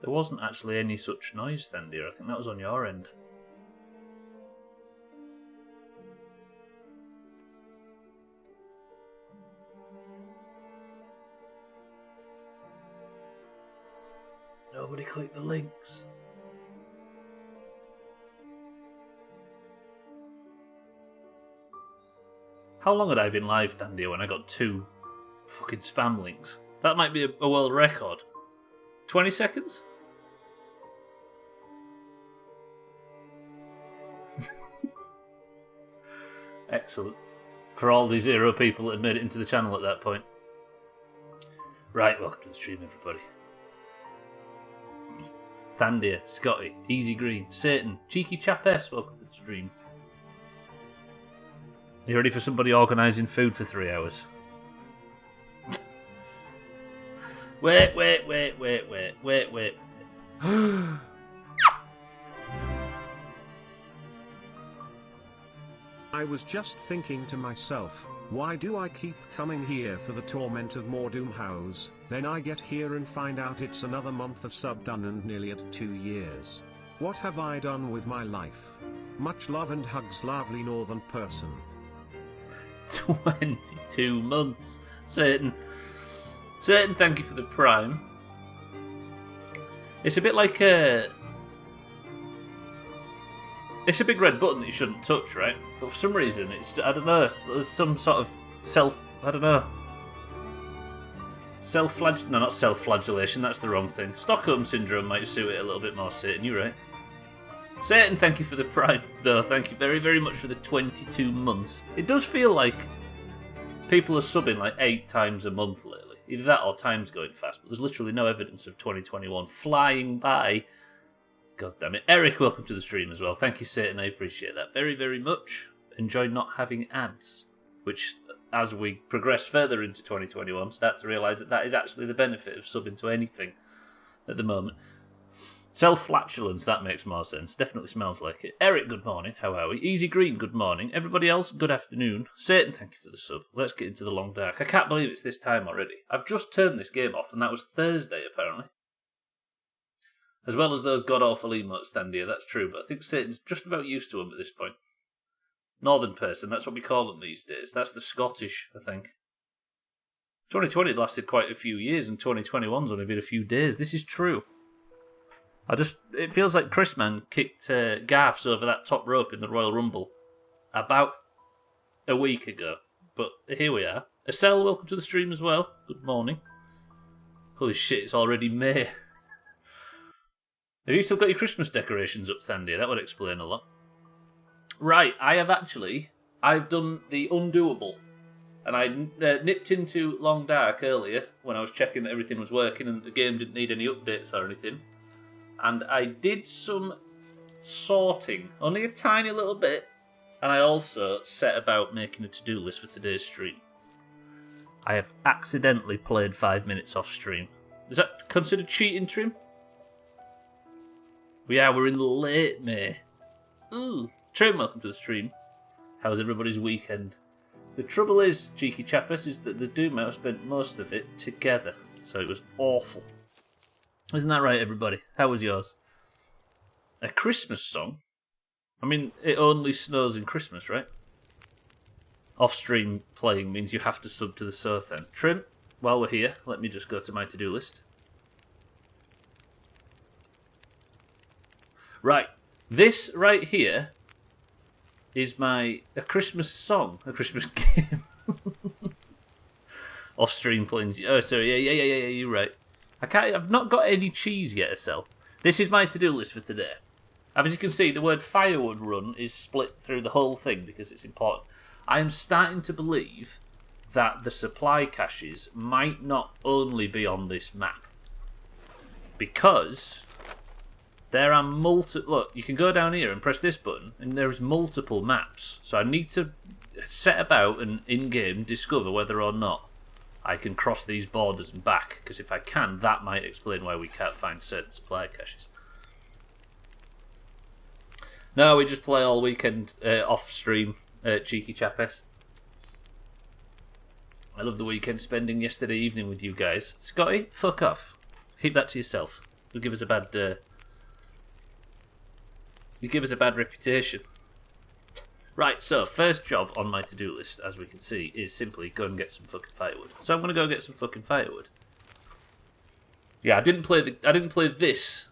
There wasn't actually any such noise then, dear. I think that was on your end. Nobody clicked the links. How long had I been live, Dandy, when I got 2 fucking spam links? That might be a world record. 20 seconds? Excellent. For all the 0 people that had made it into the channel at that point. Right, welcome to the stream, everybody. Thandia, Scotty, Easy Green, Satan, Cheeky Chap S, welcome to the stream. Are you ready for somebody organising food for 3 hours? Wait. I was just thinking to myself, why do I keep coming here for the torment of more Doomhaus? Then I get here and find out it's another month of sub done and nearly at 2 years. What have I done with my life? Much love and hugs, lovely northern person. 22 months. Satan, thank you for the prime. It's a bit like it's a big red button that you shouldn't touch, right? But for some reason, it's, I don't know, there's some sort of not self-flagellation, that's the wrong thing. Stockholm Syndrome might suit it a little bit more, Satan, you're right. Satan, thank you for the prime, though. Thank you very, very much for the 22 months. It does feel like people are subbing like 8 times a month lately. Either that or time's going fast, but there's literally no evidence of 2021 flying by. God damn it. Eric, welcome to the stream as well. Thank you, Satan. I appreciate that very, very much. Enjoy not having ads, which, as we progress further into 2021, start to realise that that is actually the benefit of subbing to anything at the moment. Self-flatulence, that makes more sense. Definitely smells like it. Eric, good morning. How are we? Easy Green, good morning. Everybody else, good afternoon. Satan, thank you for the sub. Let's get into the long dark. I can't believe it's this time already. I've just turned this game off, and that was Thursday, apparently. As well as those god-awful emotes, Standia, that's true, but I think Satan's just about used to them at this point. Northern person, that's what we call them these days. That's the Scottish, I think. 2020 lasted quite a few years, and 2021's only been a few days. This is true. It feels like Chris Man kicked Garths over that top rope in the Royal Rumble about a week ago. But here we are. Estelle, welcome to the stream as well. Good morning. Holy shit, it's already May. Have you still got your Christmas decorations up, Thandia? That would explain a lot. Right, I've done the undoable. And I nipped into Long Dark earlier when I was checking that everything was working and the game didn't need any updates or anything. And I did some sorting, only a tiny little bit, and I also set about making a to-do list for today's stream. I have accidentally played 5 minutes off stream. Is that considered cheating, Trim? We're in late May. Ooh, Trim, welcome to the stream. How's everybody's weekend? The trouble is, Cheeky Chappers, is that the Doomhaus spent most of it together, so it was awful. Isn't that right, everybody? How was yours? A Christmas song? I mean, it only snows in Christmas, right? Off-stream playing means you have to sub to the Sothan. Trim, while we're here, let me just go to my to-do list. Right, this right here is a Christmas song, a Christmas game. Off-stream playing. Oh, sorry, yeah, you're right. I've not got any cheese yet, Estelle. This is my to-do list for today. As you can see, the word firewood run is split through the whole thing because it's important. I am starting to believe that the supply caches might not only be on this map. Because there are multiple... Look, you can go down here and press this button, and there is multiple maps. So I need to set about and in-game discover whether or not I can cross these borders and back, because if I can, that might explain why we can't find certain supply caches. No, we just play all weekend off-stream, Cheeky Chappes. I love the weekend spending yesterday evening with you guys. Scotty, fuck off. Keep that to yourself. You give us a bad. You give us a bad reputation. Right, so first job on my to-do list, as we can see, is simply go and get some fucking firewood. So I'm gonna go get some fucking firewood. Yeah, I didn't play this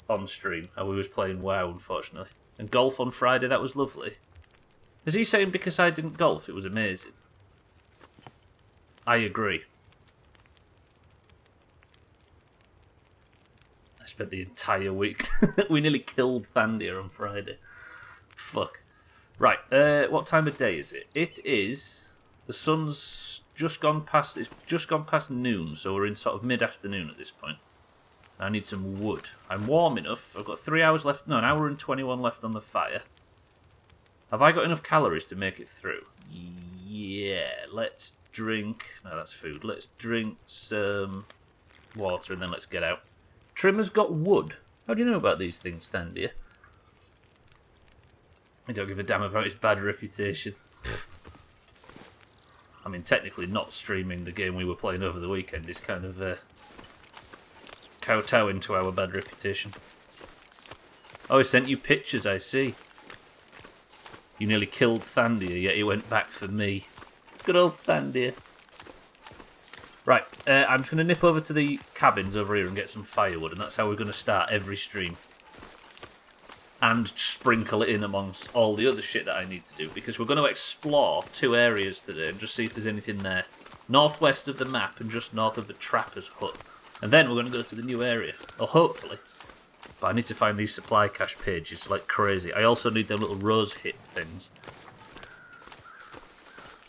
on stream. I was playing WoW, unfortunately. And golf on Friday, that was lovely. Is he saying because I didn't golf, it was amazing? I agree. I spent the entire week. We nearly killed Thandir on Friday. Fuck. Right, what time of day is it? It is... The sun's just gone past... It's just gone past noon, so we're in sort of mid-afternoon at this point. I need some wood. I'm warm enough. I've got 3 hours left. No, an hour and 21 left on the fire. Have I got enough calories to make it through? Yeah, let's drink... No, that's food. Let's drink some water and then let's get out. Trimmer's got wood. How do you know about these things, Thandir? I don't give a damn about his bad reputation. I mean, technically not streaming the game we were playing over the weekend is kind of kowtowing to our bad reputation. Oh, he sent you pictures, I see. You nearly killed Thandir, yet he went back for me. Good old Thandir. Right, I'm just going to nip over to the cabins over here and get some firewood, and that's how we're going to start every stream. And sprinkle it in amongst all the other shit that I need to do, because we're going to explore 2 areas today and just see if there's anything there. Northwest of the map and just north of the trapper's hut. And then we're going to go to the new area. Well, hopefully. But I need to find these supply cache pages like crazy. I also need them little rose hit things.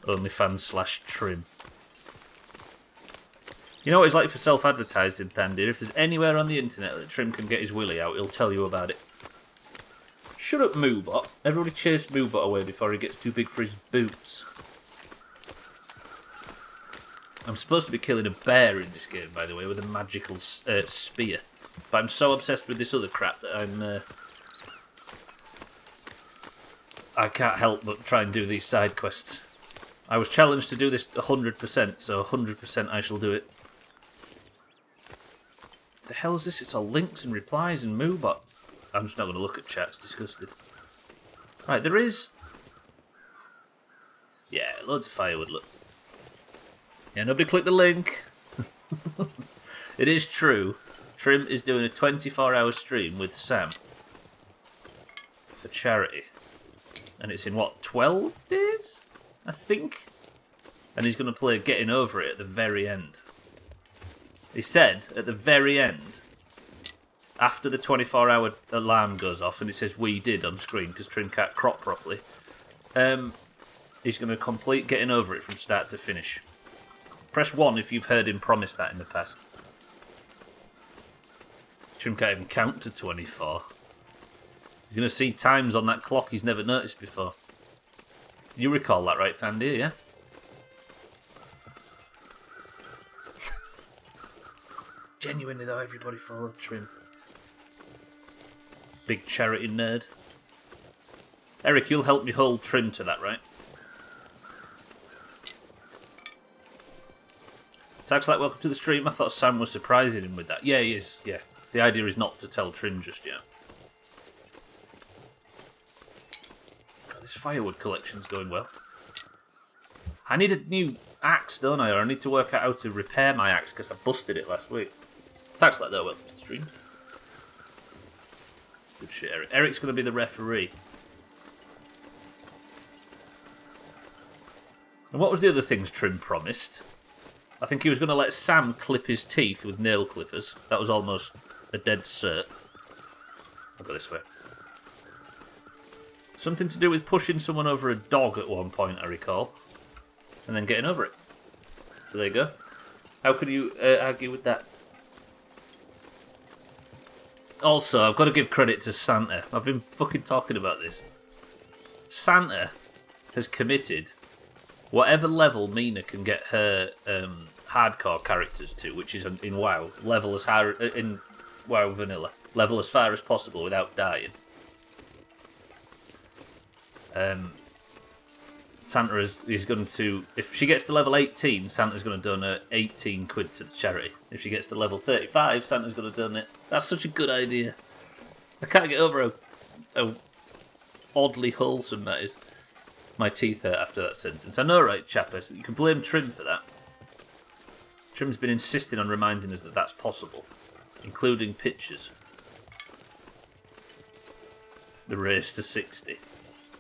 OnlyFans/trim. You know what it's like for self-advertising, Thandir? If there's anywhere on the internet that Trim can get his willy out, he'll tell you about it. Shut up, Moobot. Everybody chase Moobot away before he gets too big for his boots. I'm supposed to be killing a bear in this game, by the way, with a magical spear. But I'm so obsessed with this other crap that I can't help but try and do these side quests. I was challenged to do this 100%, so 100% I shall do it. The hell is this? It's all links and replies and Moobot. I'm just not going to look at chat, it's disgusting. Right, there is... Yeah, loads of firewood, look. Yeah, nobody click the link. It is true. Trim is doing a 24-hour stream with Sam. For charity. And it's in, what, 12 days? I think? And he's going to play Getting Over It at the very end. He said, at the very end, after the 24-hour alarm goes off and it says "we did" on screen because Trim can't crop properly, he's going to complete Getting Over It from start to finish. Press 1 if you've heard him promise that in the past. Trim can't even count to 24. He's going to see times on that clock he's never noticed before. You recall that, right, Thandir, yeah? Genuinely, though, everybody followed Trim. Big charity nerd. Eric, you'll help me hold Trim to that, right? Tagslight, welcome to the stream. I thought Sam was surprising him with that. Yeah, he is, yeah. The idea is not to tell Trim just yet. God, this firewood collection's going well. I need a new axe, don't I? Or I need to work out how to repair my axe because I busted it last week. Tagslight, though, welcome to the stream. Good shit, Eric. Eric's going to be the referee. And what was the other things Trim promised? I think he was going to let Sam clip his teeth with nail clippers. That was almost a dead cert. I'll go this way. Something to do with pushing someone over a dog at one point, I recall. And then getting over it. So there you go. How could you argue with that? Also, I've got to give credit to Santa. I've been fucking talking about this. Santa has committed whatever level Mina can get her hardcore characters to, which is in WoW, level as high in WoW Vanilla, level as far as possible without dying. Santa is going to... If she gets to level 18, Santa's going to donate 18 quid to the charity. If she gets to level 35, Santa's going to donate... That's such a good idea. I can't get over how oddly wholesome that is. My teeth hurt after that sentence. I know, right, chappers? You can blame Trim for that. Trim's been insisting on reminding us that that's possible, including pictures. The race to 60.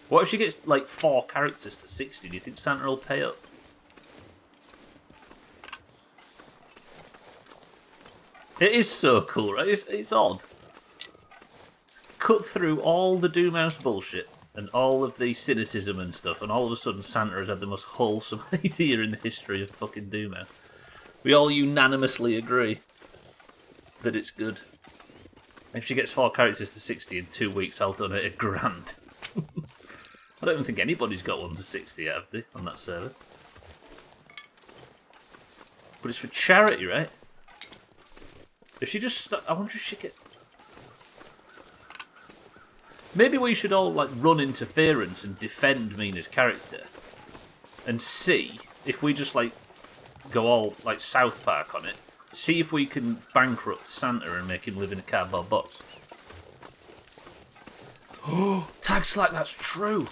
What if she gets, like, 4 characters to 60? Do you think Santa will pay up? It is so cool, right? It's odd. Cut through all the Doomhaus bullshit and all of the cynicism and stuff, and all of a sudden Santa has had the most wholesome idea in the history of fucking Doomhaus. We all unanimously agree that it's good. If she gets 4 characters to 60 in 2 weeks, I'll donate £1,000. I don't even think anybody's got one to 60 out of this on that server. But it's for charity, right? If she just... I wonder if she get... Maybe we should all, like, run interference and defend Mina's character. And see if we just, like, go all, like, South Park on it. See if we can bankrupt Santa and make him live in a cardboard box. Oh, Tag Slack, that's true!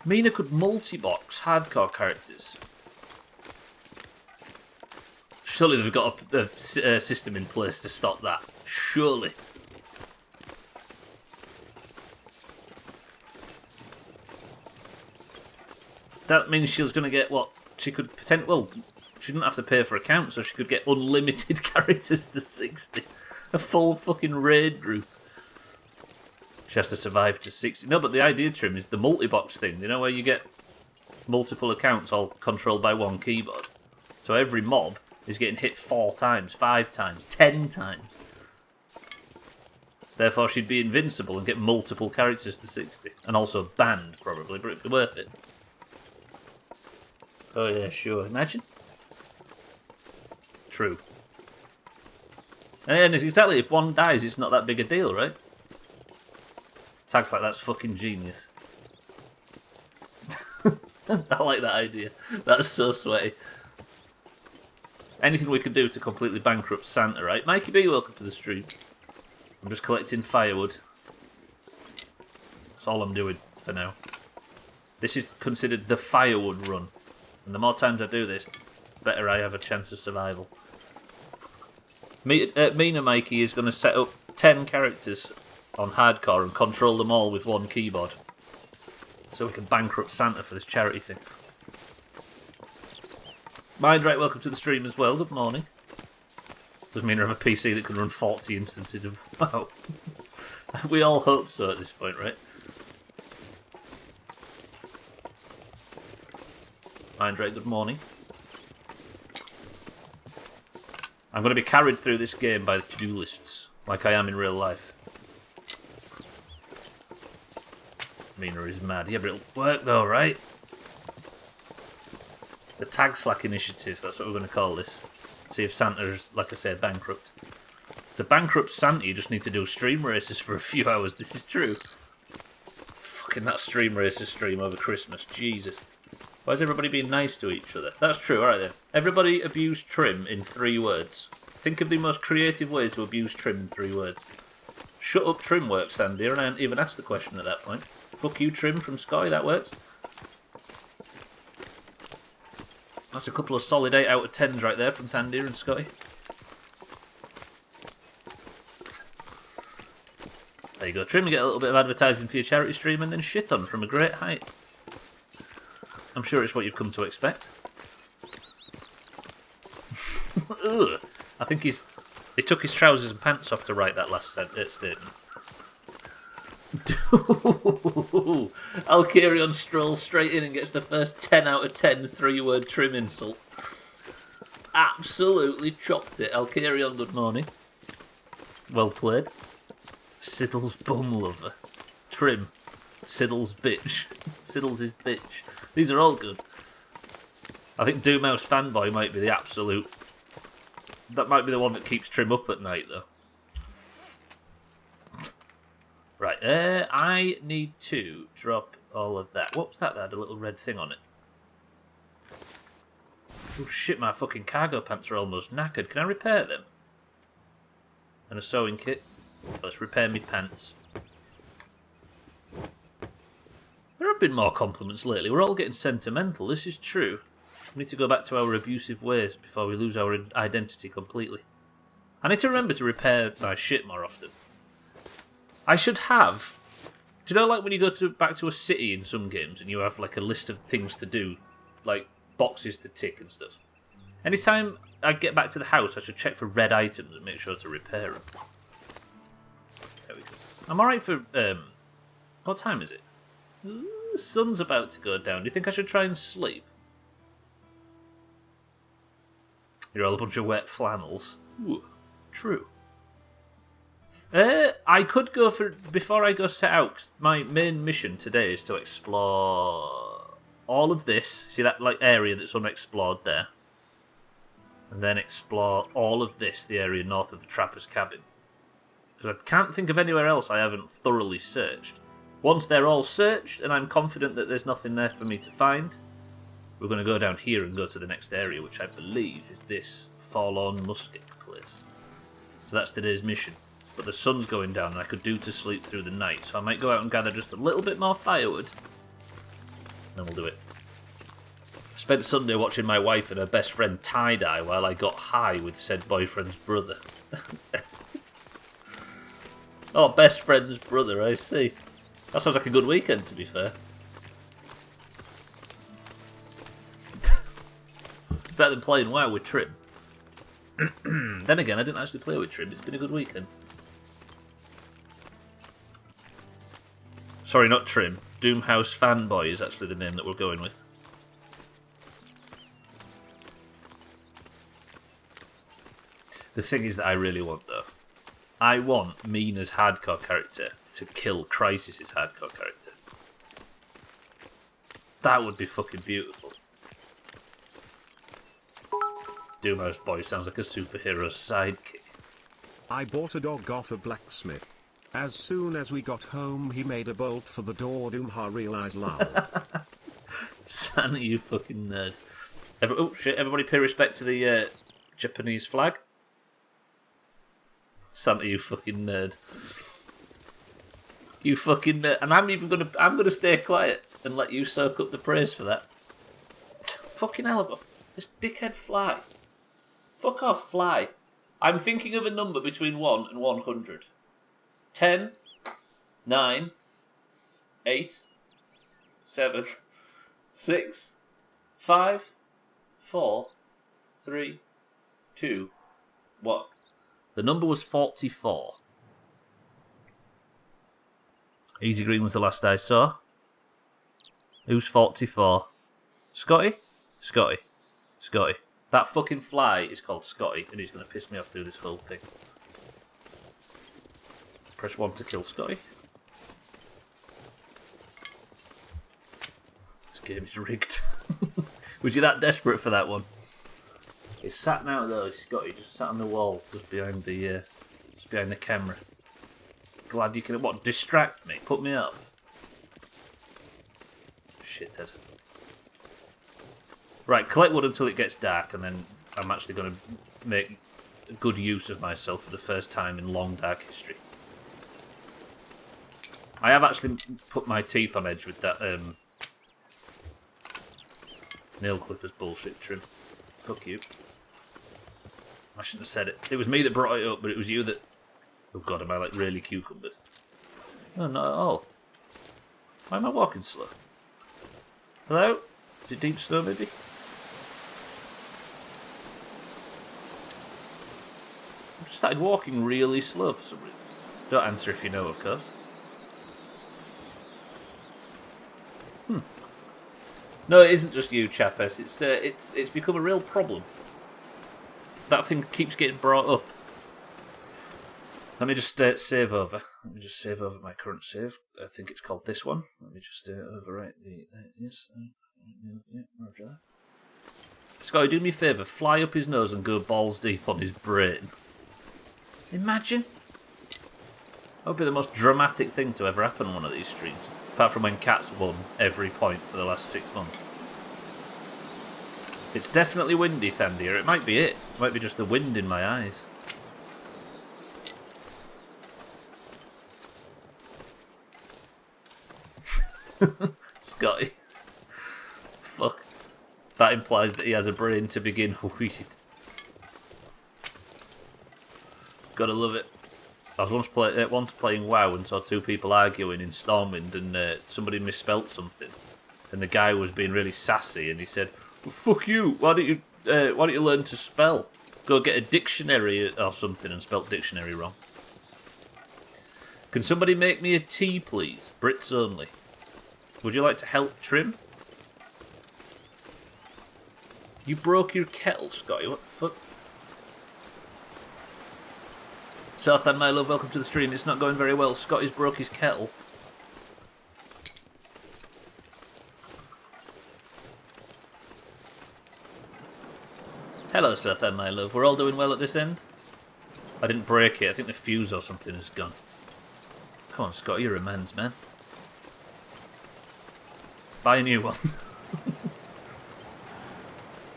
Mina could multi-box hardcore characters. Surely they've got a system in place to stop that. Surely. That means she's going to get what? She could pretend. Well, she didn't have to pay for account, so she could get unlimited characters to 60. A full fucking raid group. She has to survive to 60. No, but the idea, Trim, is the multi-box thing. You know, where you get multiple accounts all controlled by one keyboard. So every mob is getting hit 4 times, 5 times, 10 times. Therefore, she'd be invincible and get multiple characters to 60. And also banned, probably, but it'd be worth it. Oh yeah, sure. Imagine. True. And exactly, if one dies, it's not that big a deal, right? Tags like that's fucking genius. I like that idea. That's so sweaty. Anything we can do to completely bankrupt Santa, right? Mikey B, welcome to the stream. I'm just collecting firewood. That's all I'm doing for now. This is considered the firewood run. And the more times I do this, the better I have a chance of survival. Mina Mikey is going to set up 10 characters on hardcore and control them all with one keyboard. So we can bankrupt Santa for this charity thing. Mindrake, welcome to the stream as well. Good morning. Does Mina have a PC that can run 40 instances of WoW? We all hope so at this point, right? Mindrake, good morning. I'm going to be carried through this game by the to-do lists, like I am in real life. Mina is mad. Yeah, but it'll work though, right? The Tag Slack Initiative, that's what we're going to call this. See if Santa's, like I say, bankrupt. To bankrupt Santa, you just need to do stream races for a few hours. This is true. Fucking that stream races stream over Christmas. Jesus. Why is everybody being nice to each other? That's true, alright then. Everybody abuse Trim in 3 words. Think of the most creative way to abuse Trim in 3 words. Shut up, Trim works, Sandy, and I hadn't even asked the question at that point. Fuck you, Trim from Sky, that works. That's a couple of solid 8 out of 10s right there from Thandir and Scotty. There you go, Trim, you get a little bit of advertising for your charity stream and then shit on from a great height. I'm sure it's what you've come to expect. Ugh. I think he took his trousers and pants off to write that last statement. Alkarion strolls straight in and gets the first 10 out of 10 3-word Trim insult. Absolutely chopped it. Alkarion, good morning. Well played. Siddle's bum lover. Trim. Siddle's bitch. Siddle's his bitch. These are all good. I think Doomhaus fanboy might be the absolute... That might be the one that keeps Trim up at night, though. Right, I need to drop all of that. What was that? That had a little red thing on it. Oh shit, my fucking cargo pants are almost knackered. Can I repair them? And a sewing kit. Let's repair me pants. There have been more compliments lately. We're all getting sentimental. This is true. We need to go back to our abusive ways before we lose our identity completely. I need to remember to repair my shit more often. I should have... Do you know, like when you go back to a city in some games and you have like a list of things to do, like boxes to tick and stuff? Anytime I get back to the house, I should check for red items and make sure to repair them. There we go. I'm alright for... what time is it? The sun's about to go down. Do you think I should try and sleep? You're all a bunch of wet flannels. Ooh, true. I could go for... Before I go set out, 'cause my main mission today is to explore all of this. See that like area that's unexplored there? And then explore all of this, the area north of the Trapper's Cabin. Because I can't think of anywhere else I haven't thoroughly searched. Once they're all searched, and I'm confident that there's nothing there for me to find, we're going to go down here and go to the next area, which I believe is this Forlorn Musket place. So that's today's mission. But the sun's going down, and I could do to sleep through the night, so I might go out and gather just a little bit more firewood. Then we'll do it. I spent Sunday watching my wife and her best friend tie-dye while I got high with said boyfriend's brother. Oh, best friend's brother, I see. That sounds like a good weekend, to be fair. Better than playing WoW with Trim. Then again, I didn't actually play with Trim. It's been a good weekend. Sorry, not Trim. Doomhaus Fanboy is actually the name that we're going with. The thing is that I really want, though. I want Mina's hardcore character to kill Crysis's hardcore character. That would be fucking beautiful. Doomhaus Boy sounds like a superhero's sidekick. I bought a dog off a blacksmith. As soon as we got home, he made a bolt for the door. Doomha realized lol. Santa, you fucking nerd. Oh shit, everybody pay respect to the Japanese flag. Santa, you fucking nerd. You fucking nerd. And I'm gonna stay quiet and let you soak up the praise for that. Fucking hell, this dickhead fly. Fuck off, fly. I'm thinking of a number between 1 and 100. 10, 9, 8, 7, 6, 5, 4, 3, 2, 1. The number was 44. Easy Green was the last I saw. Who's 44? Scotty? Scotty. Scotty. That fucking fly is called Scotty, and he's going to piss me off through this whole thing. Press 1 to kill Scotty. This game is rigged. Was you that desperate for that one? He's sat now though, Scotty, just sat on the wall, just behind the camera. Glad you can, what, distract me? Put me off? Shithead. Right, collect wood until it gets dark, and then I'm actually going to make good use of myself for the first time in long dark history. I have actually put my teeth on edge with that nail clippers bullshit Trim. Fuck you. I shouldn't have said it. It was me that brought it up, but it was you that... Oh god, am I like really cucumbered? No, not at all. Why am I walking slow? Hello? Is it deep snow maybe? I've just started walking really slow for some reason. Don't answer if you know, of course. No, it isn't just you, Chappes. It's become a real problem. That thing keeps getting brought up. Let me just save over. Let me just save over my current save. I think it's called this one. Let me just overwrite the... yes. Yeah, roger that. Scotty, do me a favour. Fly up his nose and go balls deep on his brain. Imagine. That would be the most dramatic thing to ever happen on one of these streams. Apart from when Cats won every point for the last 6 months. It's definitely windy, Thandy, or it might be it. It might be just the wind in my eyes. Scotty. Fuck. That implies that he has a brain to begin with. Gotta love it. I was once playing WoW and saw two people arguing in Stormwind, and somebody misspelt something, and the guy was being really sassy, and he said, well, "Fuck you! Why don't you learn to spell? Go get a dictionary or something," and spelt dictionary wrong. Can somebody make me a tea, please? Brits only. Would you like to help trim? You broke your kettle, Scotty. What the fuck? Southend, my love, welcome to the stream. It's not going very well. Scotty's broke his kettle. Hello, Southend, my love. We're all doing well at this end? I didn't break it. I think the fuse or something has gone. Come on, Scotty, you're a man's man. Buy a new one.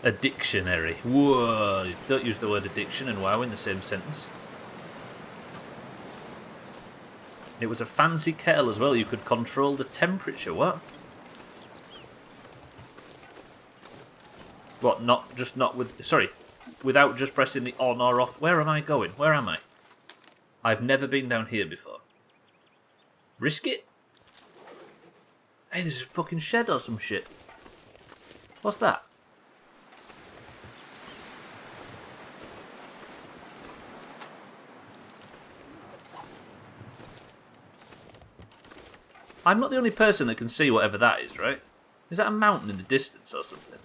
A dictionary. Whoa, don't use the word addiction and WoW in the same sentence. It was a fancy kettle as well. You could control the temperature. What? What? Without just pressing the on or off. Where am I going? Where am I? I've never been down here before. Risk it? Hey, there's a fucking shed or some shit. What's that? I'm not the only person that can see whatever that is, right? Is that a mountain in the distance or something?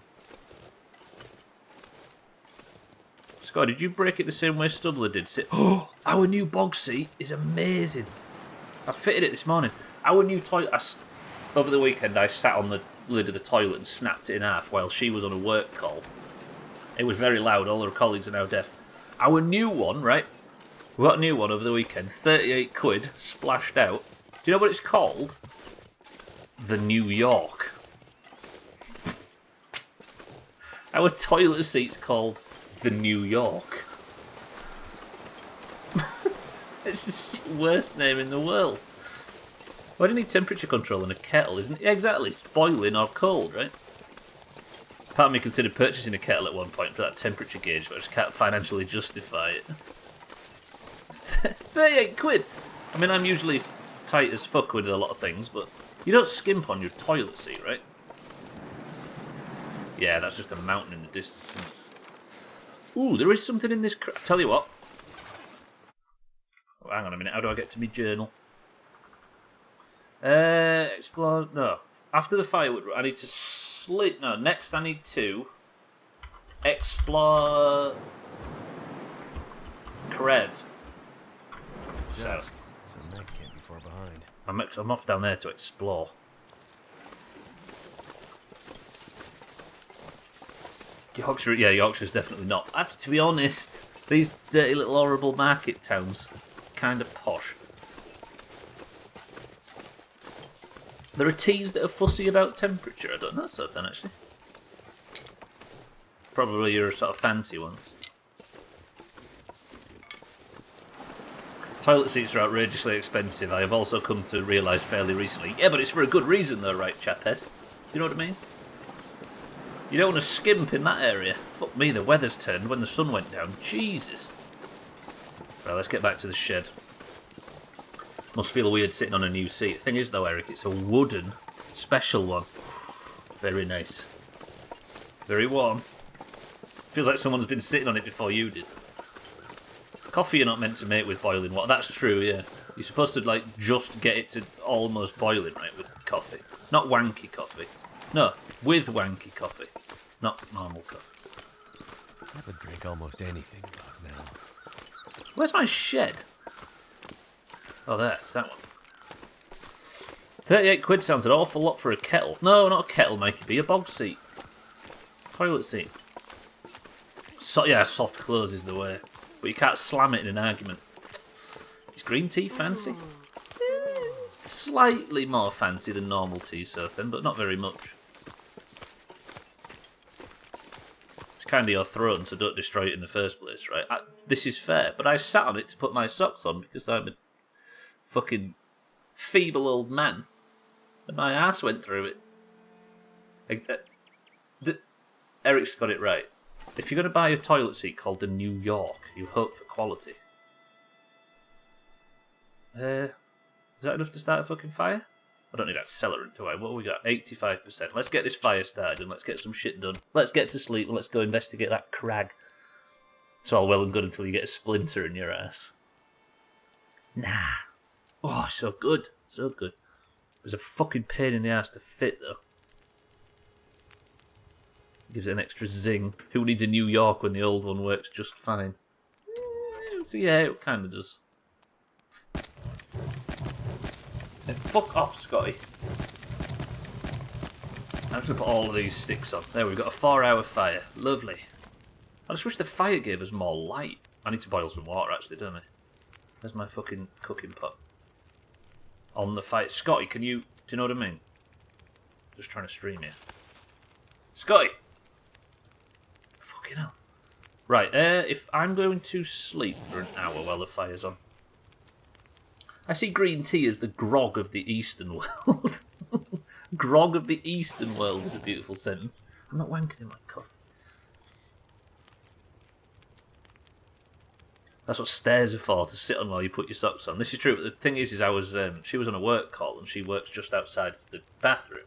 Scott, did you break it the same way Stubbler did? Oh, our new bog seat is amazing. I fitted it this morning. Our new toilet... Over the weekend, I sat on the lid of the toilet and snapped it in half while she was on a work call. It was very loud. All her colleagues are now deaf. Our new one, right? We got a new one over the weekend. 38 quid, splashed out. Do you know what it's called? The New York. Our toilet seat's called the New York. It's the worst name in the world. Why do you need temperature control in a kettle? Isn't it? Yeah, exactly. It's boiling or cold, right? Part of me considered purchasing a kettle at one point for that temperature gauge, but I just can't financially justify it. 38 quid! I mean, I'm usually tight as fuck with a lot of things, but you don't skimp on your toilet seat, right? Yeah, that's just a mountain in the distance. Ooh, there is something in this... I tell you what. Oh, hang on a minute, how do I get to my journal? Explore... No. After the firewood, I need to slit... No, next I need to... Explore... Krev. South. So Meg can't be far behind. I'm off down there to explore. Yorkshire, yeah, Yorkshire's definitely not. To be honest, these dirty little horrible market towns, kind of posh. There are teas that are fussy about temperature. I don't know something actually. Probably your sort of fancy ones. Toilet seats are outrageously expensive. I have also come to realise fairly recently. Yeah, but it's for a good reason though, right, chapes? You know what I mean? You don't want to skimp in that area. Fuck me, the weather's turned when the sun went down. Jesus. Right, let's get back to the shed. Must feel weird sitting on a new seat. Thing is though, Eric, it's a wooden special one. Very nice. Very warm. Feels like someone's been sitting on it before you did. Coffee you're not meant to make with boiling water. That's true, yeah. You're supposed to, like, just get it to almost boiling, right, with coffee. Not wanky coffee. No, with wanky coffee. Not normal coffee. I would drink almost anything about now. Where's my shed? Oh, there. It's that one. 38 quid sounds an awful lot for a kettle. No, not a kettle, Mikey B. A bog seat. Toilet seat. So, yeah, soft close is the way. But you can't slam it in an argument. Green tea fancy? Slightly more fancy than normal tea, so thin, but not very much. It's kind of your throne, so don't destroy it in the first place, right? This is fair, but I sat on it to put my socks on because I'm a fucking feeble old man. And my ass went through it. Eric's got it right. If you're going to buy a toilet seat called the New York, you hope for quality. Is that enough to start a fucking fire? I don't need accelerant, do I? What have we got? 85%. Let's get this fire started and let's get some shit done. Let's get to sleep and let's go investigate that crag. It's all well and good until you get a splinter in your ass. Nah. Oh, so good. So good. It was a fucking pain in the ass to fit, though. Gives it an extra zing. Who needs a New York when the old one works just fine? So yeah, it kind of does. Hey, fuck off, Scotty. I'm just going to put all of these sticks on. There, we've got a 4-hour fire. Lovely. I just wish the fire gave us more light. I need to boil some water, actually, don't I? Where's my fucking cooking pot? On the fire. Scotty, can you... Do you know what I mean? Just trying to stream here. Scotty! Fucking hell. Right, if I'm going to sleep for an hour while the fire's on. I see green tea as the grog of the Eastern world. Grog of the Eastern world is a beautiful sentence. I'm not wanking in my coffee. That's what stairs are for, to sit on while you put your socks on. This is true, but the thing is I was she was on a work call and she works just outside of the bathroom.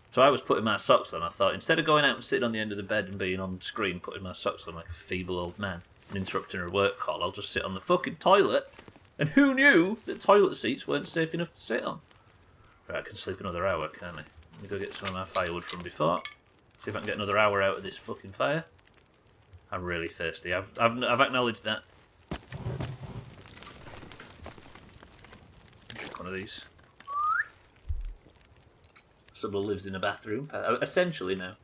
So I was putting my socks on. I thought, instead of going out and sitting on the end of the bed and being on screen putting my socks on like a feeble old man and interrupting her work call, I'll just sit on the fucking toilet. And who knew that toilet seats weren't safe enough to sit on? Right, I can sleep another hour, can't I? Let me go get some of my firewood from before. See if I can get another hour out of this fucking fire. I'm really thirsty. I've acknowledged that. Drink one of these. Stubbler lives in a bathroom, essentially now.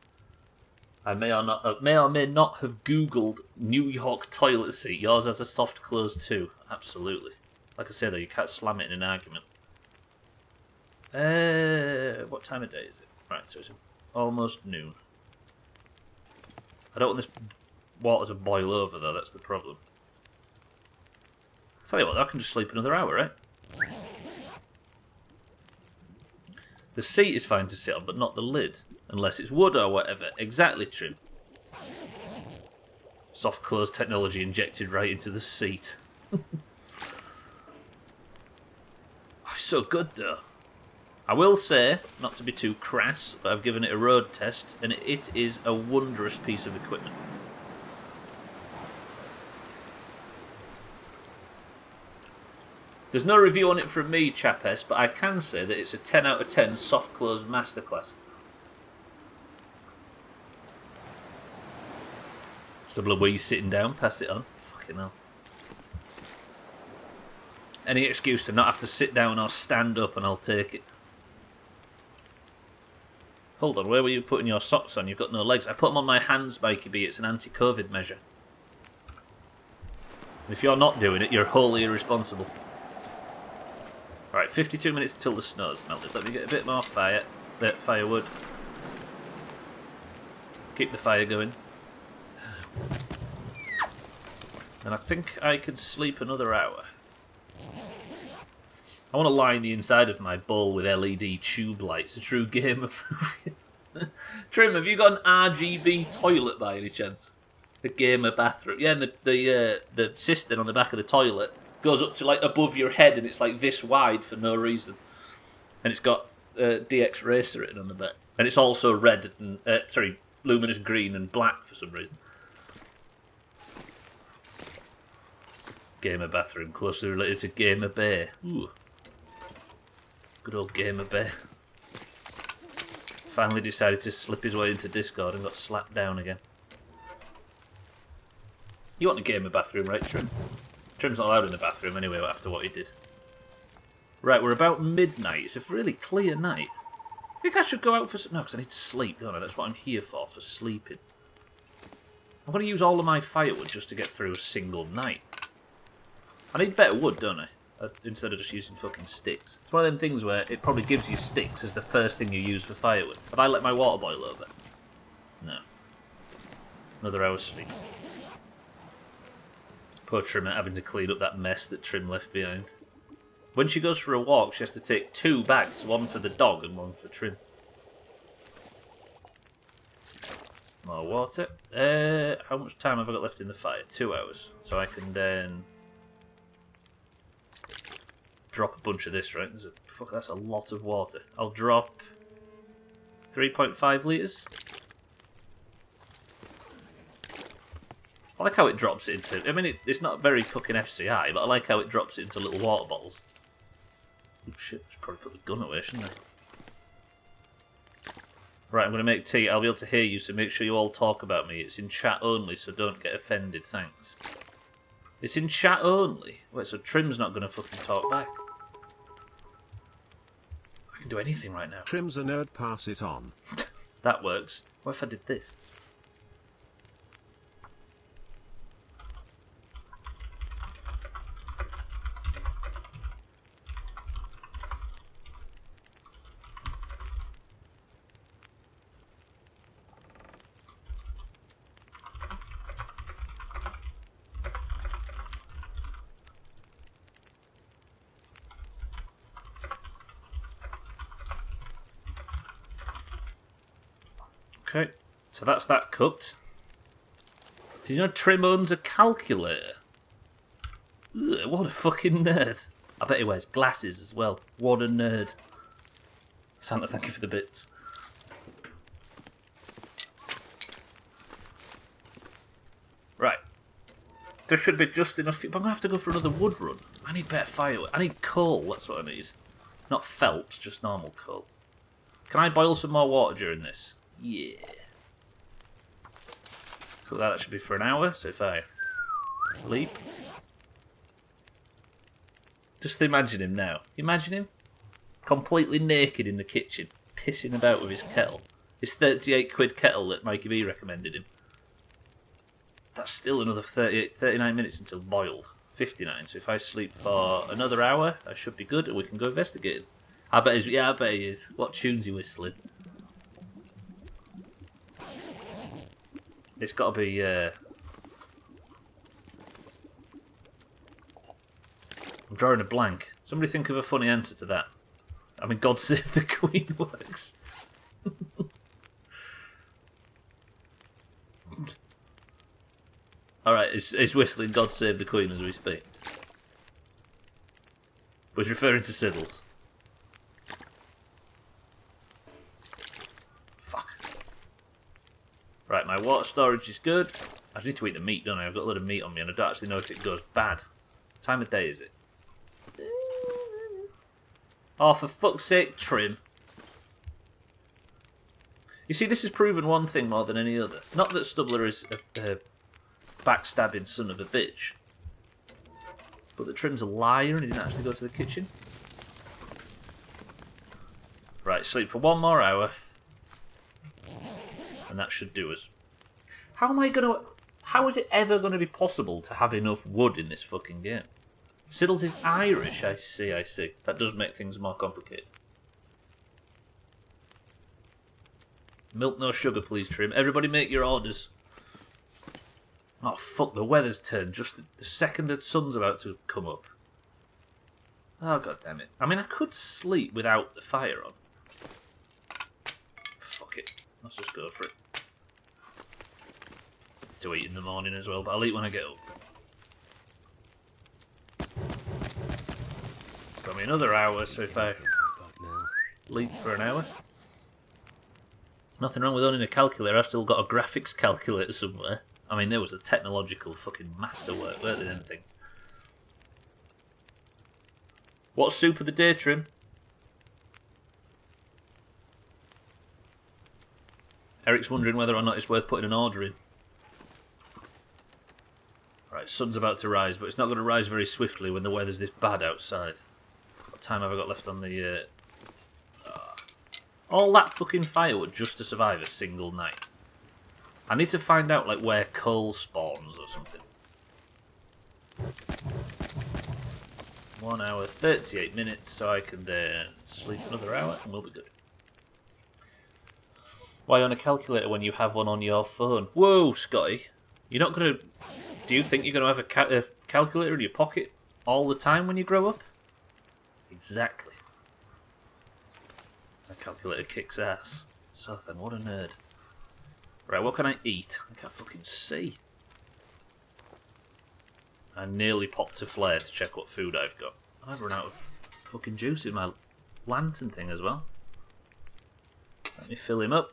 I may or may not have Googled New York toilet seat. Yours has a soft close too. Absolutely. Like I said though, you can't slam it in an argument. What time of day is it? Right, so it's almost noon. I don't want this water to boil over though, that's the problem. Tell you what, I can just sleep another hour, right? The seat is fine to sit on, but not the lid. Unless it's wood or whatever. Exactly, Trim. Soft close technology injected right into the seat. Oh, it's so good, though. I will say, not to be too crass, but I've given it a road test, and it is a wondrous piece of equipment. There's no review on it from me, Chapes, but I can say that it's a 10 out of 10 soft close masterclass. Stubbler, were you sitting down? Pass it on. Fucking hell. Any excuse to not have to sit down or stand up and I'll take it. Hold on, where were you putting your socks on? You've got no legs. I put them on my hands, Mikey B. It's an anti-COVID measure. And if you're not doing it, you're wholly irresponsible. Right, 52 minutes until the snow's melted. Let me get a bit more firewood. Keep the fire going. And I think I can sleep another hour. I want to line the inside of my bowl with LED tube lights. A true gamer movie. Trim, have you got an RGB toilet by any chance? The gamer bathroom. Yeah, and the cistern on the back of the toilet goes up to like above your head and it's like this wide for no reason. And it's got DX Racer written on the back. And it's also red and, luminous green and black for some reason. Gamer bathroom, closely related to Gamer Bay. Ooh. Good old Gamer Bay. Finally decided to slip his way into Discord and got slapped down again. You want a Gamer bathroom, right, Trim? Trim's not allowed in the bathroom anyway after what he did. Right, we're about midnight. It's a really clear night. I think I should go out for... No, because I need to sleep, don't I? That's what I'm here for sleeping. I'm going to use all of my firewood just to get through a single night. I need better wood, don't I? instead of just using fucking sticks. It's one of them things where it probably gives you sticks as the first thing you use for firewood. Have I let my water boil over? No. Another hour's sleep. Poor Trimmer having to clean up that mess that Trim left behind. When she goes for a walk, she has to take 2 bags, one for the dog and one for Trim. More water. How much time have I got left in the fire? 2 hours. So I can then drop a bunch of this, right? Fuck, that's a lot of water. I'll drop 3.5 litres. I like how it drops it into... I mean, it's not very fucking FCI, but I like how it drops it into little water bottles. Oh shit, I should probably put the gun away, shouldn't I? Right, I'm going to make tea. I'll be able to hear you, so make sure you all talk about me. It's in chat only, so don't get offended, thanks. It's in chat only? Wait, so Trim's not going to fucking talk back? I can do anything right now. Trim's a nerd, pass it on. That works. What if I did this? Okay, so that's that cooked. Did you know Trim owns a calculator? Ugh, what a fucking nerd. I bet he wears glasses as well. What a nerd. Santa, thank you for the bits. Right. There should be just enough... But I'm going to have to go for another wood run. I need better firewood. I need coal, that's what I need. Not felt, just normal coal. Can I boil some more water during this? Yeah. Cool, that should be for an hour, so if I leap. Just imagine him now. Imagine him completely naked in the kitchen, pissing about with his kettle. His 38 quid kettle that Mikey B recommended him. That's still another 39 minutes until boiled. 59, so if I sleep for another hour, I should be good and we can go investigating. I bet he is. What tune's he whistling? It's got to be... I'm drawing a blank. Somebody think of a funny answer to that. I mean, God Save the Queen works. Alright, it's whistling God Save the Queen as we speak. But it's referring to Siddles. Right, my water storage is good. I just need to eat the meat, don't I? I've got a lot of meat on me and I don't actually know if it goes bad. What time of day is it? Oh, for fuck's sake, Trim. You see, this has proven one thing more than any other. Not that Stubbler is a backstabbing son of a bitch. But that Trim's a liar and he didn't actually go to the kitchen. Right, sleep for 1 more hour. And that should do us. How is it ever going to be possible to have enough wood in this fucking game? Siddles is Irish, I see. That does make things more complicated. Milk, no sugar, please, Trim. Everybody make your orders. Oh, fuck, the weather's turned just the second the sun's about to come up. Oh, god damn it. I mean, I could sleep without the fire on. Fuck it. Let's just go for it. To eat in the morning as well, but I'll eat when I get up. It's got me another hour, so if I leap for an hour. Nothing wrong with owning a calculator. I've still got a graphics calculator somewhere. I mean, there was a technological fucking masterwork, weren't there, them things? What's soup of the day, Trim? Eric's wondering whether or not it's worth putting an order in. Right, sun's about to rise, but it's not going to rise very swiftly when the weather's this bad outside. What time have I got left on the... all that fucking firewood just to survive a single night. I need to find out, like, where coal spawns or something. 1 hour 38 minutes, so I can then sleep another hour and we'll be good. Why on a calculator when you have one on your phone? Whoa, Scotty. You're not going to... Do you think you're going to have a calculator in your pocket all the time when you grow up? Exactly. My calculator kicks ass. So then, what a nerd. Right, what can I eat? I can't fucking see. I nearly popped a flare to check what food I've got. I've run out of fucking juice in my lantern thing as well. Let me fill him up.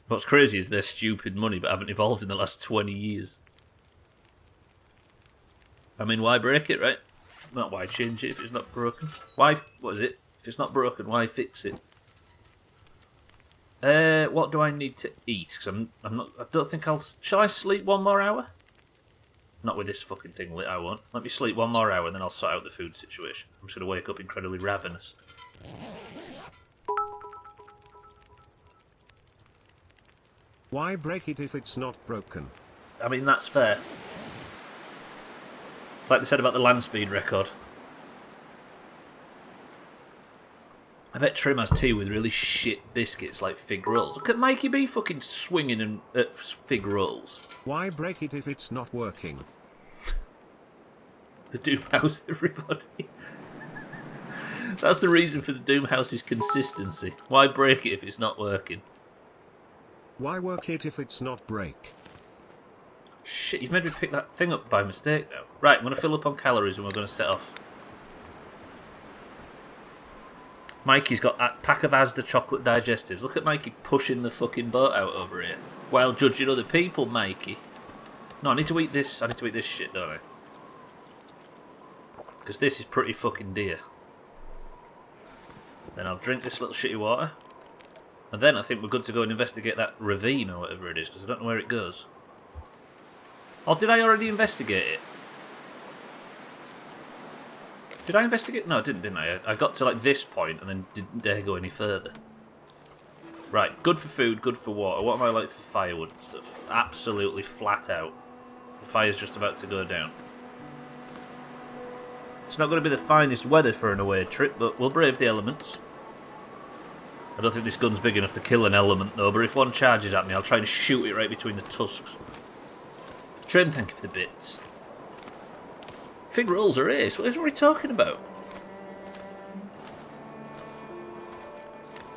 What's crazy is they're stupid money but haven't evolved in the last 20 years. I mean, why break it, right? Not why change it if it's not broken. Why, what is it? If it's not broken, why fix it? What do I need to eat? Because I don't think I'll... Shall I sleep 1 more hour? Not with this fucking thing lit, I won't. Let me sleep 1 more hour and then I'll sort out the food situation. I'm just going to wake up incredibly ravenous. Why break it if it's not broken? I mean, that's fair. Like they said about the land speed record. I bet Trim has tea with really shit biscuits like fig rolls. Look at Mikey B fucking swinging at fig rolls. Why break it if it's not working? The Doomhaus, everybody. That's the reason for the Doomhaus's consistency. Why break it if it's not working? Why work it if it's not break? Shit, you've made me pick that thing up by mistake now. Right, I'm going to fill up on calories and we're going to set off. Mikey's got a pack of Asda chocolate digestives. Look at Mikey pushing the fucking boat out over here. While judging other people, Mikey. No, I need to eat this. I need to eat this shit, don't I? Because this is pretty fucking dear. Then I'll drink this little shitty water. And then I think we're good to go and investigate that ravine or whatever it is, because I don't know where it goes. Or did I already investigate it? Did I investigate? No, I didn't I? I got to like this point and then didn't dare go any further. Right, good for food, good for water. What am I like for firewood and stuff? Absolutely flat out. The fire's just about to go down. It's not going to be the finest weather for an away trip, but we'll brave the elements. I don't think this gun's big enough to kill an element though, but if one charges at me, I'll try and shoot it right between the tusks. Trim, thank you for the bits. Fig rolls are ace. What are we talking about?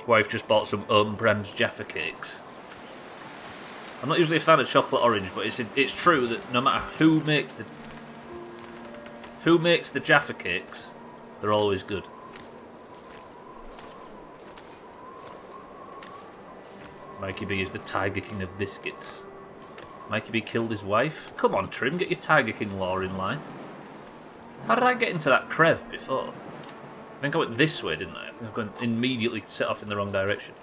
Wife just bought some own brand Jaffa cakes. I'm not usually a fan of chocolate orange, but it's true that no matter who makes the Jaffa cakes, they're always good. Mikey B is the Tiger King of biscuits. Mikey B killed his wife? Come on, Trim, get your Tiger King lore in line. How did I get into that crev before? I think I went this way, didn't I? I think I've gone immediately set off in the wrong direction.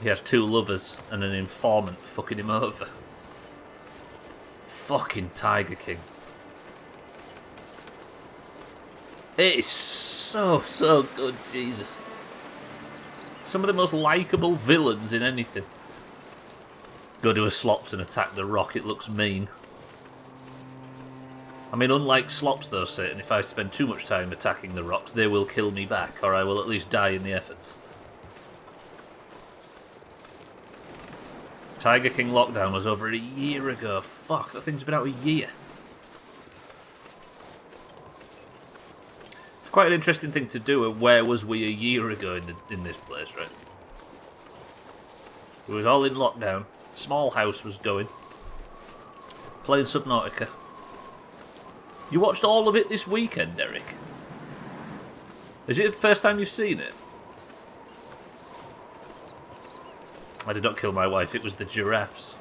He has 2 lovers and an informant fucking him over. Fucking Tiger King. It is so good, Jesus. Some of the most likeable villains in anything. Go to a Slops and attack the rock, it looks mean. I mean, unlike Slops though, Satan, if I spend too much time attacking the rocks, they will kill me back, or I will at least die in the efforts. Tiger King Lockdown was over a year ago. Fuck, that thing's been out a year. It's quite an interesting thing to do, where was we a year ago in this place, right? It was all in lockdown. Small house was going. Playing Subnautica. You watched all of it this weekend, Derek? Is it the first time you've seen it? I did not kill my wife, it was the giraffes.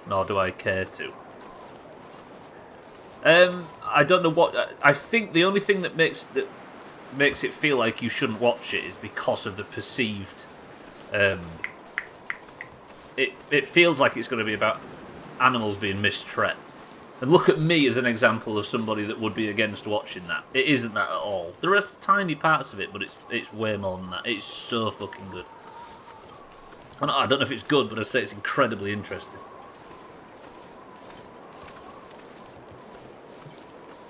Nor do I care to. I don't know what... I think the only thing that makes it feel like you shouldn't watch it is because of the perceived... It feels like it's going to be about animals being mistreated. And look at me as an example of somebody that would be against watching that. It isn't that at all. There are tiny parts of it, but it's way more than that. It's so fucking good. I don't know if it's good, but I'd say it's incredibly interesting.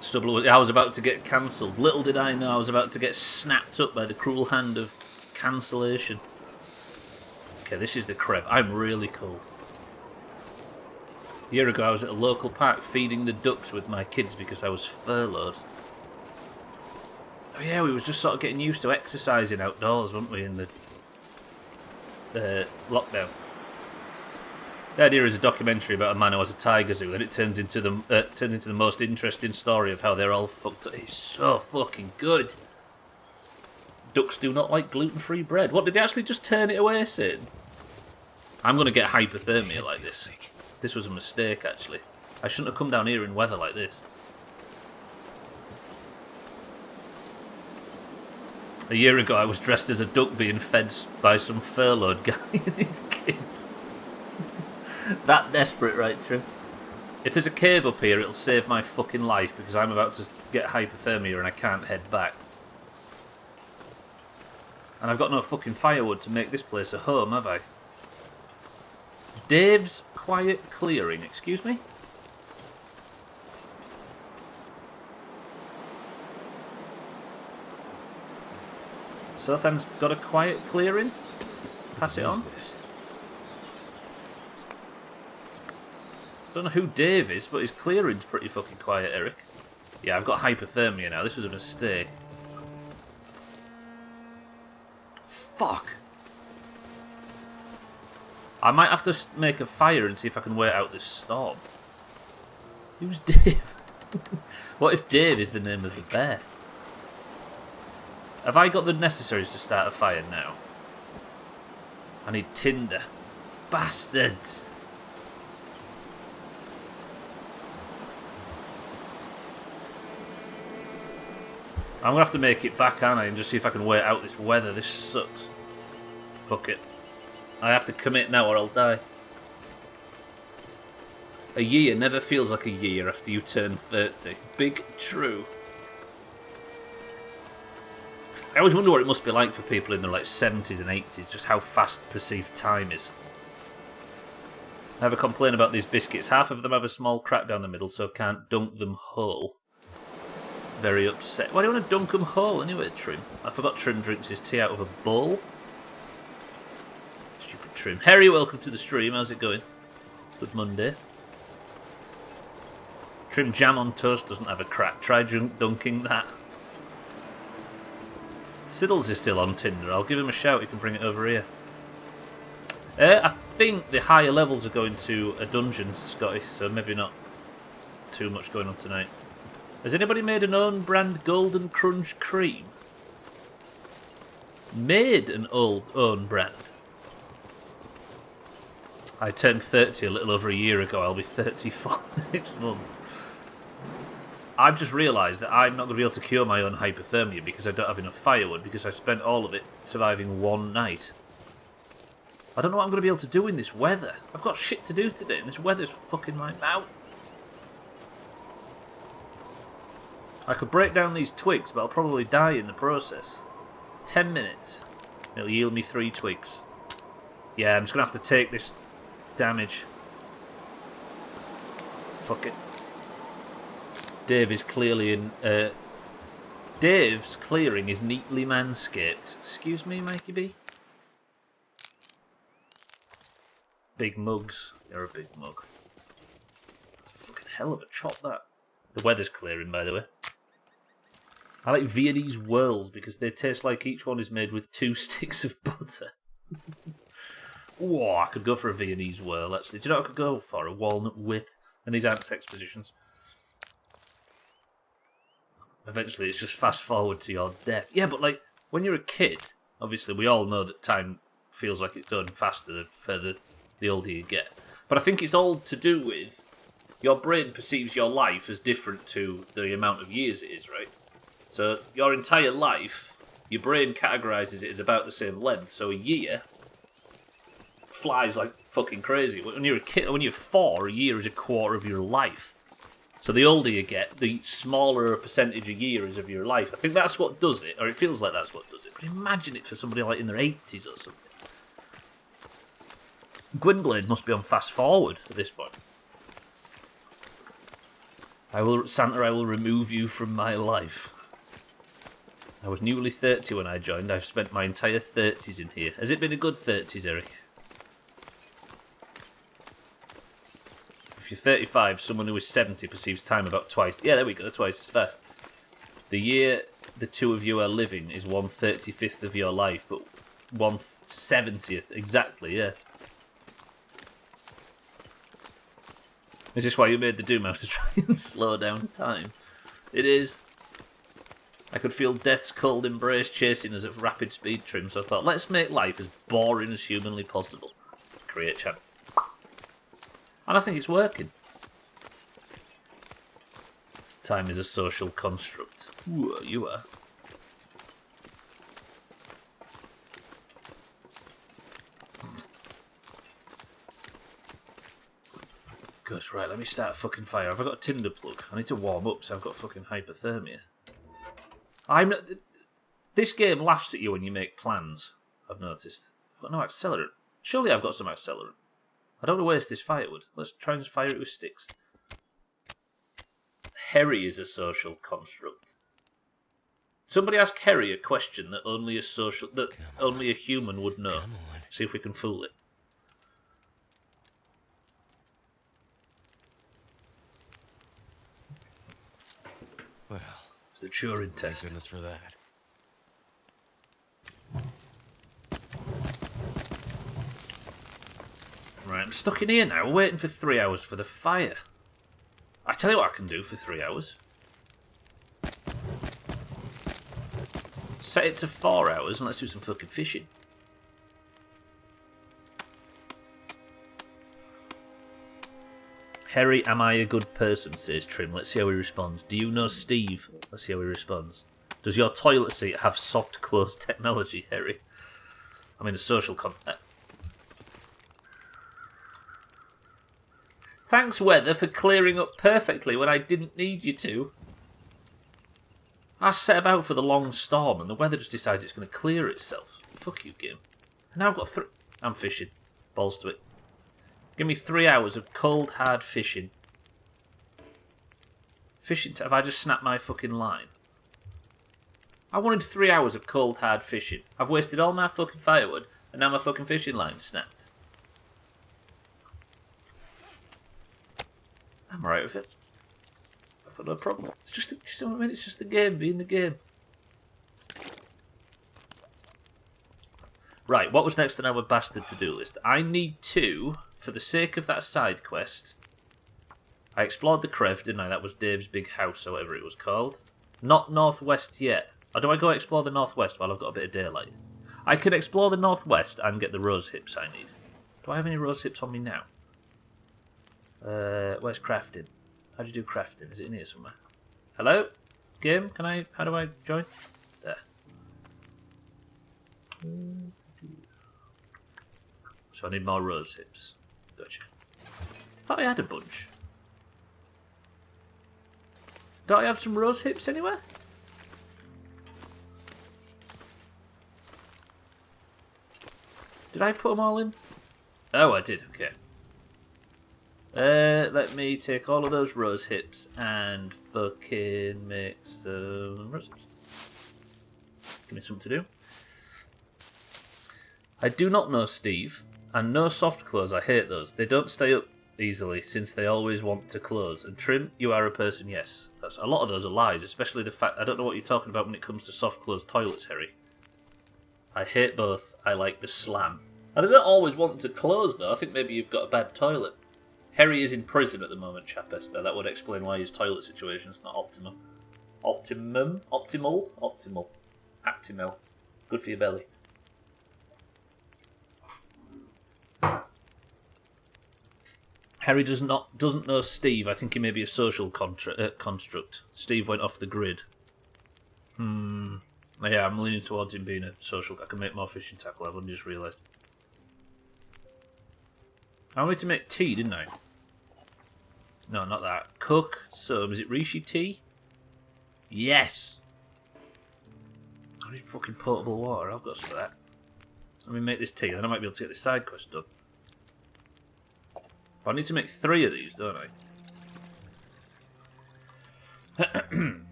Stubbler, I was about to get cancelled. Little did I know I was about to get snapped up by the cruel hand of cancellation. Okay, this is the crev. I'm really cold. A year ago I was at a local park feeding the ducks with my kids because I was furloughed. Oh yeah, we was just sort of getting used to exercising outdoors, weren't we, in the lockdown. The idea is a documentary about a man who has a tiger zoo, and it turns into the most interesting story of how they're all fucked up. It's so fucking good. Ducks do not like gluten-free bread. What, did they actually just turn it away, Satan? I'm going to get hypothermia like this. This was a mistake, actually. I shouldn't have come down here in weather like this. A year ago, I was dressed as a duck being fed by some furloughed guy and his kids. That desperate, right, Trim? If there's a cave up here, it'll save my fucking life because I'm about to get hypothermia and I can't head back. And I've got no fucking firewood to make this place a home, have I? Dave's Quiet Clearing, excuse me? Sothan's got a quiet clearing? Pass it on. Don't know who Dave is, but his clearing's pretty fucking quiet, Eric. Yeah, I've got hypothermia now. This was a mistake. Fuck. I might have to make a fire and see if I can wait out this storm. Who's Dave? What if Dave is the name of the bear? Have I got the necessaries to start a fire now? I need tinder. Bastards! I'm going to have to make it back, aren't I, and just see if I can wait out this weather. This sucks. Fuck it. I have to commit now or I'll die. A year never feels like a year after you turn 30. Big true. I always wonder what it must be like for people in their like 70s and 80s, just how fast perceived time is. I have a complaint about these biscuits. Half of them have a small crack down the middle, so can't dunk them whole. Very upset. Why do you want to dunk them whole anyway, Trim? I forgot Trim drinks his tea out of a bowl. Stupid Trim. Harry, welcome to the stream. How's it going? Good Monday. Trim jam on toast doesn't have a crack. Try dunking that. Siddles is still on Tinder. I'll give him a shout. He can bring it over here. I think the higher levels are going to a dungeon, Scotty, so maybe not too much going on tonight. Has anybody made an own brand Golden Crunch cream? Made an own brand? I turned 30 a little over a year ago. I'll be 34 next month. I've just realised that I'm not going to be able to cure my own hypothermia because I don't have enough firewood because I spent all of it surviving one night. I don't know what I'm going to be able to do in this weather. I've got shit to do today and this weather's fucking my mouth. I could break down these twigs, but I'll probably die in the process. 10 minutes. It'll yield me 3 twigs. Yeah, I'm just going to have to take this damage. Fuck it. Dave is clearly in... Dave's clearing is neatly manscaped. Excuse me, Mikey B? Big mugs. You're a big mug. That's a fucking hell of a chop, that. The weather's clearing, by the way. I like Viennese whirls because they taste like each one is made with 2 sticks of butter. Whoa, I could go for a Viennese whirl, actually. Do you know what I could go for? A walnut whip. And these aren't sex positions. Eventually, it's just fast forward to your death. Yeah, but like, when you're a kid, obviously we all know that time feels like it's going faster the further the older you get. But I think it's all to do with your brain perceives your life as different to the amount of years it is, right? So your entire life, your brain categorises it as about the same length. So a year flies like fucking crazy. When you're a kid, when you're 4, a year is a quarter of your life. So the older you get, the smaller a percentage a year is of your life. I think that's what does it, or it feels like that's what does it. But imagine it for somebody like in their 80s or something. Gwynblade must be on fast forward at this point. Santa, I will remove you from my life. I was newly 30 when I joined. I've spent my entire 30s in here. Has it been a good 30s, Eric? If you're 35, someone who is 70 perceives time about twice. Yeah, there we go, twice as fast. The year the two of you are living is 1/35th of your life, but 1/70th, exactly, yeah. Is this why you made the Doomhaus, to try and slow down time? It is. I could feel death's cold embrace chasing us at rapid speed trim, so I thought, let's make life as boring as humanly possible. Create chat. And I think it's working. Time is a social construct. Ooh, you are. Good, right, let me start a fucking fire. Have I got a tinder plug? I need to warm up, so I've got fucking hypothermia. This game laughs at you when you make plans, I've noticed. I've got no accelerant. Surely I've got some accelerant. I don't want to waste this firewood. Let's try and fire it with sticks. Harry is a social construct. Somebody ask Harry a question that only a human would know. See if we can fool it. Well, It's the Turing thank test. goodness for that. Right, I'm stuck in here now, waiting for 3 hours for the fire. I tell you what I can do for 3 hours. Set it to 4 hours and let's do some fucking fishing. Harry, am I a good person, says Trim. Let's see how he responds. Do you know Steve? Let's see how he responds. Does your toilet seat have soft close technology, Harry? I mean, a social Thanks, weather, for clearing up perfectly when I didn't need you to. I set about for the long storm and the weather just decides it's going to clear itself. Fuck you, game. And now I've got I'm fishing. Balls to it. Give me 3 hours of cold, hard fishing. Have I just snapped my fucking line? I wanted 3 hours of cold, hard fishing. I've wasted all my fucking firewood and now my fucking fishing line's snapped. I'm alright with it. I've got no problem. It's just the game being the game. Right, what was next on our bastard to-do list? I need to, for the sake of that side quest, I explored the Crev, didn't I? That was Dave's big house, or whatever it was called. Not northwest yet. Or do I go explore the northwest while I've got a bit of daylight? I could explore the northwest and get the rose hips I need. Do I have any rose hips on me now? Where's crafting? How do you do crafting? Is it in here somewhere? Hello? Game? How do I join? There. So I need more rose hips. Gotcha. Thought I had a bunch. Don't I have some rose hips anywhere? Did I put them all in? Oh, I did. Okay. Let me take all of those rose hips and fucking make some rose hips. Give me something to do. I do not know Steve, and no soft clothes, I hate those. They don't stay up easily, since they always want to close. And Trim, you are a person, yes. A lot of those are lies, especially the fact, I don't know what you're talking about when it comes to soft closed toilets, Harry. I hate both, I like the slam. And they don't always want to close, though. I think maybe you've got a bad toilet. Harry is in prison at the moment, Chapester. That would explain why his toilet situation's not optimum. Optimal. Actimel. Good for your belly. Harry doesn't know Steve. I think he may be a social construct. Steve went off the grid. Yeah, I'm leaning towards him being a social. I can make more fishing tackle. I've only just realised. I wanted to make tea, didn't I? No, not that. Cook some. Is it Rishi tea? Yes! I need fucking potable water. I've got some of that. Let me make this tea, then I might be able to get this side quest done. But I need to make 3 of these, don't I?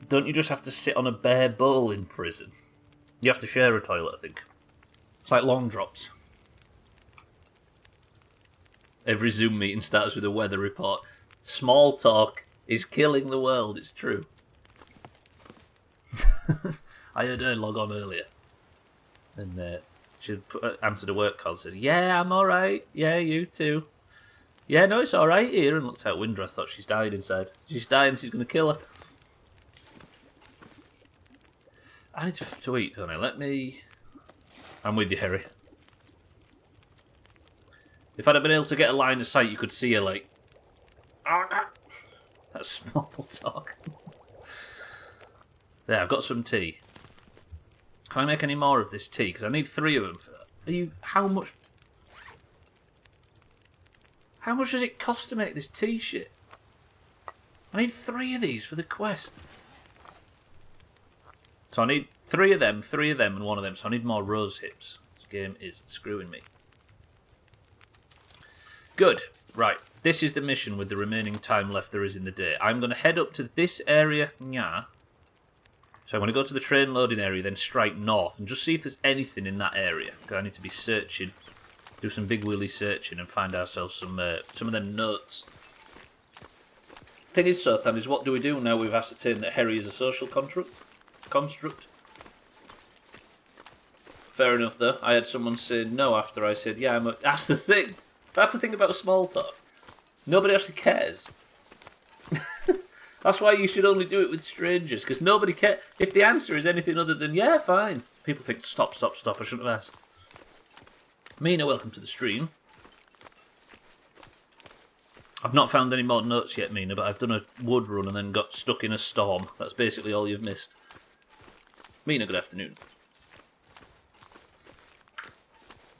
Don't you just have to sit on a bare bowl in prison? You have to share a toilet, I think. It's like long drops. Every Zoom meeting starts with a weather report. Small talk is killing the world, it's true. I heard her log on earlier. And she answered a work call and said, "Yeah, I'm alright. Yeah, you too. Yeah, no, it's alright here." And looked out window. I thought she's died inside. She's dying, she's going to kill her. I need to eat, don't I? Let me... I'm with you, Harry. If I'd have been able to get a line of sight, you could see her, like... That's small talk. There, I've got some tea. Can I make any more of this tea? Because I need 3 of them. Are you... How much... How much does it cost to make this tea shit? I need 3 of these for the quest. So I need 3 of them, and 1 of them. So I need more rose hips. This game is screwing me. Good. Right. This is the mission with the remaining time left there is in the day. I'm going to head up to this area. Nya. So I'm going to go to the train loading area, then strike north, and just see if there's anything in that area. Because I need to be searching. Do some big wheelie searching and find ourselves some of them notes. Thing is, Sothan, is what do we do now we've ascertained that Harry is a social construct? Fair enough, though. I had someone say no after I said, yeah, That's the thing. That's the thing about small talk. Nobody actually cares. That's why you should only do it with strangers, because nobody cares. If the answer is anything other than, yeah, fine, people think, stop, I shouldn't have asked. Mina, welcome to the stream. I've not found any more notes yet, Mina, but I've done a wood run and then got stuck in a storm. That's basically all you've missed. Mina, good afternoon.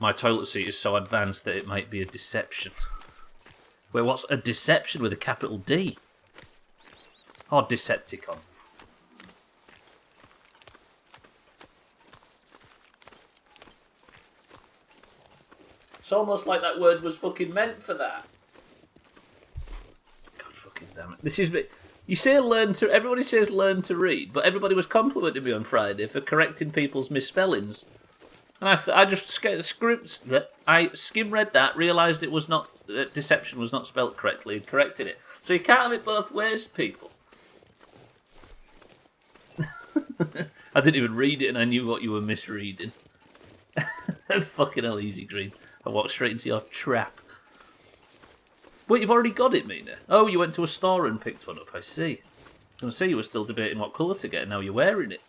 My toilet seat is so advanced that it might be a deception. Wait, what's a deception with a capital D? Or Decepticon? It's almost like that word was fucking meant for that. God fucking damn it. This is... You say learn to... Everybody says learn to read, but everybody was complimenting me on Friday for correcting people's misspellings. And I just skim-read that, realised it was not... deception was not spelt correctly, and corrected it. So you can't have it both ways, people. I didn't even read it and I knew what you were misreading. Fucking hell, easy green. I walked straight into your trap. Wait, you've already got it, Mina? Oh, you went to a store and picked one up, I see. I was going to say you were still debating what colour to get and now you're wearing it.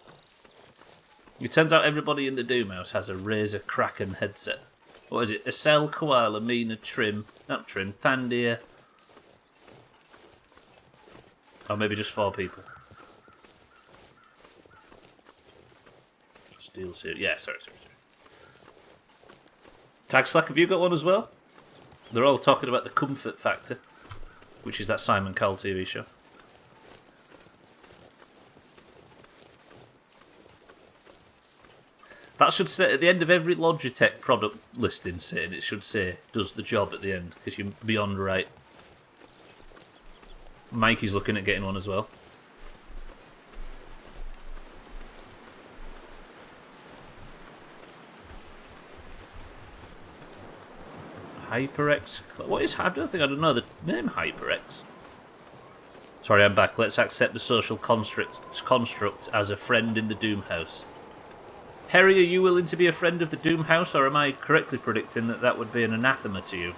It turns out everybody in the Doomhaus has a Razor Kraken headset. What is it? Acel, Koala, Mina, Thandir. Or maybe just 4 people. Steel suit. Yeah, sorry. Tag Slack, have you got one as well? They're all talking about the comfort factor, which is that Simon Cowell TV show. That should say at the end of every Logitech product listing, it should say does the job at the end, because you're beyond right. Mikey's looking at getting one as well. HyperX. What is... I don't think I don't know the name HyperX. Sorry, I'm back. Let's accept the social construct as a friend in the Doomhaus. Harry, are you willing to be a friend of the Doomhaus, or am I correctly predicting that that would be an anathema to you?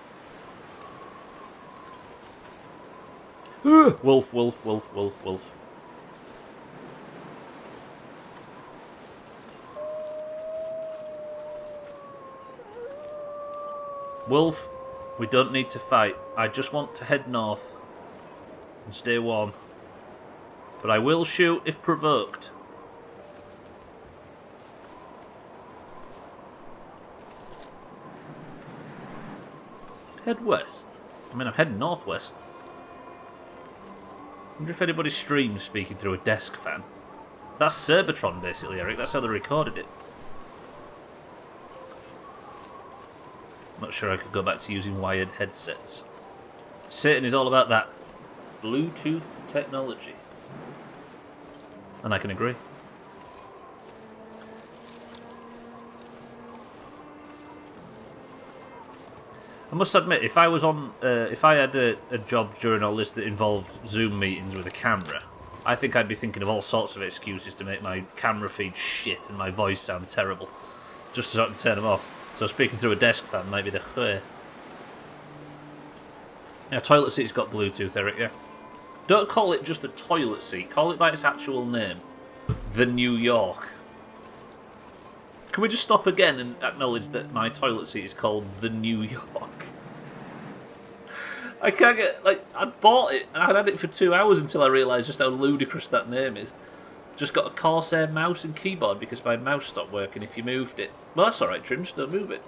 Wolf. Wolf, we don't need to fight. I just want to head north and stay warm. But I will shoot if provoked. Head west. I mean, I'm heading northwest. I wonder if anybody streams speaking through a desk fan. That's Cerbatron, basically, Eric. That's how they recorded it. Not sure I could go back to using wired headsets. Satan is all about that Bluetooth technology. And I can agree. I must admit, if I was on, if I had a job during all this that involved Zoom meetings with a camera, I think I'd be thinking of all sorts of excuses to make my camera feed shit and my voice sound terrible, just so I can turn them off. So speaking through a desk fan might be the way. Yeah, toilet seat's got Bluetooth, Eric, yeah. Don't call it just a toilet seat, call it by its actual name. The New York. Can we just stop again and acknowledge that my toilet seat is called the New York? I can't get, like, I bought it and I'd had it for 2 hours until I realised just how ludicrous that name is. Just got a Corsair mouse and keyboard because my mouse stopped working if you moved it. Well, that's alright, Trim, just don't move it.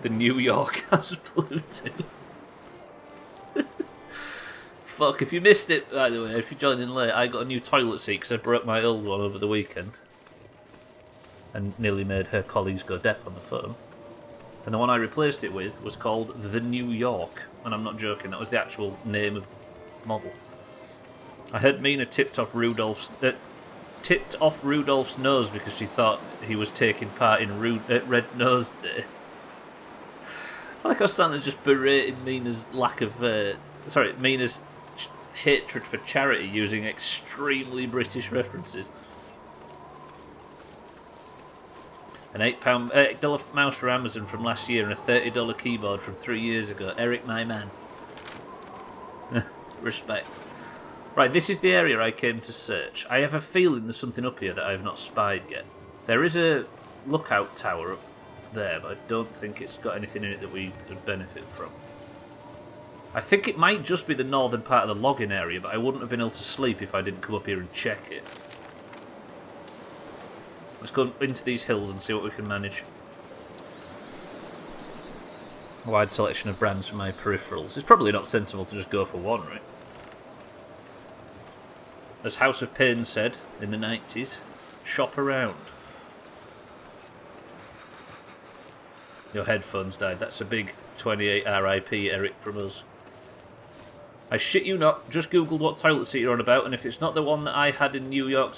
The New York has Bluetooth. Fuck, if you missed it, by the way, if you joined in late, I got a new toilet seat because I broke my old one over the weekend. And nearly made her colleagues go deaf on the phone. And the one I replaced it with was called the New York. And I'm not joking, that was the actual name of the model. I heard Mina tipped off Rudolph's nose because she thought he was taking part in Red Nose Day. I like how Santa's just berating Mina's Mina's hatred for charity using extremely British references. An $8 mouse from Amazon from last year and a $30 keyboard from 3 years ago. Eric, my man. Respect. Right, this is the area I came to search. I have a feeling there's something up here that I have not spied yet. There is a lookout tower up there, but I don't think it's got anything in it that we could benefit from. I think it might just be the northern part of the logging area, but I wouldn't have been able to sleep if I didn't come up here and check it. Let's go into these hills and see what we can manage. A wide selection of brands for my peripherals. It's probably not sensible to just go for one, right? As House of Pain said in the 90s, shop around. Your headphones died. That's a big 28 RIP, Eric, from us. I shit you not, just googled what toilet seat you're on about, and if it's not the one that I had in New York,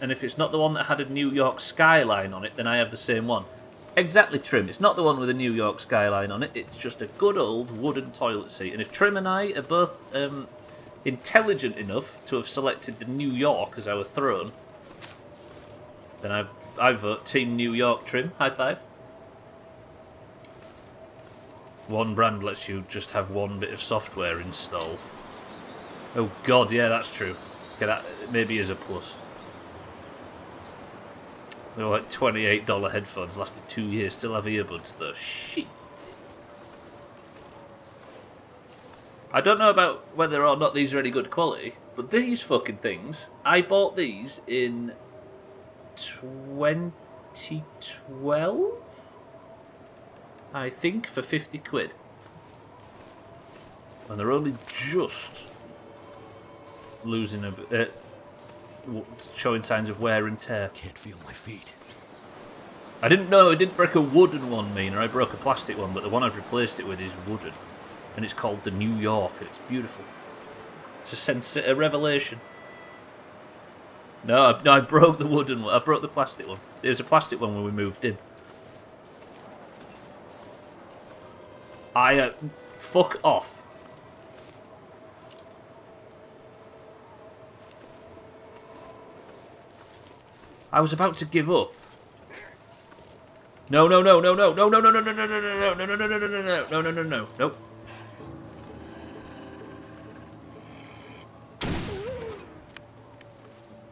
and if it's not the one that had a New York skyline on it, then I have the same one. Exactly, Trim. It's not the one with a New York skyline on it. It's just a good old wooden toilet seat. And if Trim and I are both intelligent enough to have selected the New York as our throne, then I vote Team New York, Trim. High five. One brand lets you just have one bit of software installed. Oh god, yeah, that's true. Okay, that maybe is a plus. They're like $28 headphones, lasted 2 years, still have earbuds though. Shit. I don't know about whether or not these are any good quality, but these fucking things, I bought these in 2012? I think for 50 quid. And they're only just losing a bit, showing signs of wear and tear. Can't feel my feet. I didn't know, I didn't break a wooden one, Mina. I broke a plastic one, but the one I've replaced it with is wooden. And it's called the New York, and it's beautiful. It's a revelation. No, I broke the wooden one. I broke the plastic one. There was a plastic one when we moved in. Fuck off. I was about to give up. No. Nope.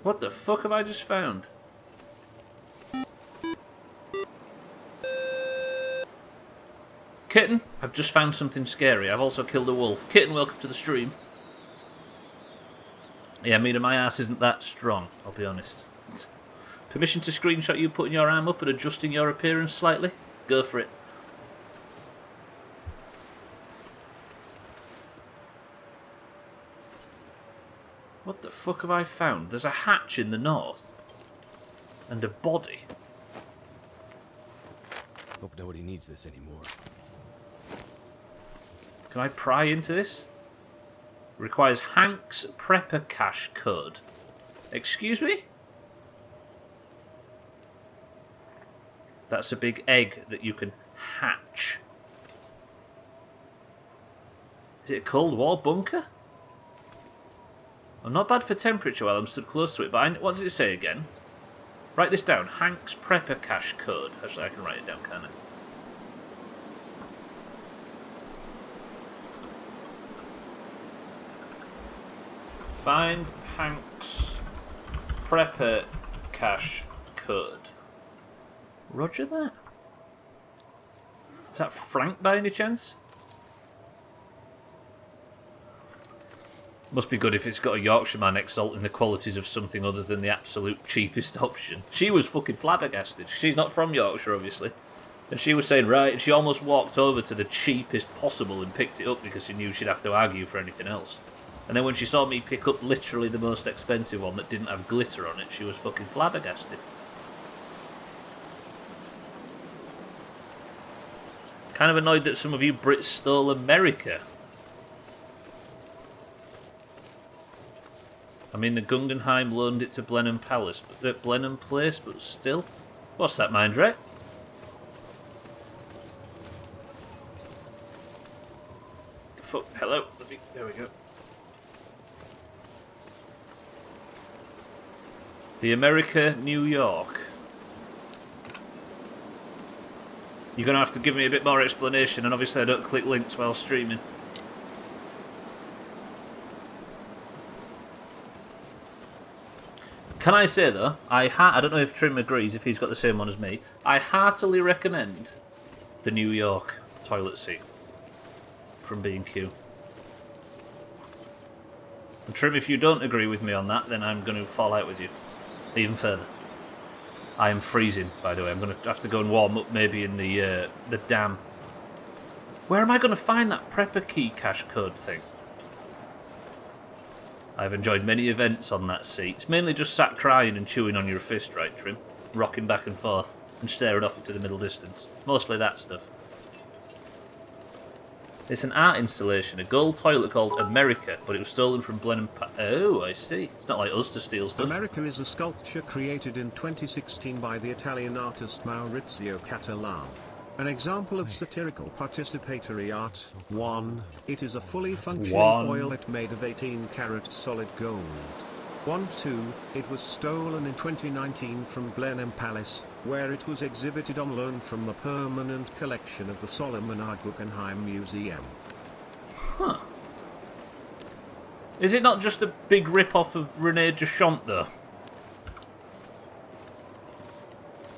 What the fuck have I just found? Kitten, I've just found something scary. I've also killed a wolf. Kitten, welcome to the stream. Yeah, Mina, my ass isn't that strong, I'll be honest. Permission to screenshot you putting your arm up and adjusting your appearance slightly? Go for it. What the fuck have I found? There's a hatch in the north. And a body. Hope nobody needs this anymore. Can I pry into this? Requires Hank's Prepper Cache code. Excuse me? That's a big egg that you can hatch. Is it a Cold War bunker? I'm not bad for temperature while I'm stood close to it, but what does it say again? Write this down. Hank's Prepper Cache code. Actually, I can write it down, can't I? Find Hank's Prepper Cache code. Roger that. Is that Frank by any chance? Must be good if it's got a Yorkshireman exalting the qualities of something other than the absolute cheapest option. She was fucking flabbergasted. She's not from Yorkshire, obviously. And she was saying, right, and she almost walked over to the cheapest possible and picked it up because she knew she'd have to argue for anything else. And then when she saw me pick up literally the most expensive one that didn't have glitter on it, she was fucking flabbergasted. Kind of annoyed that some of you Brits stole America. I mean, the Guggenheim loaned it to Blenheim Palace, but Blenheim Place, but still. What's that, mind, right? The fuck? Hello? There we go. The America, New York. You're going to have to give me a bit more explanation, and obviously I don't click links while streaming. Can I say, though, I don't know if Trim agrees, if he's got the same one as me, I heartily recommend the New York toilet seat from B&Q. And Trim, if you don't agree with me on that, then I'm going to fall out with you even further. I am freezing, by the way. I'm going to have to go and warm up maybe in the dam. Where am I going to find that Prepper Key cache code thing? I've enjoyed many events on that seat. It's mainly just sat crying and chewing on your fist, right, Trim? Rocking back and forth and staring off into the middle distance. Mostly that stuff. It's an art installation, a gold toilet called America, but it was stolen from Blenheim. Oh, I see. It's not like us to steal stuff. America is a sculpture created in 2016 by the Italian artist Maurizio Cattelan. An example of satirical participatory art. 1. It is a fully functioning toilet made of 18-karat solid gold. 2. It was stolen in 2019 from Blenheim Palace, where it was exhibited on loan from the permanent collection of the Solomon R. Guggenheim Museum. Huh. Is it not just a big rip-off of René Duchamp, though?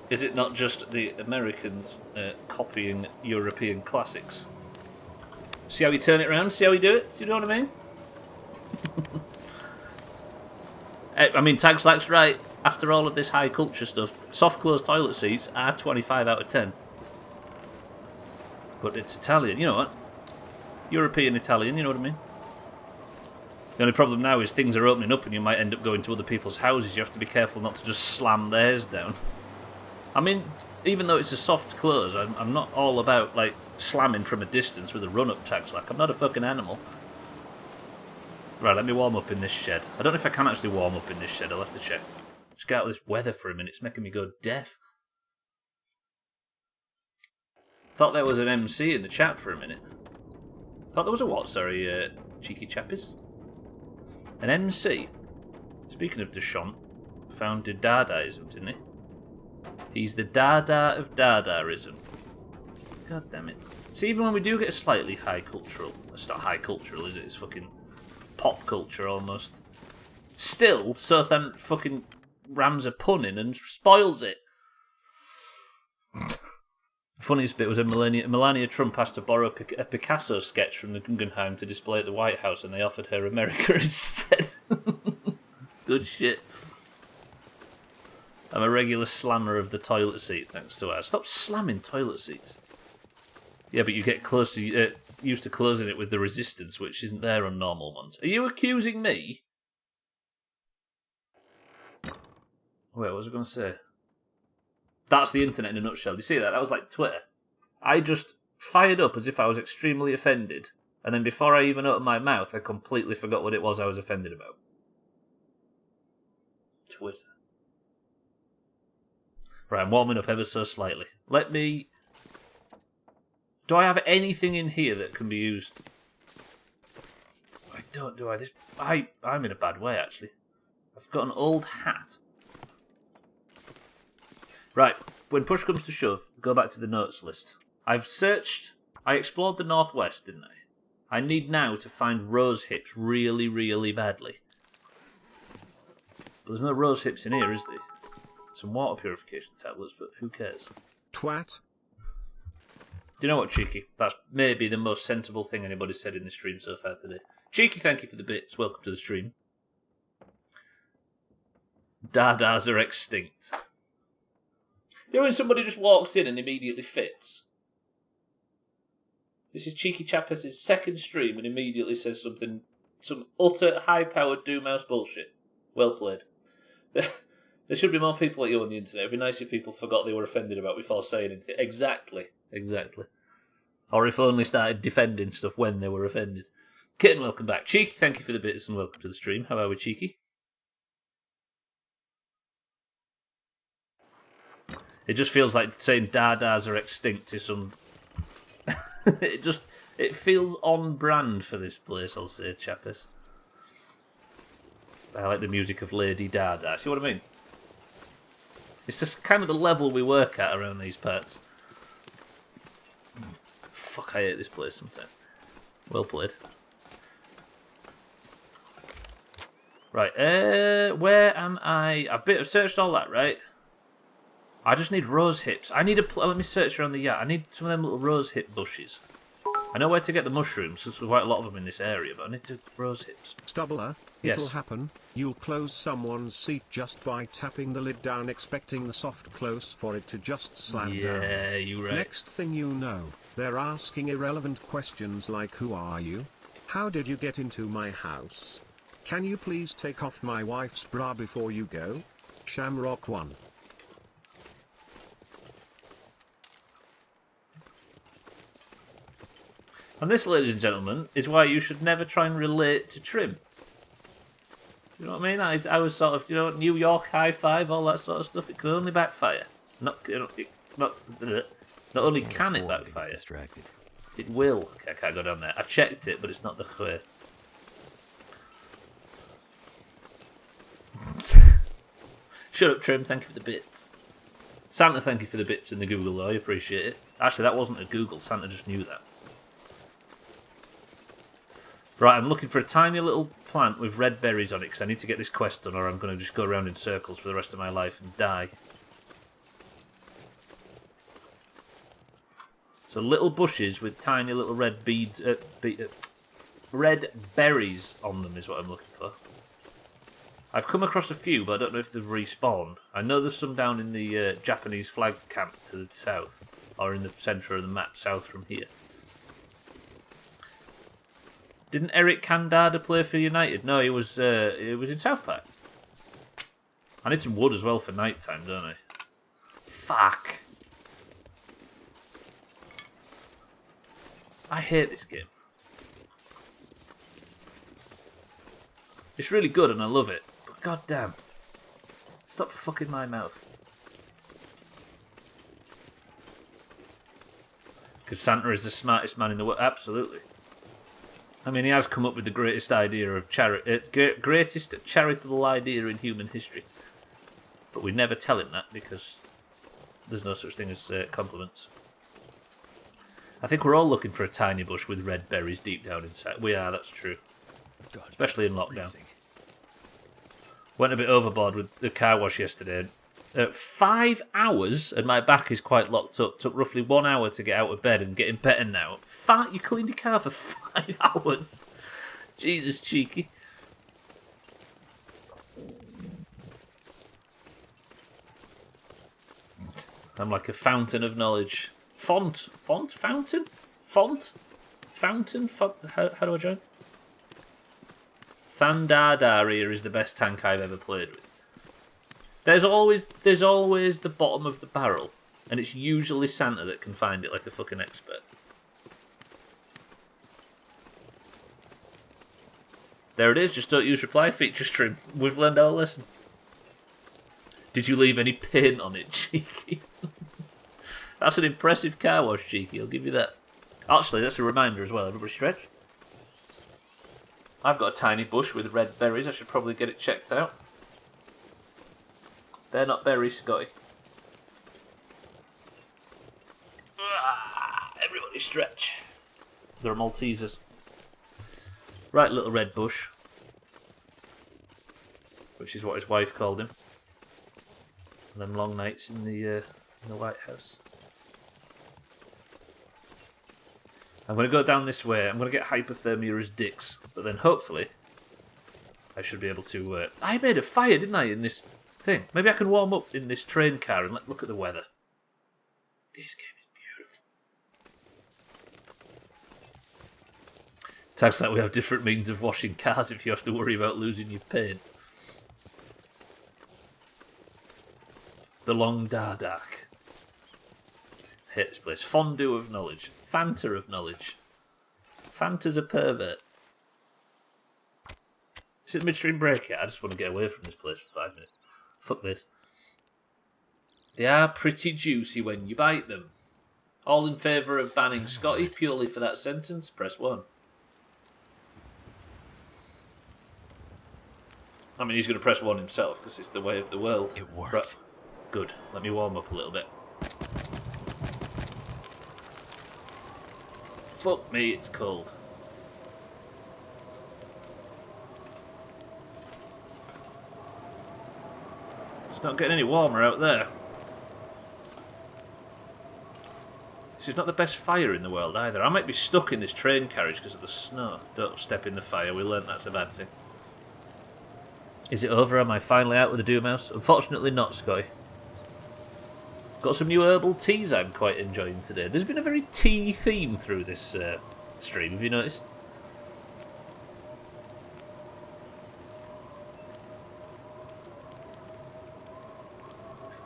Is it not just the Americans copying European classics? See how we turn it around? See how we do it? Do you know what I mean? I mean, Tag Slack's right. After all of this high culture stuff, soft close toilet seats are 25 out of 10. But it's Italian, you know what? European Italian, you know what I mean? The only problem now is things are opening up and you might end up going to other people's houses. You have to be careful not to just slam theirs down. I mean, even though it's a soft close, I'm not all about, like, slamming from a distance with a run-up Tag Slack. I'm not a fucking animal. Right, let me warm up in this shed. I don't know if I can actually warm up in this shed. I'll have to check. Just get out of this weather for a minute. It's making me go deaf. Thought there was an MC in the chat for a minute. Thought there was a what? Sorry, cheeky chappies. An MC. Speaking of Duchamp, founded Dadaism, didn't he? He's the Dada of Dadaism. God damn it. See, even when we do get a slightly high cultural... It's not high cultural, is it? It's fucking pop culture, almost. Still, Sothan fucking rams a pun in and spoils it. The funniest bit was when Melania Trump asked to borrow a Picasso sketch from the Guggenheim to display at the White House, and they offered her America instead. Good shit. I'm a regular slammer of the toilet seat, thanks to her. Stop slamming toilet seats. Yeah, but you get close to used to closing it with the resistance, which isn't there on normal ones. Are you accusing me? Wait, what was I going to say? That's the internet in a nutshell. Do you see that? That was like Twitter. I just fired up as if I was extremely offended, and then before I even opened my mouth, I completely forgot what it was I was offended about. Twitter. Right, I'm warming up ever so slightly. Let me... Do I have anything in here that can be used? I don't, do I? I'm in a bad way, actually. I've got an old hat. Right, when push comes to shove, go back to the notes list. I explored the northwest, didn't I? I need now to find rose hips really, really badly. But there's no rose hips in here, is there? Some water purification tablets, but who cares? Twat. Do you know what, Cheeky? That's maybe the most sensible thing anybody said in the stream so far today. Cheeky, thank you for the bits. Welcome to the stream. Dadas are extinct. You know when somebody just walks in and immediately fits? This is Cheeky Chappers' second stream and immediately says some utter high-powered Doomhaus bullshit. Well played. There should be more people like you on the internet. It'd be nice if people forgot they were offended about before saying anything. Exactly. Or if only started defending stuff when they were offended. Kitten, welcome back. Cheeky, thank you for the bits and welcome to the stream. How are we, Cheeky? It just feels like saying Dadas are extinct is some... It feels on brand for this place, I'll say, chappers. I like the music of Lady Dada. See what I mean? It's just kind of the level we work at around these parts. Fuck, I hate this place sometimes. Well played. Right, where am I? I've searched all that, right? I just need rose hips. I need let me search around the yard. I need some of them little rose hip bushes. I know where to get the mushrooms, because there's quite a lot of them in this area, but I need to rose hips. Stubbler, yes. It'll happen. You'll close someone's seat just by tapping the lid down, expecting the soft close for it to just slam down. Yeah, you're right. Next thing you know, they're asking irrelevant questions like, who are you? How did you get into my house? Can you please take off my wife's bra before you go? Shamrock 1. And this, ladies and gentlemen, is why you should never try and relate to Trim. You know what I mean? I was sort of, New York high five, all that sort of stuff. It can only backfire. Not only can it backfire, it will. Okay, I can't go down there. I checked it, but it's not the way. Shut up, Trim. Thank you for the bits. Santa, thank you for the bits in the Google, though. I appreciate it. Actually, that wasn't a Google. Santa just knew that. Right, I'm looking for a tiny little plant with red berries on it because I need to get this quest done or I'm going to just go around in circles for the rest of my life and die. So little bushes with tiny little red beads, red berries on them is what I'm looking for. I've come across a few, but I don't know if they've respawned. I know there's some down in the Japanese flag camp to the south, or in the centre of the map, south from here. Didn't Eric Candada play for United? No, he was in South Park. I need some wood as well for night time, don't I? Fuck. I hate this game. It's really good and I love it, but goddamn. Stop fucking my mouth. Because Santa is the smartest man in the world. Absolutely. I mean, he has come up with the greatest idea of greatest charitable idea in human history. But we never tell him that because there's no such thing as compliments. I think we're all looking for a tiny bush with red berries deep down inside. We are, that's true. Especially in lockdown. Went a bit overboard with the car wash yesterday. 5 hours, and my back is quite locked up. Took roughly 1 hour to get out of bed and getting better now. You cleaned your car for 5 hours. Jesus, cheeky. I'm like a fountain of knowledge. Fountain? How do I join? Thandadaria is the best tank I've ever played with. There's always the bottom of the barrel, and it's usually Santa that can find it like a fucking expert. There it is, just don't use reply feature stream. We've learned our lesson. Did you leave any paint on it, Cheeky? That's an impressive car wash, Cheeky, I'll give you that. Actually, that's a reminder as well, everybody stretch. I've got a tiny bush with red berries, I should probably get it checked out. They're not berries, Scotty. Everybody stretch. They're Maltesers. Right little red bush. Which is what his wife called him. And them long nights in the White House. I'm going to go down this way. I'm going to get hypothermia as dicks. But then hopefully I should be able to... I made a fire, didn't I, in this thing? Maybe I can warm up in this train car and look at the weather. This game is beautiful. Tags like we have different means of washing cars if you have to worry about losing your paint. The Long Dardak. Hate this place. Fondue of knowledge. Fanta of knowledge. Fanta's a pervert. Is it midstream break yet? I just want to get away from this place for 5 minutes. Fuck this. They are pretty juicy when you bite them. All in favour of banning Scotty purely for that sentence? Press 1. I mean, he's going to press 1 himself because it's the way of the world. It worked. Right. Good. Let me warm up a little bit. Fuck me, it's cold. It's not getting any warmer out there. This is not the best fire in the world either. I might be stuck in this train carriage because of the snow. Don't step in the fire. We learned that's a bad thing. Is it over? Am I finally out with the Doomhaus? Unfortunately not, Scotty. Got some new herbal teas I'm quite enjoying today. There's been a very tea theme through this stream, have you noticed?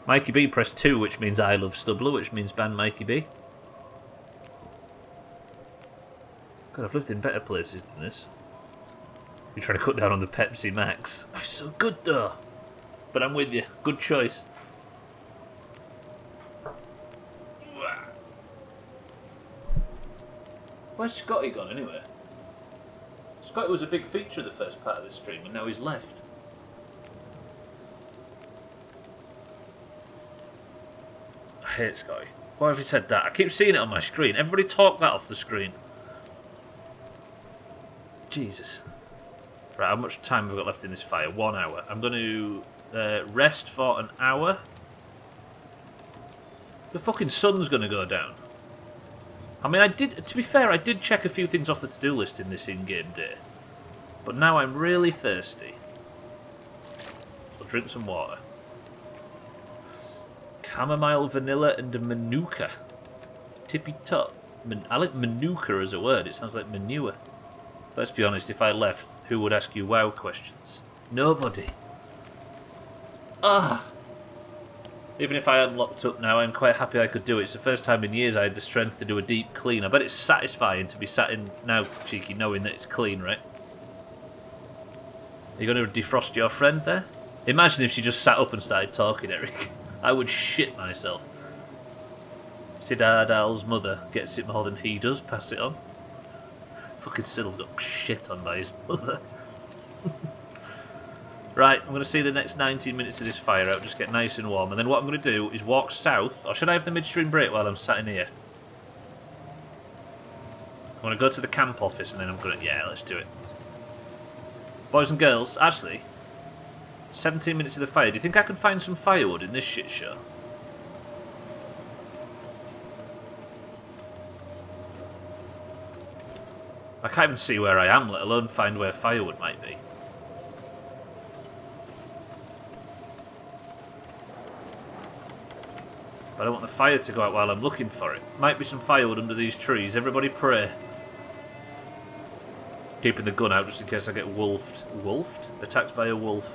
Mikey B pressed 2, which means I love Stubbler, which means ban Mikey B. God, I've lived in better places than this. You're trying to cut down on the Pepsi Max. That's so good though. But I'm with you. Good choice. Where's Scotty gone anyway? Scotty was a big feature of the first part of this stream and now he's left. I hate Scotty. Why have you said that? I keep seeing it on my screen. Everybody talk that off the screen. Jesus. Right, how much time have we got left in this fire? 1 hour. I'm going to rest for an hour. The fucking sun's going to go down. I mean, to be fair, I did check a few things off the to-do list in this in-game day. But now I'm really thirsty. I'll drink some water. Chamomile, vanilla, and a manuka. Tippy top. I like manuka as a word. It sounds like manure. Let's be honest, if I left, who would ask you WoW questions? Nobody. Ah! Even if I am locked up now, I'm quite happy I could do it. It's the first time in years I had the strength to do a deep clean. I bet it's satisfying to be sat in now, Cheeky, knowing that it's clean, right? Are you going to defrost your friend there? Imagine if she just sat up and started talking, Eric. I would shit myself. Siddardal's mother gets it more than he does. Pass it on. Fucking Syll's got shit on by his mother. Right, I'm going to see the next 19 minutes of this fire out, just get nice and warm. And then what I'm going to do is walk south. Or should I have the midstream break while I'm sat in here? I'm going to go to the camp office and then I'm going to... Yeah, let's do it. Boys and girls, actually, 17 minutes of the fire. Do you think I can find some firewood in this shit show? I can't even see where I am, let alone find where firewood might be. But I don't want the fire to go out while I'm looking for it. Might be some firewood under these trees. Everybody pray. Keeping the gun out just in case I get wolfed. Wolfed? Attacked by a wolf.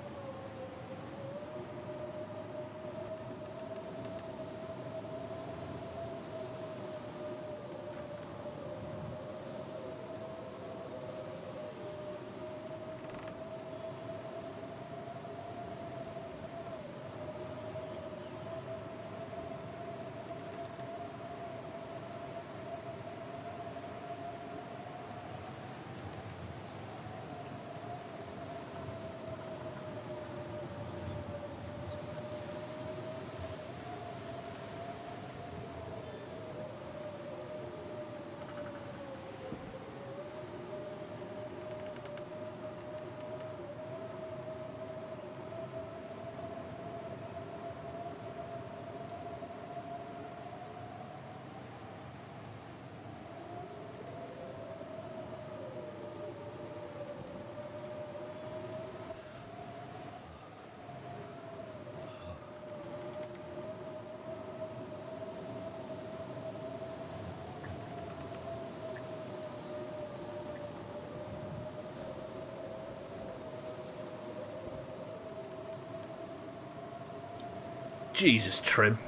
Jesus, Trim.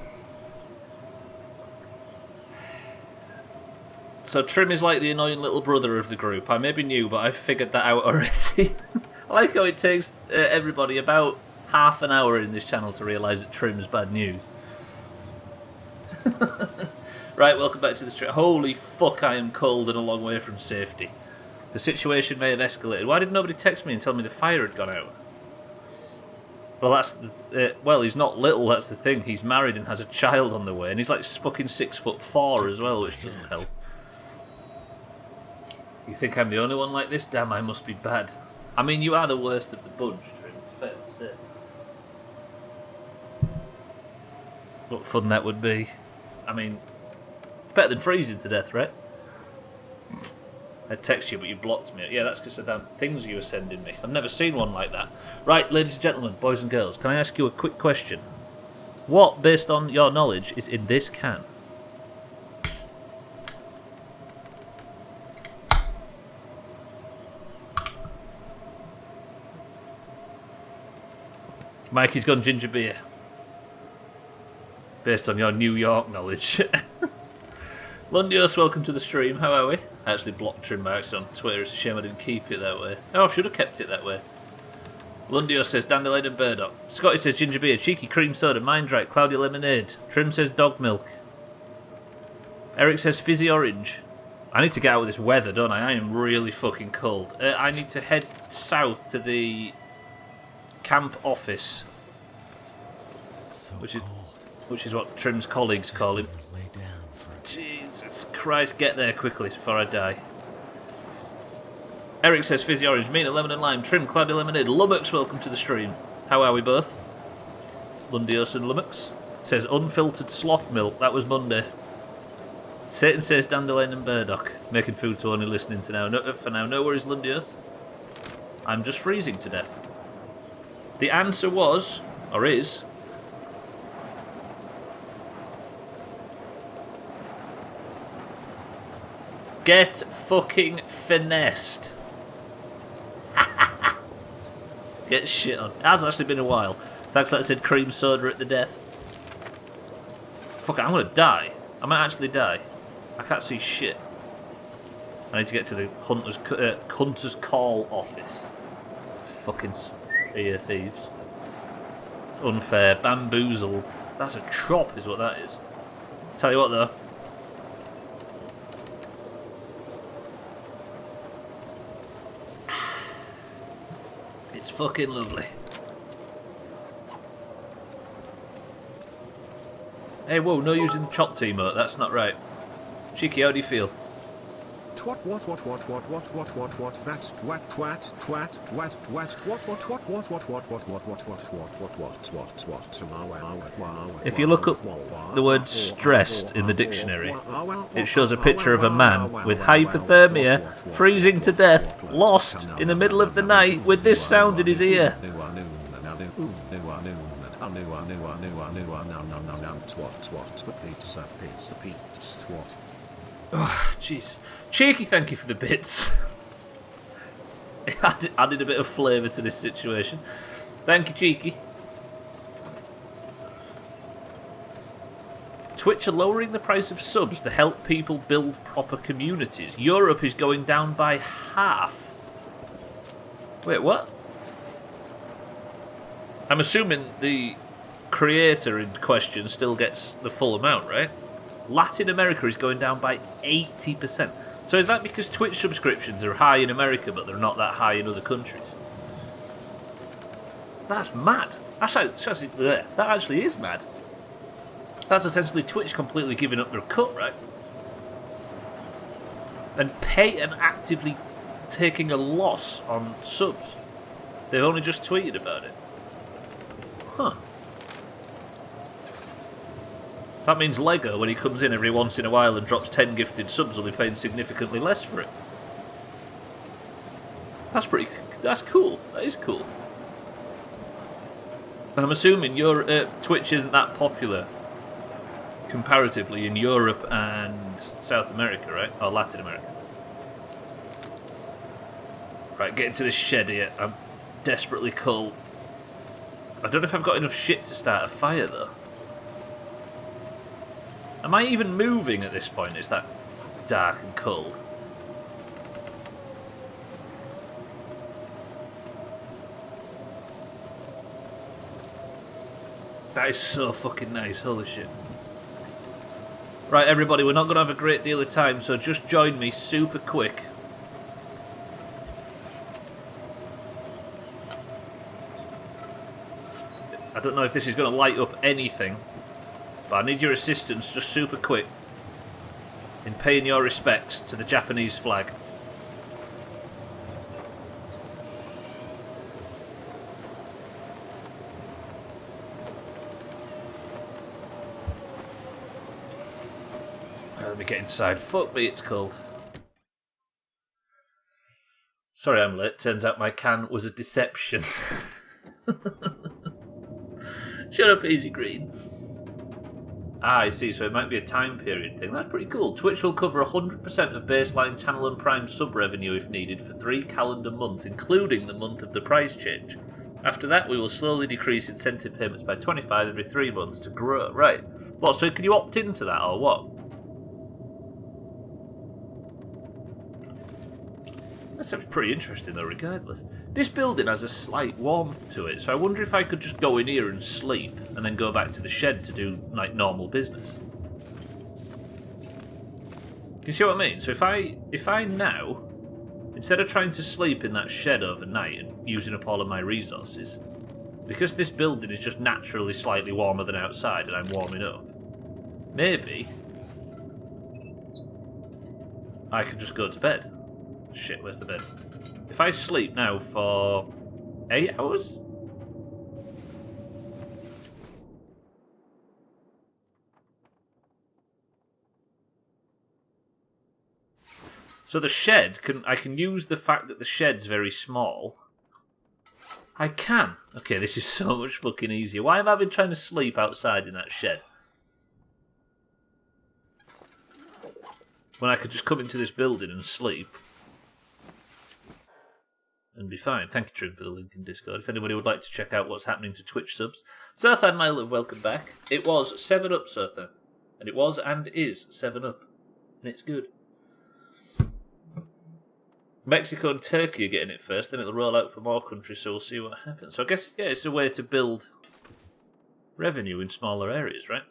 So Trim is like the annoying little brother of the group. I may be new, but I've figured that out already. I like how it takes everybody about half an hour in this channel to realise that Trim's bad news. Right, welcome back to the stream. Holy fuck, I am cold and a long way from safety. The situation may have escalated. Why did nobody text me and tell me the fire had gone out? Well, that's well, he's not little, that's the thing. He's married and has a child on the way, and he's like fucking 6'4" as well, which doesn't help. You think I'm the only one like this? Damn, I must be bad. I mean, you are the worst of the bunch, Trim. It's fair to say. What fun that would be. I mean, better than freezing to death, right? I text you, but you blocked me. Yeah, that's because of the damn things you were sending me. I've never seen one like that. Right, ladies and gentlemen, boys and girls, can I ask you a quick question? What, based on your knowledge, is in this can? Mikey's gone ginger beer. Based on your New York knowledge. Lundios, welcome to the stream. How are we? I actually blocked Trim by accident on Twitter. It's a shame I didn't keep it that way. Oh, I should have kept it that way. Lundios says Dandelion and Burdock. Scotty says ginger beer. Cheeky cream soda. Mindrite. Cloudy lemonade. Trim says dog milk. Eric says fizzy orange. I need to get out of this weather, don't I? I am really fucking cold. I need to head south to the camp office, which is what Trim's colleagues call him. Jesus Christ, get there quickly before I die. Eric says fizzy orange, Mina, lemon and lime, Trim, cloudy lemonade, Lummox, welcome to the stream. How are we both? Lundios and Lummox. Says unfiltered sloth milk, that was Monday. Satan says Dandelion and Burdock. Making food to only listening to now. No, for now, no worries, Lundios. I'm just freezing to death. The answer was, or is, get fucking finessed. Get shit on. It has actually been a while. Thanks, that said cream soda at the death. Fuck it, I'm gonna die. I might actually die. I can't see shit. I need to get to the Hunter's Call office. Fucking ear thieves. Unfair. Bamboozled. That's a chop is what that is. Tell you what though. It's fucking lovely. Hey, whoa, no using the chop emote, that's not right. Cheeky, how do you feel? What If you look up the word stressed in the dictionary, it shows a picture of a man with hypothermia, freezing to death, lost in the middle of the night with this sound in his ear. Oh, Jesus. Cheeky, thank you for the bits. It added a bit of flavour to this situation. Thank you, Cheeky. Twitch are lowering the price of subs to help people build proper communities. Europe is going down by half. Wait, what? I'm assuming the creator in question still gets the full amount, right? Latin America is going down by 80%. So is that because Twitch subscriptions are high in America but they're not that high in other countries? That's mad. That actually is mad. That's essentially Twitch completely giving up their cut, right? And actively taking a loss on subs. They've only just tweeted about it. Huh. That means Lego, when he comes in every once in a while and drops 10 gifted subs, will be paying significantly less for it. That's cool. That is cool. And I'm assuming your Twitch isn't that popular comparatively in Europe and South America, right? Or Latin America. Right, get into this shed here. I'm desperately cold. I don't know if I've got enough shit to start a fire, though. Am I even moving at this point? It's that dark and cold. That is so fucking nice, holy shit. Right, everybody, we're not going to have a great deal of time, so just join me super quick. I don't know if this is going to light up anything, but I need your assistance just super quick in paying your respects to the Japanese flag. Let me get inside. Fuck me, it's cold. Sorry I'm late. Turns out my can was a deception. Shut up, Easy Green. Ah, I see. So it might be a time period thing. That's pretty cool. Twitch will cover 100% of baseline channel and Prime sub revenue if needed for 3 calendar months, including the month of the price change. After that, we will slowly decrease incentive payments by 25 every 3 months to grow. Right. What, so can you opt into that or what? That sounds pretty interesting though, regardless. This building has a slight warmth to it, so I wonder if I could just go in here and sleep, and then go back to the shed to do, like, normal business. You see what I mean? So if I now, instead of trying to sleep in that shed overnight and using up all of my resources, because this building is just naturally slightly warmer than outside and I'm warming up, maybe I could just go to bed. Shit, where's the bed? If I sleep now for 8 hours? So the shed, I can use the fact that the shed's very small. I can. Okay, this is so much fucking easier. Why have I been trying to sleep outside in that shed? When I could just come into this building and sleep. And be fine. Thank you, Trim, for the link in Discord. If anybody would like to check out what's happening to Twitch subs. Surthan, my love, welcome back. It was 7-Up, Surthan. And it was and is 7-Up. And it's good. Mexico and Turkey are getting it first, then it'll roll out for more countries, so we'll see what happens. So I guess, yeah, it's a way to build revenue in smaller areas, right?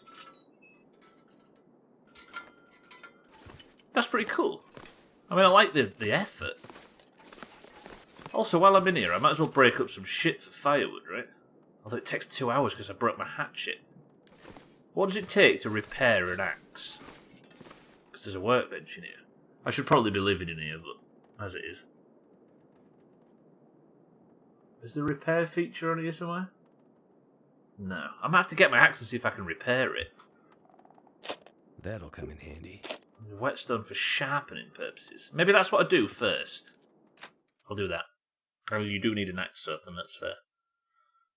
That's pretty cool. I mean, I like the effort. Also, while I'm in here, I might as well break up some shit for firewood, right? Although it takes 2 hours because I broke my hatchet. What does it take to repair an axe? Because there's a workbench in here. I should probably be living in here, but as it is. Is there a repair feature on here somewhere? No. I'm going to have to get my axe and see if I can repair it. That'll come in handy. There's a whetstone for sharpening purposes. Maybe that's what I do first. I'll do that. Oh, you do need an axe, so then that's fair.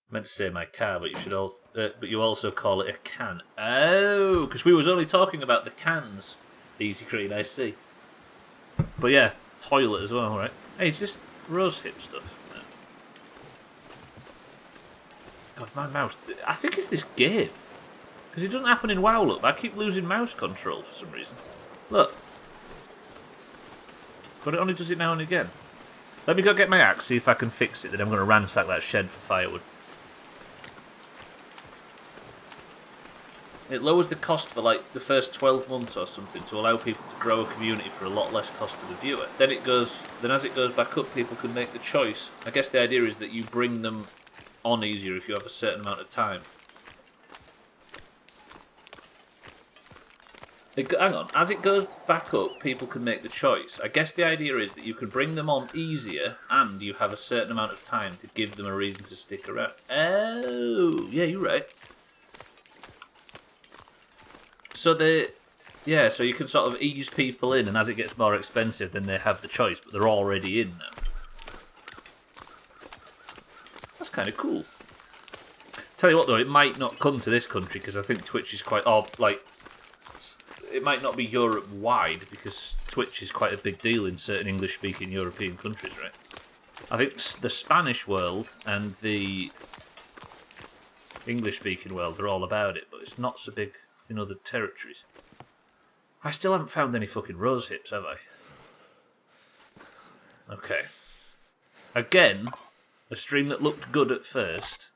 I meant to say my car, but you should also, but you also call it a can. Oh, because we was only talking about the cans. Easy Green, I see. But yeah, toilet as well, right? Hey, is this rose hip stuff? No. God, my mouse. I think it's this game. Because it doesn't happen in WoW, look, but I keep losing mouse control for some reason. Look. But it only does it now and again. Let me go get my axe, see if I can fix it, then I'm going to ransack that shed for firewood. It lowers the cost for like the first 12 months or something to allow people to grow a community for a lot less cost to the viewer. Then as it goes back up, people can make the choice. I guess the idea is that you bring them on easier if you have a certain amount of time. Hang on, as it goes back up, people can make the choice. I guess the idea is that you can bring them on easier, and you have a certain amount of time to give them a reason to stick around. Oh, yeah, you're right. So so you can sort of ease people in, and as it gets more expensive, then they have the choice, but they're already in now. That's kind of cool. Tell you what, though, it might not come to this country, because I think Twitch is quite, it might not be Europe-wide, because Twitch is quite a big deal in certain English-speaking European countries, right? I think the Spanish world and the English-speaking world are all about it, but it's not so big in other territories. I still haven't found any fucking rose hips, have I? Okay. Again, a stream that looked good at first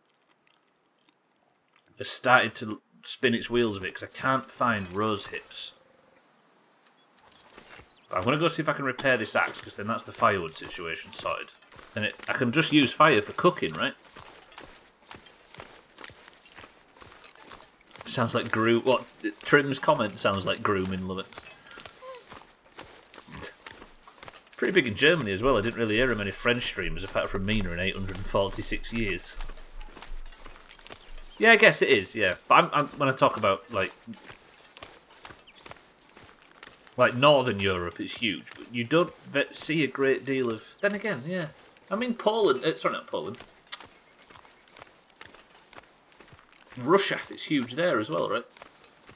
has started to spin its wheels a bit because I can't find rose hips. But I'm going to go see if I can repair this axe, because then that's the firewood situation sorted. And I can just use fire for cooking, right? Sounds like what? Trim's comment sounds like grooming Linux. Pretty big in Germany as well. I didn't really hear of many French streamers apart from Mina in 846 years. Yeah, I guess it is, yeah. But when I talk about, like Northern Europe, it's huge. But you don't see a great deal of... Then again, yeah. I mean, Poland... sorry, not Poland. Russia, it's huge there as well, right?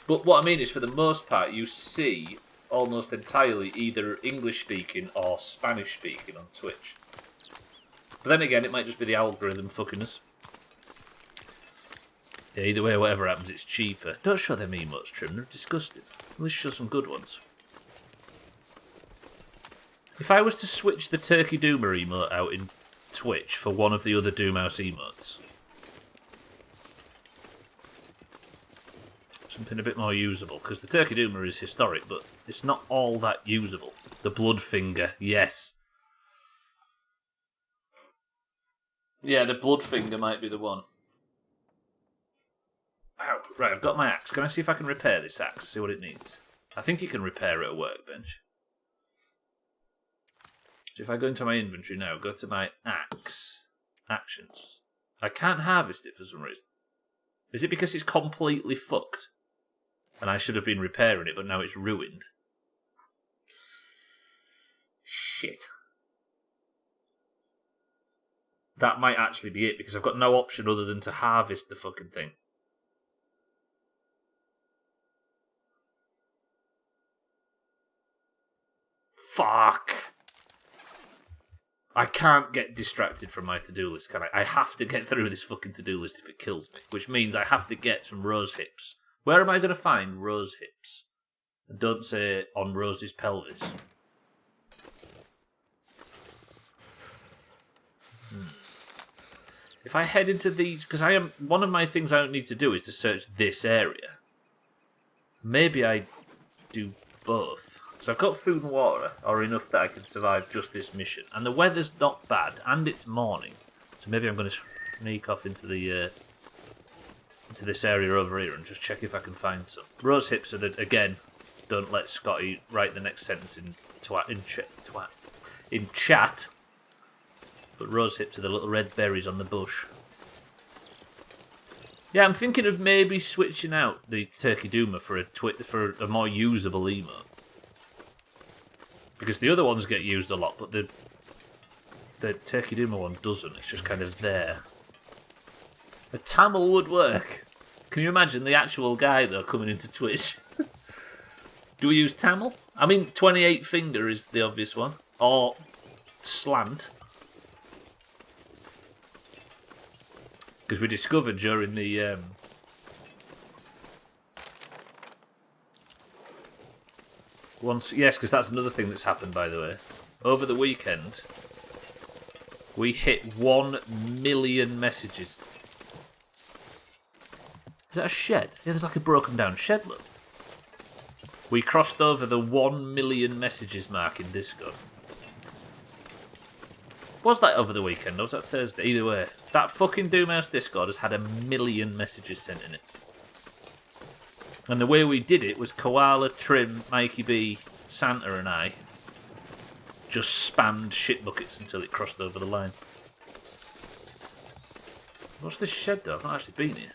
But what I mean is, for the most part, you see almost entirely either English-speaking or Spanish-speaking on Twitch. But then again, it might just be the algorithm fucking us. Yeah, either way, whatever happens, it's cheaper. Don't show them emotes, Trim. They're disgusting. At least show some good ones. If I was to switch the Turkey Doomer emote out in Twitch for one of the other Doomhaus emotes, something a bit more usable, because the Turkey Doomer is historic, but it's not all that usable. The Bloodfinger, yes. Yeah, the Bloodfinger might be the one. Ow. Right, I've got my axe. Can I see if I can repair this axe? See what it needs. I think you can repair it at a workbench. So if I go into my inventory now, go to my axe. Actions. I can't harvest it for some reason. Is it because it's completely fucked? And I should have been repairing it, but now it's ruined. Shit. That might actually be it, because I've got no option other than to harvest the fucking thing. Fuck. I can't get distracted from my to-do list, can I? I have to get through this fucking to-do list if it kills me. Which means I have to get some rose hips. Where am I going to find rose hips? And don't say on Rose's pelvis. If I head into these... Because one of my things I don't need to do is to search this area. Maybe I do both. Because I've got food and water, or enough that I can survive just this mission. And the weather's not bad, and it's morning. So maybe I'm going to sneak off into the... into this area over here and just check if I can find some. Rose hips are the... Again, don't let Scotty write the next sentence in chat. But rose hips are the little red berries on the bush. Yeah, I'm thinking of maybe switching out the Turkey Doomer for a more usable emote. Because the other ones get used a lot, but the Turkey Doomer one doesn't. It's just kind of there. A Tamil would work. Can you imagine the actual guy, though, coming into Twitch? Do we use Tamil? I mean, 28 finger is the obvious one. Or slant. Because we discovered during the... Yes, because that's another thing that's happened, by the way. Over the weekend, we hit 1 million messages. Is that a shed? Yeah, there's like a broken down shed, look. We crossed over the 1 million messages mark in Discord. Was that over the weekend or was that Thursday? Either way, that fucking Doomhaus Discord has had 1 million messages sent in it. And the way we did it was Koala, Trim, Mikey B, Santa and I just spammed shit buckets until it crossed over the line. What's this shed though? I've not actually been here.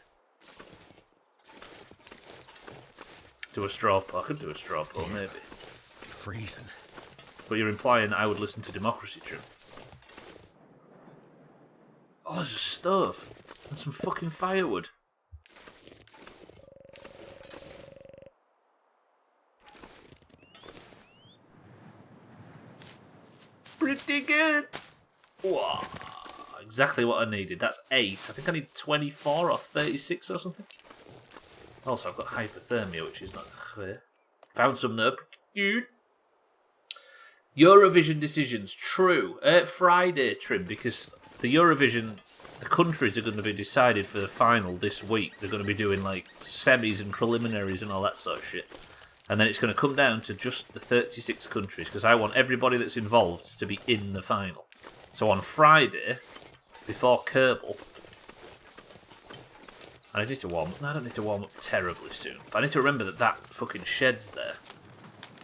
Do a straw poll. I could do a straw poll, maybe. Freezing. But you're implying that I would listen to Democracy, Trim. Oh, there's a stove. And some fucking firewood. Pretty good. Wow. Exactly what I needed. That's 8. I think I need 24 or 36 or something. Also, I've got hypothermia, which is not clear. Found some there. Eurovision decisions, true. Friday, Trim, because the Eurovision, the countries are going to be decided for the final this week. They're going to be doing like semis and preliminaries and all that sort of shit. And then it's going to come down to just the 36 countries, because I want everybody that's involved to be in the final. So on Friday, before Kerbal, and I need to warm up. No, I don't need to warm up terribly soon. But I need to remember that fucking shed's there.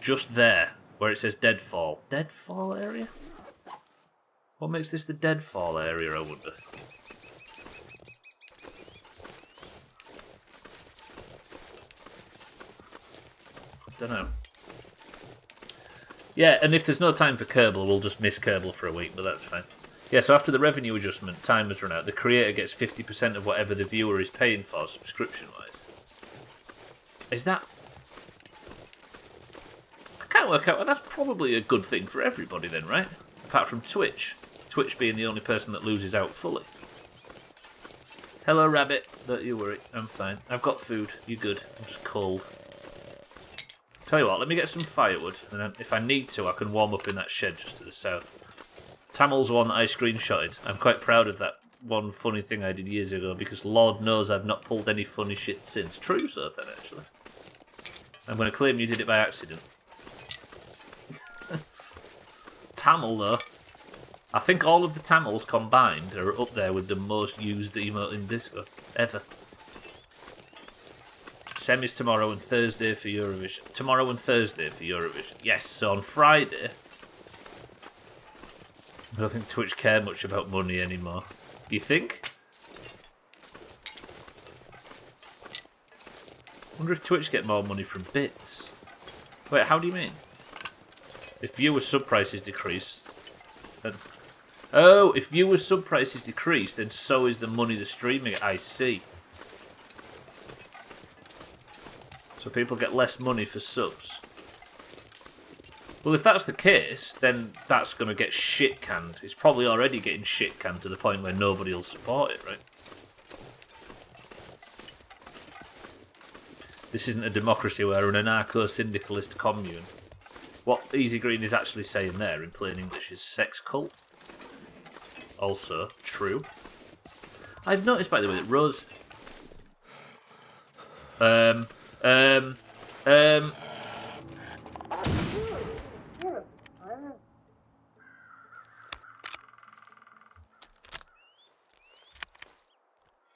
Just there, where it says Deadfall. Deadfall area? What makes this the Deadfall area, I wonder? Don't know. Yeah, and if there's no time for Kerbal, we'll just miss Kerbal for a week, but that's fine. Yeah, so after the revenue adjustment, time has run out. The creator gets 50% of whatever the viewer is paying for, subscription-wise. Is that... I can't work out... Well, that's probably a good thing for everybody then, right? Apart from Twitch. Twitch being the only person that loses out fully. Hello, Rabbit. Don't you worry. I'm fine. I've got food. You good? I'm just cold. Tell you what, let me get some firewood, and then if I need to, I can warm up in that shed just to the south. Tamil's one that I screenshotted. I'm quite proud of that one funny thing I did years ago, because Lord knows I've not pulled any funny shit since. True, so then, actually. I'm going to claim you did it by accident. Tamil, though. I think all of the Tamils combined are up there with the most used emote in Discord ever. Semis tomorrow and Thursday for Eurovision. Tomorrow and Thursday for Eurovision. Yes, so on Friday... I don't think Twitch care much about money anymore. You think? I wonder if Twitch get more money from bits. Wait, how do you mean? If viewer sub prices decrease... That's... Oh, if viewer sub prices decrease, then so is the money the streamer gets. I see. So people get less money for subs. Well, if that's the case, then that's going to get shit-canned. It's probably already getting shit-canned to the point where nobody will support it, right? This isn't a democracy, we're an anarcho-syndicalist commune. What Easy Green is actually saying there, in plain English, is sex cult. Also, true. I've noticed, by the way, that Rose...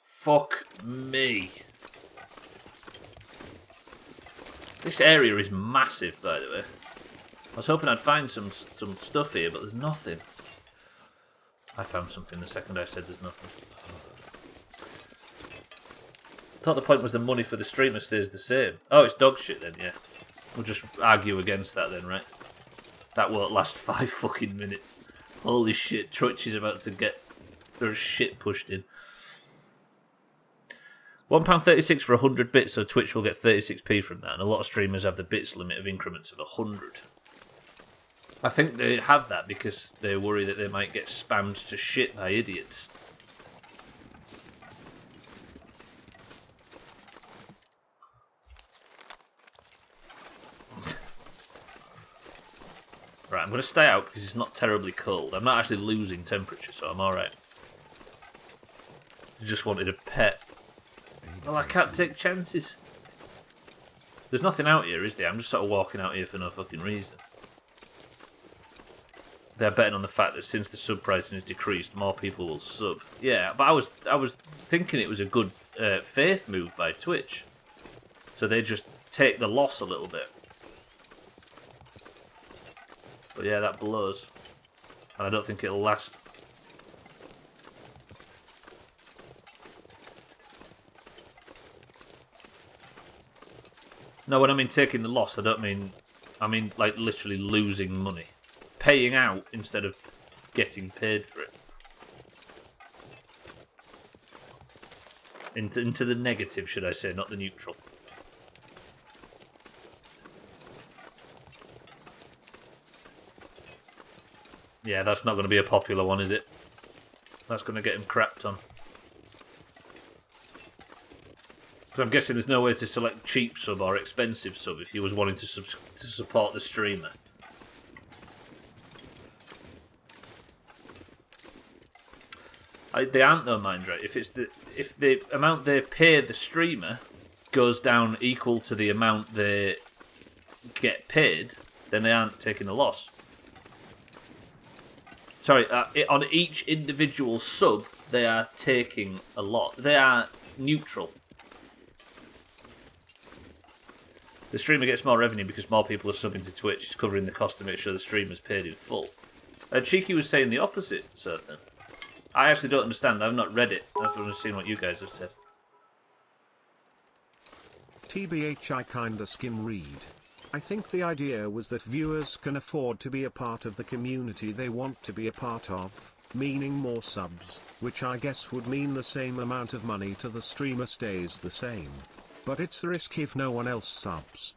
Fuck me. This area is massive, by the way. I was hoping I'd find some stuff here, but there's nothing. I found something the second I said there's nothing. I thought the point was the money for the streamer stays the same. Oh, it's dog shit then, yeah. We'll just argue against that then, right? That won't last 5 fucking minutes. Holy shit, Twitch is about to get their shit pushed in. £1.36 for 100 bits, so Twitch will get 36p from that, and a lot of streamers have the bits limit of increments of 100. I think they have that because they worry that they might get spammed to shit by idiots. Right, I'm going to stay out because it's not terribly cold. I'm not actually losing temperature, so I'm alright. I just wanted a pet. Well, I can't take chances. There's nothing out here, is there? I'm just sort of walking out here for no fucking reason. They're betting on the fact that since the sub pricing has decreased, more people will sub. Yeah, but I was thinking it was a good faith move by Twitch. So they just take the loss a little bit. But yeah, that blows. And I don't think it'll last. No, when I mean taking the loss, I don't mean... I mean, like, literally losing money. Paying out instead of getting paid for it. Into the negative, should I say, not the neutral. Yeah, that's not going to be a popular one, is it? That's going to get him crapped on. So I'm guessing there's no way to select cheap sub or expensive sub if you was wanting to support the streamer. They aren't though, mind right. If the amount they pay the streamer goes down equal to the amount they get paid, then they aren't taking a loss. Sorry, on each individual sub, they are taking a lot. They are neutral. The streamer gets more revenue because more people are subbing to Twitch. It's covering the cost to make sure the streamer's paid in full. Cheeky was saying the opposite, certainly. I actually don't understand. I've not read it. I've only seen what you guys have said. TBH, I kinda skim read. I think the idea was that viewers can afford to be a part of the community they want to be a part of, meaning more subs, which I guess would mean the same amount of money to the streamer stays the same. But it's risky if no one else subs.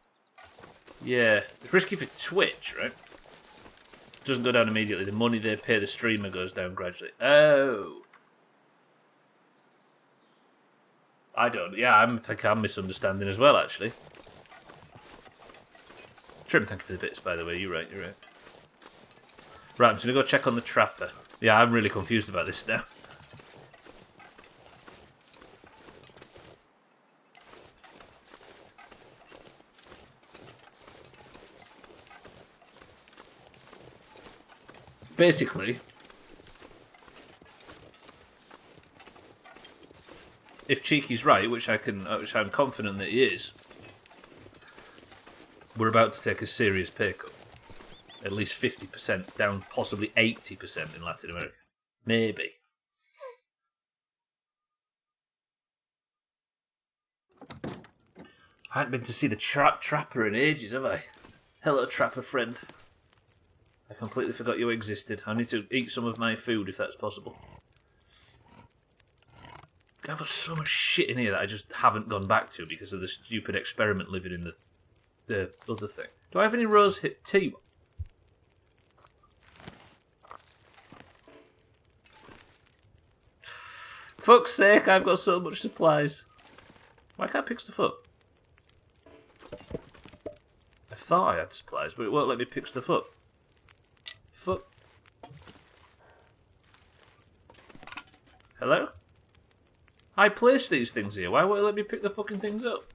Yeah, it's risky for Twitch, right? It doesn't go down immediately. The money they pay the streamer goes down gradually. Oh. I don't. Yeah, I think I'm misunderstanding as well, actually. Trim, thank you for the bits, by the way. You're right, you're right. Right, I'm just going to go check on the Trapper. Yeah, I'm really confused about this now. Basically, if Cheeky's right, which I'm confident that he is, we're about to take a serious pay cut. At least 50%, down possibly 80% in Latin America. Maybe. I haven't been to see the Trapper in ages, have I? Hello, Trapper friend. I completely forgot you existed. I need to eat some of my food if that's possible. I've got so much shit in here that I just haven't gone back to because of the stupid experiment living in the other thing. Do I have any rose hip tea? Fuck's sake, I've got so much supplies. Why can't I pick stuff up? I thought I had supplies, but it won't let me pick stuff up. Fuck. Hello? I placed these things here. Why won't it let me pick the fucking things up?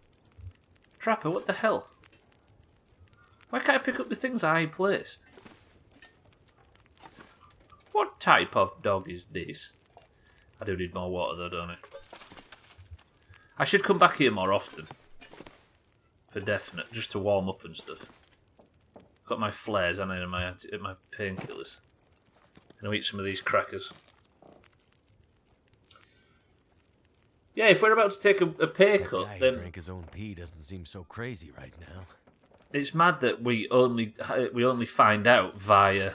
Trapper, what the hell? Why can't I pick up the things I placed? What type of dog is this? I do need more water though, don't I? I should come back here more often. For definite, just to warm up and stuff. Got my flares and my painkillers. Gonna eat some of these crackers. Yeah, if we're about to take a pay cut, then drank his own pee doesn't seem so crazy right now. It's mad that we only find out via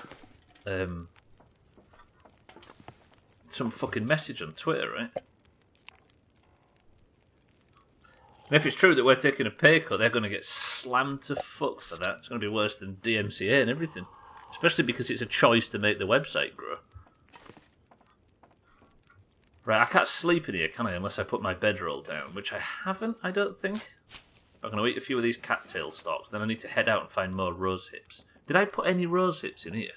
some fucking message on Twitter, right? And if it's true that we're taking a pay cut, they're going to get slammed to fuck for that. It's going to be worse than DMCA and everything. Especially because it's a choice to make the website grow. Right, I can't sleep in here, can I? Unless I put my bedroll down, which I haven't, I don't think. I'm going to eat a few of these cattail stalks, then I need to head out and find more rose hips. Did I put any rose hips in here?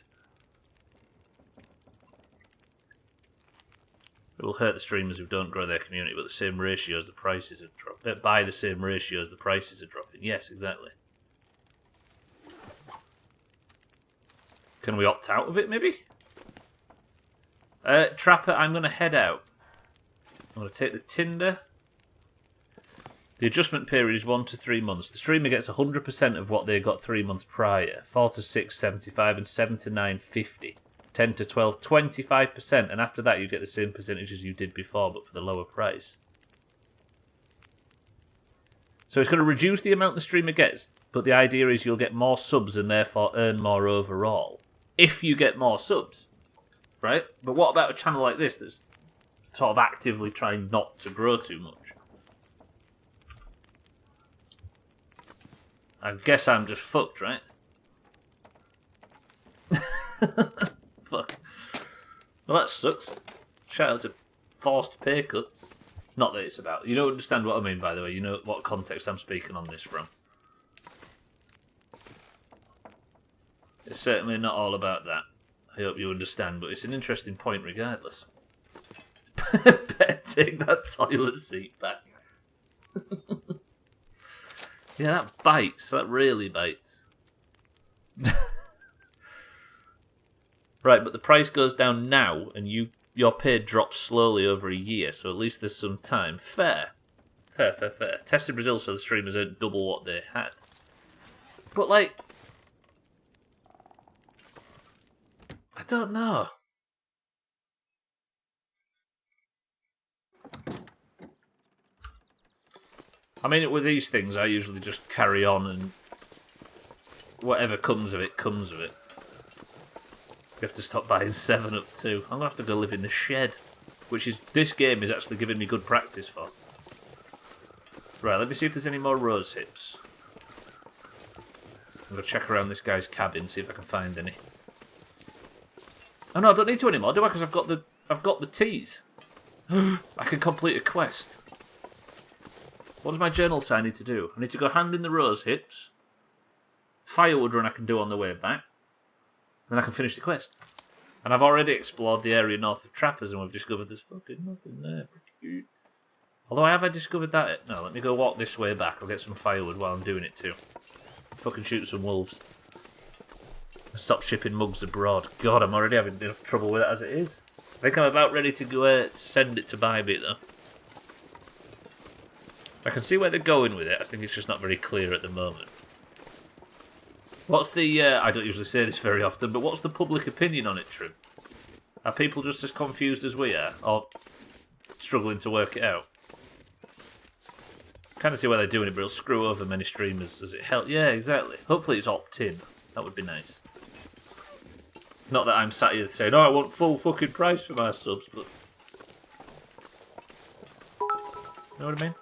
It will hurt the streamers who don't grow their community, but the same ratios the prices are dropping. By the same ratios the prices are dropping. Yes, exactly. Can we opt out of it, maybe? Trapper, I'm going to head out. I'm going to take the tinder. The adjustment period is 1 to 3 months. The streamer gets 100% of what they got 3 months prior. 4 to 6, 75, and 7 to 9, 50. 10 to 12, 25%, and after that you get the same percentage as you did before, but for the lower price. So it's going to reduce the amount the streamer gets, but the idea is you'll get more subs and therefore earn more overall. If you get more subs, right? But what about a channel like this that's sort of actively trying not to grow too much? I guess I'm just fucked, right? Fuck. Well, that sucks. Shout out to forced pay cuts. Not that it's about. You don't understand what I mean, by the way. You know what context I'm speaking on this from. It's certainly not all about that. I hope you understand, but it's an interesting point regardless. Better take that toilet seat back. Yeah, that bites. That really bites. Right, but the price goes down now, and your pay drops slowly over a year, so at least there's some time. Fair. Fair. Tested Brazil so the streamers earned double what they had. But, like... I don't know. I mean, with these things, I usually just carry on and whatever comes of it, comes of it. You have to stop buying 7-Up too. I'm going to have to go live in the shed, which is this game is actually giving me good practice for. Right, let me see if there's any more rose hips. I'm going to check around this guy's cabin, see if I can find any. Oh no, I don't need to anymore, do I? Because I've got the teas. I can complete a quest. What does my journal say I need to do? I need to go hand in the rose hips. Firewood run I can do on the way back. Then I can finish the quest. And I've already explored the area north of Trappers and we've discovered there's fucking nothing there. Pretty cute. Although have I discovered that? No, let me go walk this way back. I'll get some firewood while I'm doing it too. Fucking shoot some wolves. Stop shipping mugs abroad. God, I'm already having enough trouble with it as it is. I think I'm about ready to go to send it to Bybit though. I can see where they're going with it. I think it's just not very clear at the moment. What's the... I don't usually say this very often, but what's the public opinion on it, Trim? Are people just as confused as we are? Or struggling to work it out? Kind of see where they're doing it, but it'll screw over many streamers. Does it help? Yeah, exactly. Hopefully it's opt-in. That would be nice. Not that I'm sat here saying, oh, I want full fucking price for my subs, but... You know what I mean?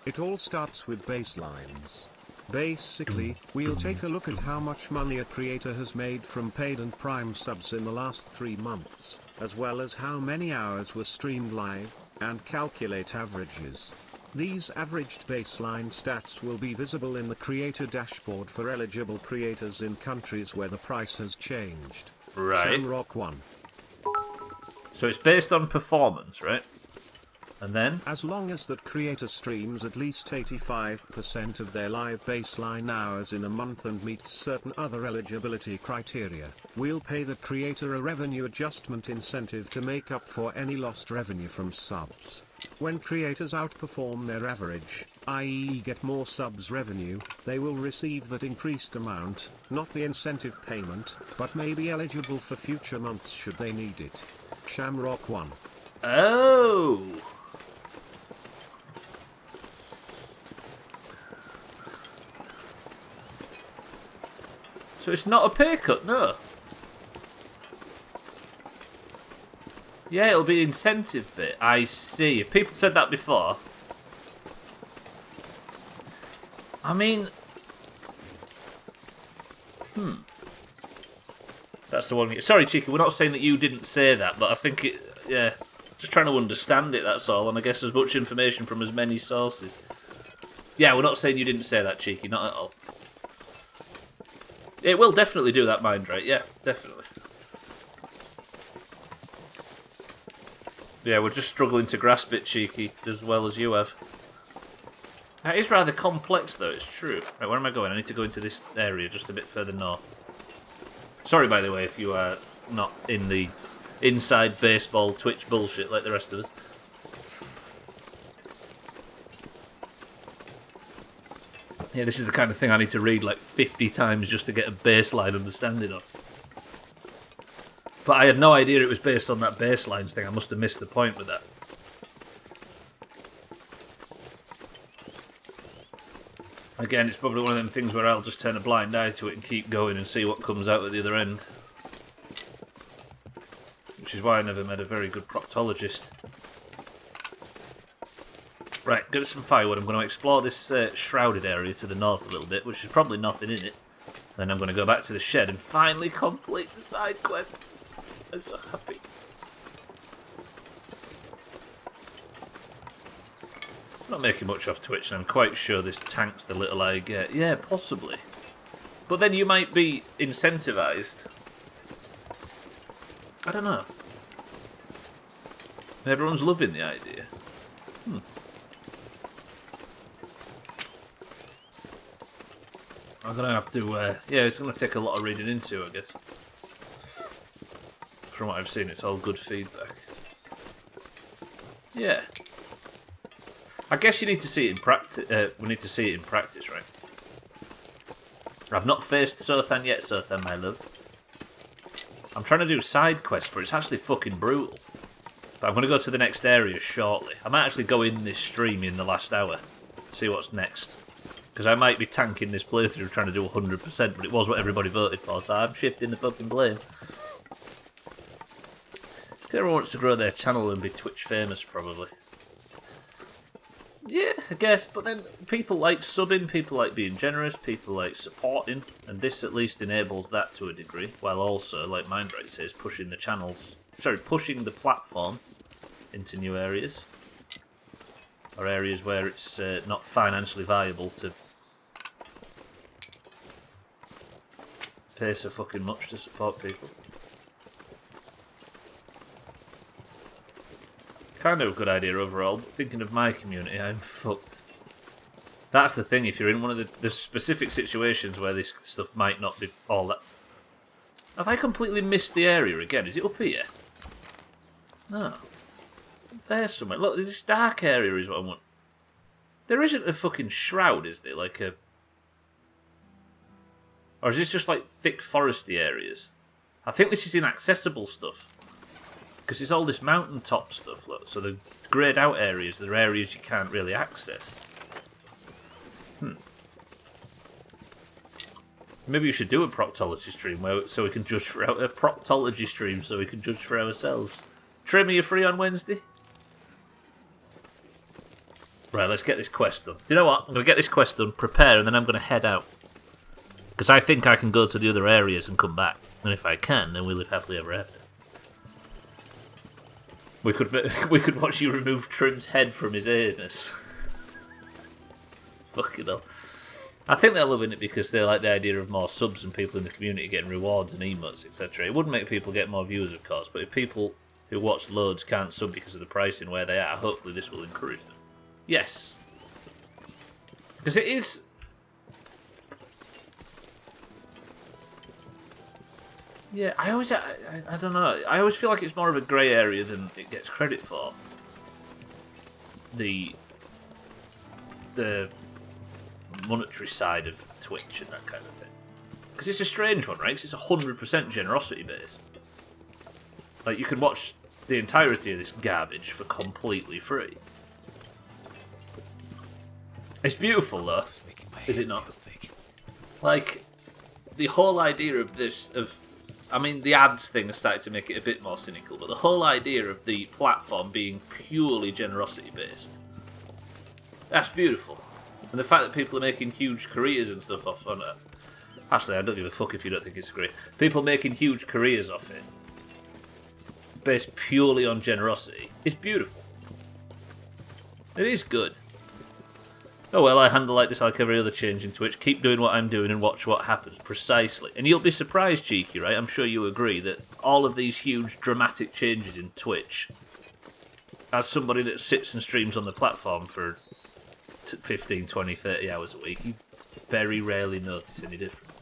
It all starts with baselines. Basically, we'll take a look at how much money a creator has made from paid and prime subs in the last 3 months, as well as how many hours were streamed live, and calculate averages. These averaged baseline stats will be visible in the creator dashboard for eligible creators in countries where the price has changed. Right. Shamrock 1. So it's based on performance, right? And then? As long as that creator streams at least 85% of their live baseline hours in a month and meets certain other eligibility criteria, we'll pay the creator a revenue adjustment incentive to make up for any lost revenue from subs. When creators outperform their average, i.e. get more subs revenue, they will receive that increased amount, not the incentive payment, but may be eligible for future months should they need it. Shamrock 1. Oh! So it's not a pay cut, no? Yeah, it'll be incentive bit. I see. If people said that before. I mean... That's the one... Sorry, Cheeky, we're not saying that you didn't say that, but I think it... Yeah, just trying to understand it, that's all. And I guess as much information from as many sources. Yeah, we're not saying you didn't say that, Cheeky, not at all. It will definitely do that mind right, yeah, definitely. Yeah, we're just struggling to grasp it, Cheeky, as well as you have. It is rather complex, though, it's true. Right, where am I going? I need to go into this area just a bit further north. Sorry, by the way, if you are not in the inside baseball Twitch bullshit like the rest of us. Yeah, this is the kind of thing I need to read like 50 times just to get a baseline understanding of. But I had no idea it was based on that baselines thing. I must have missed the point with that. Again, it's probably one of them things where I'll just turn a blind eye to it and keep going and see what comes out at the other end. Which is why I never met a very good proctologist. Right, get some firewood. I'm going to explore this shrouded area to the north a little bit, which is probably nothing in it. Then I'm going to go back to the shed and finally complete the side quest. I'm so happy. Not making much off Twitch, and I'm quite sure this tanks the little I get. Yeah, possibly. But then you might be incentivized. I don't know. Everyone's loving the idea. I'm gonna have to, yeah, it's gonna take a lot of reading into, I guess. From what I've seen, it's all good feedback. Yeah. I guess you need to see it in practice. We need to see it in practice, right? I've not faced Sothan yet, Sothan, my love. I'm trying to do side quests, but it's actually fucking brutal. But I'm going to go to the next area shortly. I might actually go in this stream in the last hour, see what's next. Because I might be tanking this playthrough trying to do 100%, but it was what everybody voted for, so I'm shifting the fucking blame. Everyone wants to grow their channel and be Twitch famous, probably. Yeah, I guess, but then people like subbing, people like being generous, people like supporting, and this at least enables that to a degree, while also, like Mindright says, pushing pushing the platform into new areas, or areas where it's not financially viable to pay so fucking much to support people. Kind of a good idea overall, but thinking of my community, I'm fucked. That's the thing, if you're in one of the specific situations where this stuff might not be all that... Have I completely missed the area again? Is it up here? No. There's somewhere. Look, this dark area is what I want. There isn't a fucking shroud, is there? Like a... Or is this just like thick foresty areas? I think this is inaccessible stuff. Because it's all this mountaintop stuff, look. So the greyed out areas, there are areas you can't really access. Maybe you should do a proctology stream so we can judge for a proctology stream so we can judge for ourselves. Trim, are you free on Wednesday? Right, let's get this quest done. Do you know what? I'm going to get this quest done, prepare, and then I'm going to head out. Because I think I can go to the other areas and come back. And if I can, then we live happily ever after. We could watch you remove Trim's head from his anus. Fucking hell. I think they're loving it because they like the idea of more subs and people in the community getting rewards and emotes, etc. It would make people get more views, of course, but if people who watch loads can't sub because of the pricing where they are, hopefully this will encourage them. Yes. Because it is... Yeah, I don't know. I always feel like it's more of a grey area than it gets credit for. The monetary side of Twitch and that kind of thing. Because it's a strange one, right? 'Cause it's 100% generosity based. Like, you can watch the entirety of this garbage for completely free. It's beautiful, though. Is it not? Like, the whole idea of this, I mean, the ads thing has started to make it a bit more cynical, but the whole idea of the platform being purely generosity based, that's beautiful. And the fact that people are making huge careers and stuff off on it. Actually, I don't give a fuck if you don't think it's great. People making huge careers off it, based purely on generosity, is beautiful. It is good. Oh well, I handle like this like every other change in Twitch. Keep doing what I'm doing and watch what happens. Precisely. And you'll be surprised, Cheeky, right? I'm sure you agree that all of these huge dramatic changes in Twitch, as somebody that sits and streams on the platform for 15, 20, 30 hours a week, you very rarely notice any difference.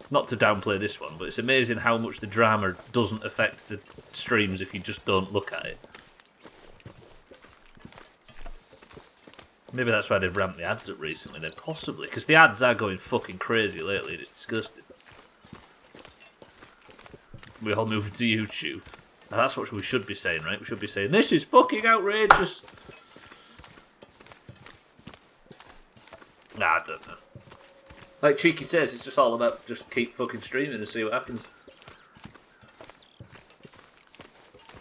Not to downplay this one, but it's amazing how much the drama doesn't affect the streams if you just don't look at it. Maybe that's why they've ramped the ads up recently, then possibly. Because the ads are going fucking crazy lately and it's disgusting. We're all moving to YouTube. Now that's what we should be saying, right? We should be saying, this is fucking outrageous! Nah, I don't know. Like Cheeky says, it's just all about just keep fucking streaming and see what happens.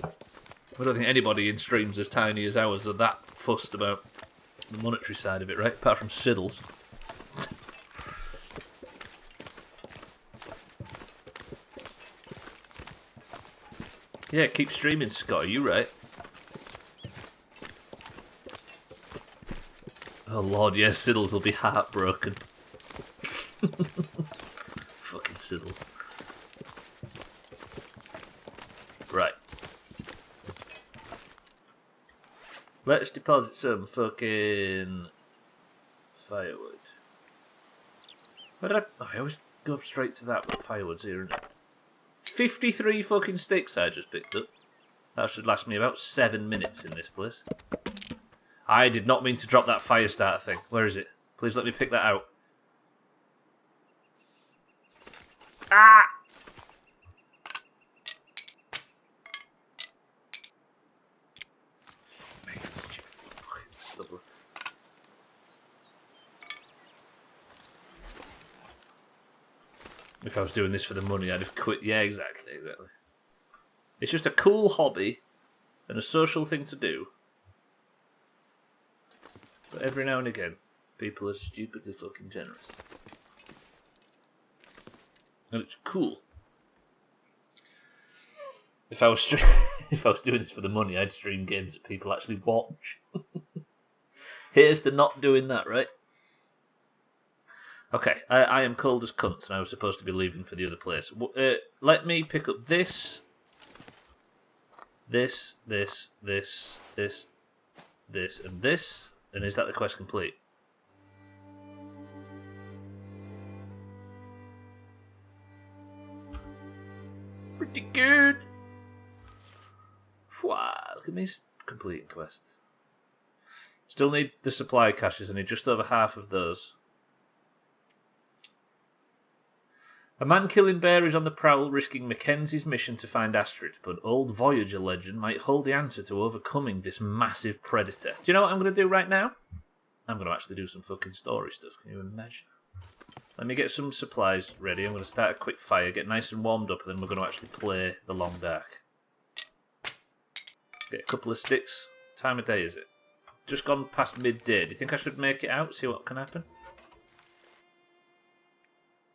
I don't think anybody in streams as tiny as ours are that fussed about the monetary side of it, right? Apart from Siddles. Yeah, keep streaming, Scott. Are you right? Oh lord, yes, Siddles will be heartbroken. Fucking Siddles. Right. Let's deposit some fucking firewood. Where did I always go straight to that with firewood's here, isn't it? 53 fucking sticks I just picked up. That should last me about 7 minutes in this place. I did not mean to drop that fire starter thing. Where is it? Please let me pick that out. Ah! Stubbler. If I was doing this for the money, I'd have quit. Yeah, exactly. It's just a cool hobby and a social thing to do. But every now and again, people are stupidly fucking generous. And it's cool. If I was doing this for the money, I'd stream games that people actually watch. Here's to not doing that, right? Okay, I am cold as cunt, and I was supposed to be leaving for the other place. Let me pick up this, and this. And is that the quest complete? Pretty good. Wow, look at me completing quests. Still need the supply caches. I need just over half of those. A man-killing bear is on the prowl, risking Mackenzie's mission to find Astrid, but old Voyager legend might hold the answer to overcoming this massive predator. Do you know what I'm going to do right now? I'm going to actually do some fucking story stuff, can you imagine? Let me get some supplies ready. I'm going to start a quick fire, get nice and warmed up, and then we're going to actually play The Long Dark. Get a couple of sticks. What time of day is it? Just gone past midday. Do you think I should make it out, see what can happen?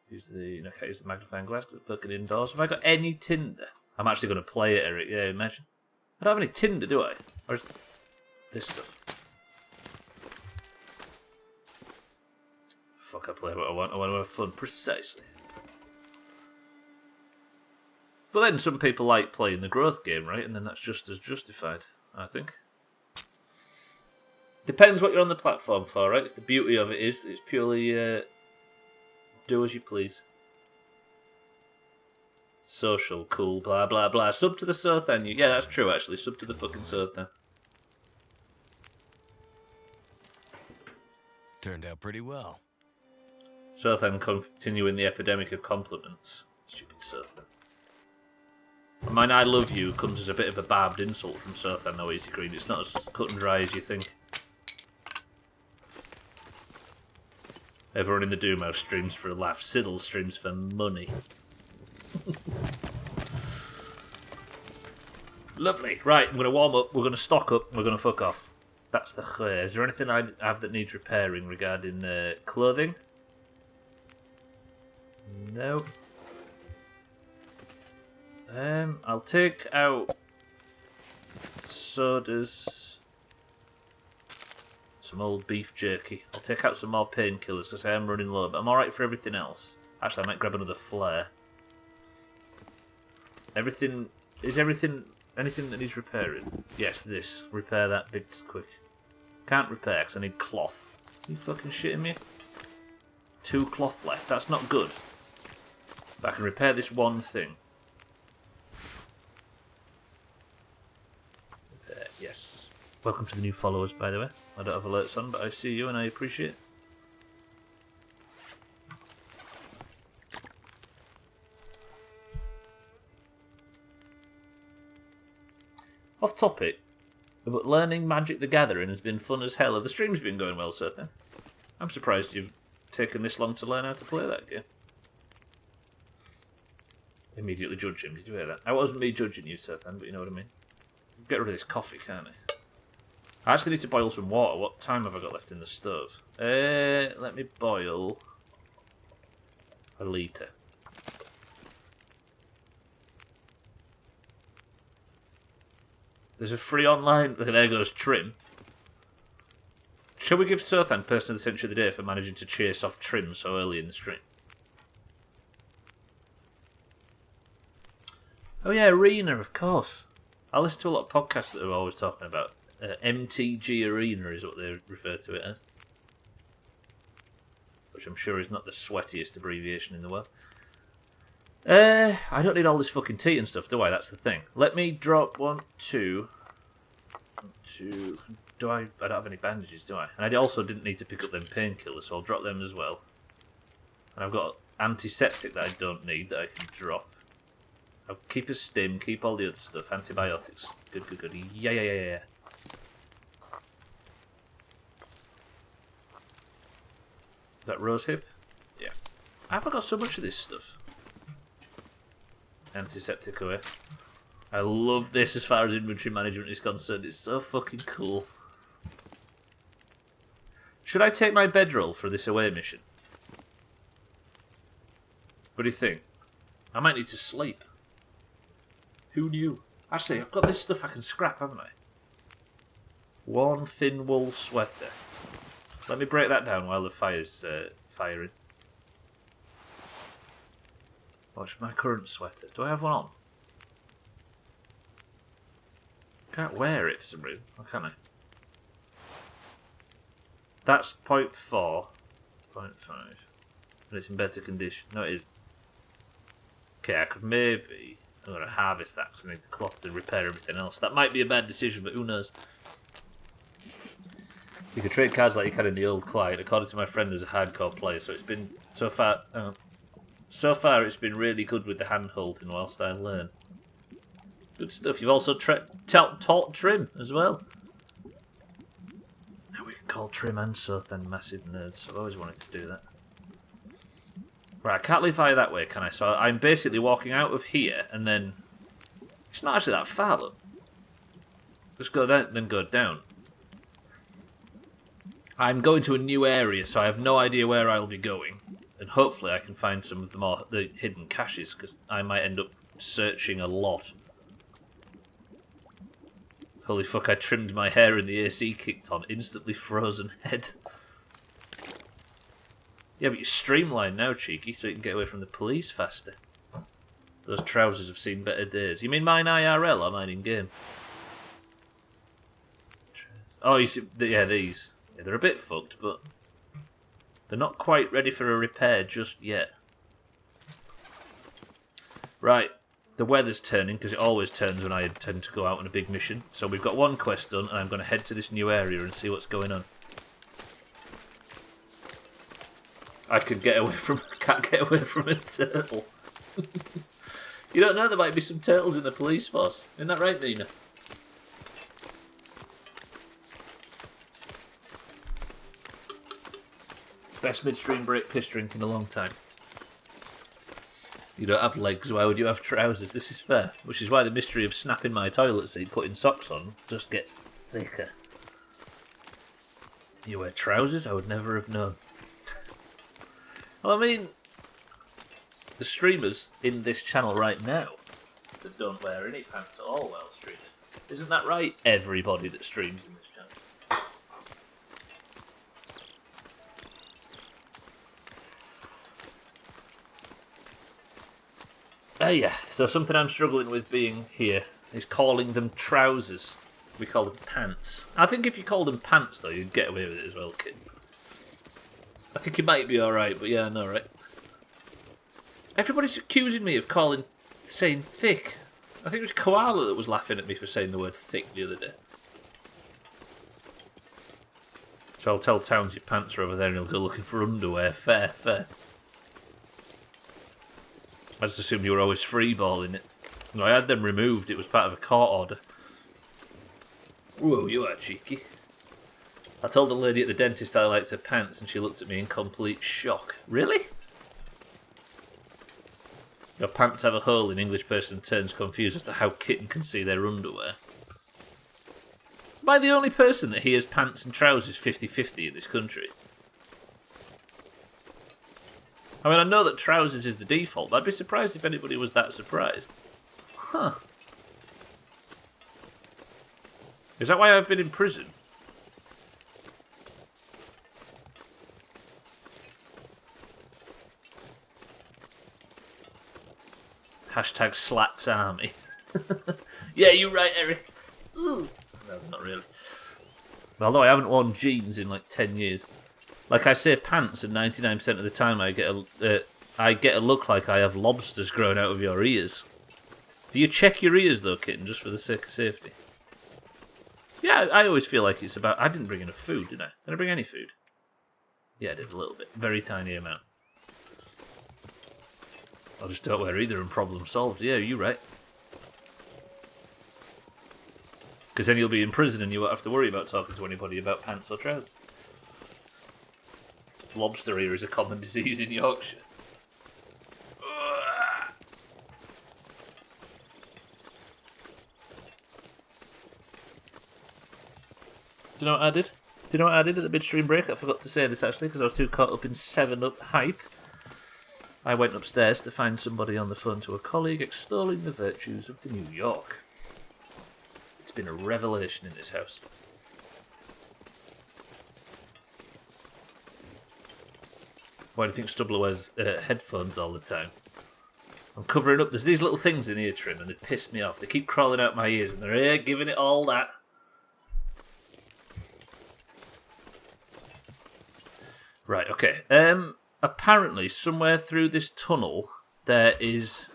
Use the magnifying glass because it's fucking indoors. Have I got any tinder? I'm actually going to play it, Eric. Yeah, imagine. I don't have any tinder, do I? Or is this stuff? Fuck, I play what I want. I want to have fun. Precisely. But then some people like playing the growth game, right? And then that's just as justified, I think. Depends what you're on the platform for, right? It's the beauty of it is it's purely... do as you please. Social, cool, blah, blah, blah. Sub to the Sothan. Yeah, that's true, actually. Sub to the fucking Sothan. Turned out pretty well. Sothan continuing the epidemic of compliments. Stupid Sothan. Mine I love you comes as a bit of a barbed insult from Sothan, though, Easy Green. It's not as cut and dry as you think. Everyone in the Doomhaus streams for a laugh. Siddle streams for money. Lovely. Right, I'm going to warm up. We're going to stock up. We're going to fuck off. That's the clear. Is there anything I have that needs repairing regarding clothing? No. I'll take out sodas. Some old beef jerky. I'll take out some more painkillers because I am running low, but I'm alright for everything else. Actually, I might grab another flare. Anything that needs repairing? Yes, this. Repair that big quick. Can't repair because I need cloth. Are you fucking shitting me? 2 cloth left. That's not good. But I can repair this one thing. Repair, yes. Welcome to the new followers, by the way. I don't have alerts on, but I see you and I appreciate it. Off topic, but learning Magic the Gathering has been fun as hell. Have the streams been going well, certainly? I'm surprised you've taken this long to learn how to play that game. Immediately judge him, did you hear that? I wasn't me judging you, Sirthan, but you know what I mean. Get rid of this coffee, can't I? I actually need to boil some water. What time have I got left in the stove? Let me boil a litre. There's a free online... There goes Trim. Shall we give Sothan Person of the Century of the Day for managing to chase off Trim so early in the stream? Oh yeah, Arena, of course. I listen to a lot of podcasts that are always talking about MTG Arena is what they refer to it as. Which I'm sure is not the sweatiest abbreviation in the world. I don't need all this fucking tea and stuff, do I? That's the thing. Let me drop 1, 2... Do I don't have any bandages, do I? And I also didn't need to pick up them painkillers, so I'll drop them as well. And I've got antiseptic that I don't need that I can drop. I'll keep a stim, keep all the other stuff. Antibiotics. Good. Yeah. Is that rosehip? Yeah. I've got so much of this stuff. Antiseptic away. I love this as far as inventory management is concerned. It's so fucking cool. Should I take my bedroll for this away mission? What do you think? I might need to sleep. Who knew? Actually, I've got this stuff I can scrap, haven't I? One thin wool sweater. Let me break that down while the fire's firing. What's my current sweater? Do I have one on? Can't wear it for some reason. Or can I? That's 0.4. 0.5. And it's in better condition. No, it is. Okay, I could maybe... I'm going to harvest that because I need the cloth to repair everything else. That might be a bad decision, but who knows? You could trade cards like you can in the old client. According to my friend who's a hardcore player, so it's been... So far it's been really good with the hand-holding whilst I learn. Good stuff. You've also taught Trim as well. Now we can call Trim and Sothan massive nerds. I've always wanted to do that. Right, I can't leave fire that way, can I? So I'm basically walking out of here, and then... It's not actually that far, look. Just go down, then go down. I'm going to a new area, so I have no idea where I'll be going. And hopefully I can find some of the hidden caches, because I might end up searching a lot. Holy fuck, I trimmed my hair and the AC kicked on. Instantly frozen head. Yeah, but you're streamlined now, cheeky, so you can get away from the police faster. Those trousers have seen better days. You mean mine IRL or mine in-game? Oh, you see, yeah, these. Yeah, they're a bit fucked, but they're not quite ready for a repair just yet. Right, the weather's turning, because it always turns when I intend to go out on a big mission. So we've got one quest done, and I'm going to head to this new area and see what's going on. I could get away from... can't get away from a turtle. You don't know there might be some turtles in the police force. Isn't that right, Nina? Best midstream break piss drink in a long time. You don't have legs, why would you have trousers? This is fair. Which is why the mystery of snapping my toilet seat, putting socks on, just gets thicker. You wear trousers? I would never have known. Well, I mean, the streamers in this channel right now that don't wear any pants at all while streaming. Isn't that right, everybody that streams in this channel? Yeah, so something I'm struggling with being here is calling them trousers. We call them pants. I think if you called them pants, though, you'd get away with it as well, kid. I think you might be alright, but yeah, I know, right? Everybody's accusing me of saying thick. I think it was Koala that was laughing at me for saying the word thick the other day. So I'll tell Towns your pants are over there and he'll go looking for underwear. Fair, fair. I just assumed you were always freeballing it. No, I had them removed. It was part of a court order. Whoa, you are cheeky. I told a lady at the dentist I liked her pants and she looked at me in complete shock. Really? Your pants have a hole and English person turns confused as to how kitten can see their underwear. Am I the only person that hears pants and trousers 50-50 in this country? I mean, I know that trousers is the default, but I'd be surprised if anybody was that surprised. Huh. Is that why I've been in prison? Hashtag Slacks Army. Yeah, you're right, Eric. Ooh. No, not really. Although I haven't worn jeans in like 10 years. Like I say pants, and 99% of the time I get a look like I have lobsters growing out of your ears. Do you check your ears though, kitten, just for the sake of safety? Yeah, I always feel like it's about... I didn't bring enough food, did I? Did I bring any food? Yeah, I did a little bit. Very tiny amount. I just don't wear either and problem solved. Yeah, you're right. Because then you'll be in prison and you won't have to worry about talking to anybody about pants or trousers. Lobster ear is a common disease in Yorkshire. Do you know what I did? Do you know what I did at the midstream break? I forgot to say this actually because I was too caught up in 7-Up hype. I went upstairs to find somebody on the phone to a colleague extolling the virtues of the New York. It's been a revelation in this house. Why do you think Stubbler wears headphones all the time? I'm covering up. There's these little things in ear trim and they piss me off. They keep crawling out my ears and they're here giving it all that. Right, okay. Apparently, somewhere through this tunnel, there is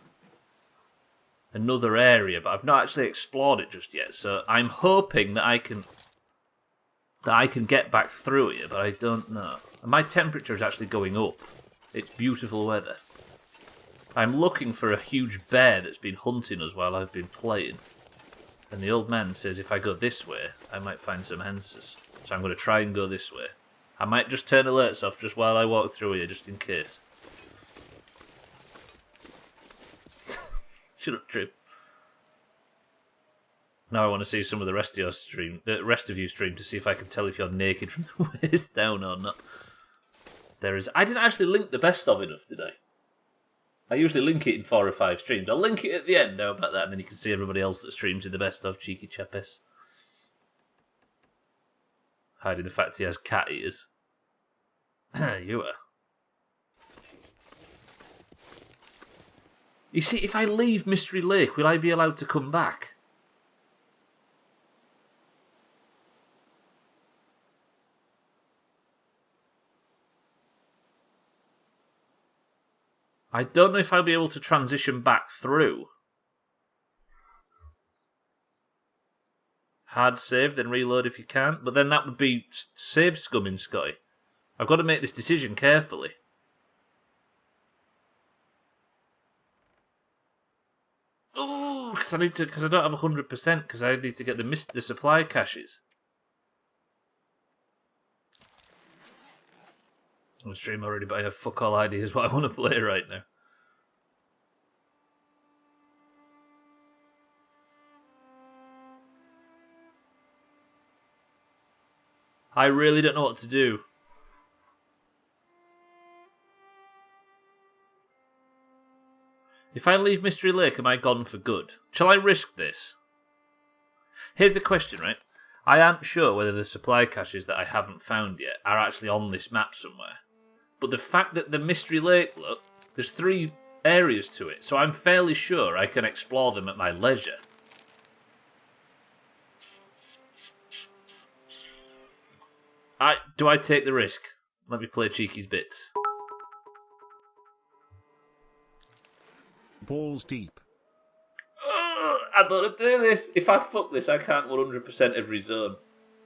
another area, but I've not actually explored it just yet. So I'm hoping that I can get back through here, but I don't know. And my temperature is actually going up. It's beautiful weather. I'm looking for a huge bear that's been hunting us while I've been playing. And the old man says if I go this way, I might find some answers. So I'm going to try and go this way. I might just turn alerts off just while I walk through here, just in case. Shut up, Trim. Now I want to see some of the rest of your stream, rest of you stream, to see if I can tell if you're naked from the waist down or not. There is. I didn't actually link the best of enough, did I? I usually link it in 4 or 5 streams. I'll link it at the end. How about that? And then you can see everybody else that streams in the best of, cheeky chappes. Hiding the fact he has cat ears. You are. You see, if I leave Mystery Lake, will I be allowed to come back? I don't know if I'll be able to transition back through. Hard save, then reload if you can't. But then that would be save scumming, Scotty. I've got to make this decision carefully. Oh, because I don't have 100%, because I need to get the supply caches. I'm stream already, but I have fuck all ideas what I want to play right now. I really don't know what to do. If I leave Mystery Lake, am I gone for good? Shall I risk this? Here's the question, right? I aren't sure whether the supply caches that I haven't found yet are actually on this map somewhere. But the fact that the Mystery Lake, look, there's 3 areas to it, so I'm fairly sure I can explore them at my leisure. Do I take the risk? Let me play Cheeky's bits. Balls deep. I don't want to do this. If I fuck this, I can't 100% every zone.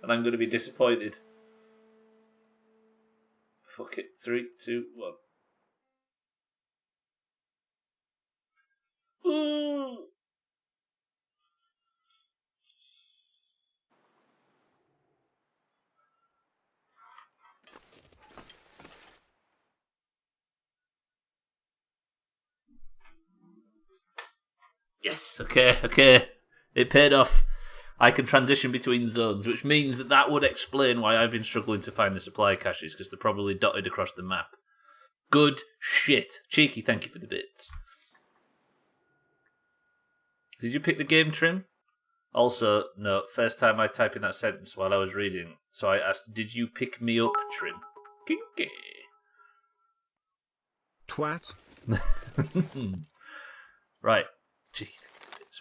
And I'm going to be disappointed. Fuck it. 3, 2, 1. Ooh. Yes, okay. It paid off. I can transition between zones, which means that would explain why I've been struggling to find the supply caches, because they're probably dotted across the map. Good shit. Cheeky, thank you for the bits. Did you pick the game, Trim? Also, no, first time I typed in that sentence while I was reading, so I asked, did you pick me up, Trim? Kinky. Twat. Right. Gee,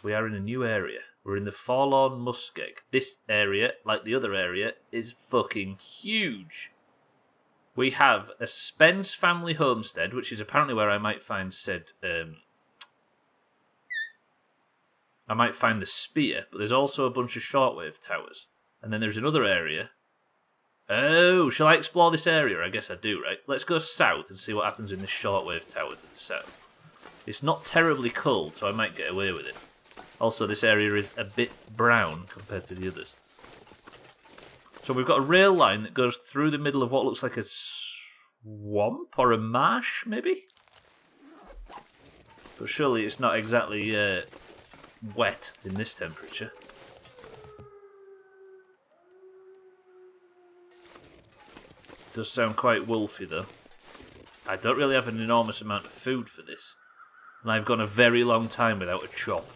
we are in a new area. We're in the Forlorn Muskeg. This area, like the other area, is fucking huge. We have a Spence family homestead, which is apparently where I might find said... I might find the spear, but there's also a bunch of shortwave towers. And then there's another area. Oh, shall I explore this area? I guess I do, right? Let's go south and see what happens in the shortwave tower to the south. It's not terribly cold, so I might get away with it. Also, this area is a bit brown compared to the others. So we've got a rail line that goes through the middle of what looks like a swamp or a marsh, maybe? But surely it's not exactly wet in this temperature. Does sound quite wolfy though. I don't really have an enormous amount of food for this. And I've gone a very long time without a chop.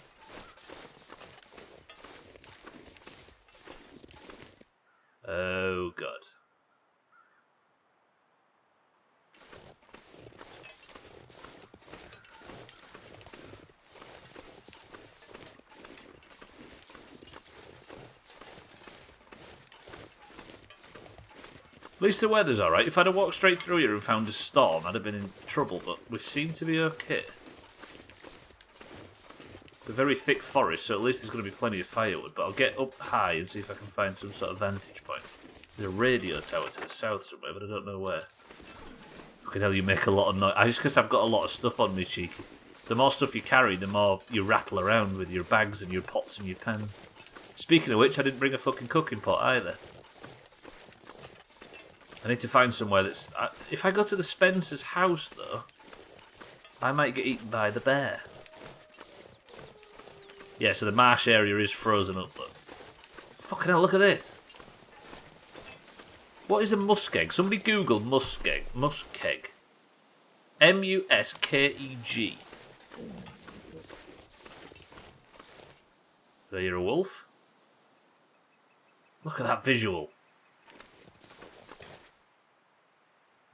Oh god. At least the weather's alright. If I'd have walked straight through here and found a storm, I'd have been in trouble, but we seem to be okay. It's a very thick forest, so at least there's going to be plenty of firewood, but I'll get up high and see if I can find some sort of vantage point. There's a radio tower to the south somewhere, but I don't know where. Fucking hell, you make a lot of noise. It's because I've got a lot of stuff on me, cheeky. The more stuff you carry, the more you rattle around with your bags and your pots and your pans. Speaking of which, I didn't bring a fucking cooking pot either. I need to find somewhere that's... if I go to the Spencer's house, though, I might get eaten by the bear. Yeah, so the marsh area is frozen up, but... Fucking hell, look at this. What is a muskeg? Somebody Google muskeg. Muskeg. M-U-S-K-E-G. There you're a wolf. Look at that visual.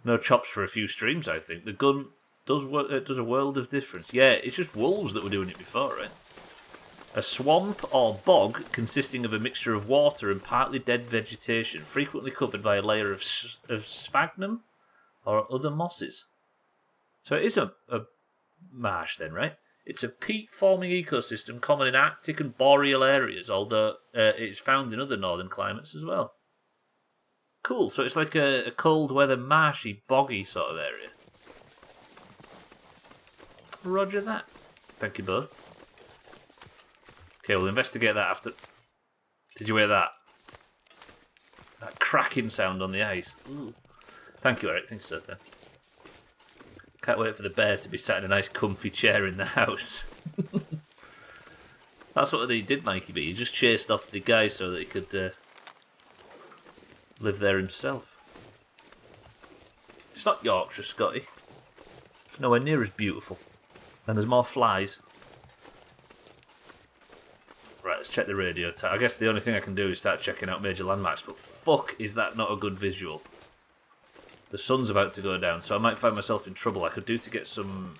No chops for a few streams, I think. The gun does a world of difference. Yeah, it's just wolves that were doing it before, right? A swamp or bog consisting of a mixture of water and partly dead vegetation, frequently covered by a layer of sphagnum or other mosses. So it is a marsh then, right? It's a peat-forming ecosystem common in Arctic and boreal areas, although it's found in other northern climates as well. Cool, so it's like a cold weather, marshy, boggy sort of area. Roger that. Thank you both. Okay, we'll investigate that after... Did you hear that? That cracking sound on the ice. Ooh. Thank you, Eric. Thanks, sir. Then. Can't wait for the bear to be sat in a nice comfy chair in the house. That's what he did, Mikey B. He just chased off the guy so that he could... live there himself. It's not Yorkshire, Scotty. It's nowhere near as beautiful. And there's more flies. Right, let's check the radio tower. I guess the only thing I can do is start checking out major landmarks, but fuck, is that not a good visual. The sun's about to go down, so I might find myself in trouble. I could do to get some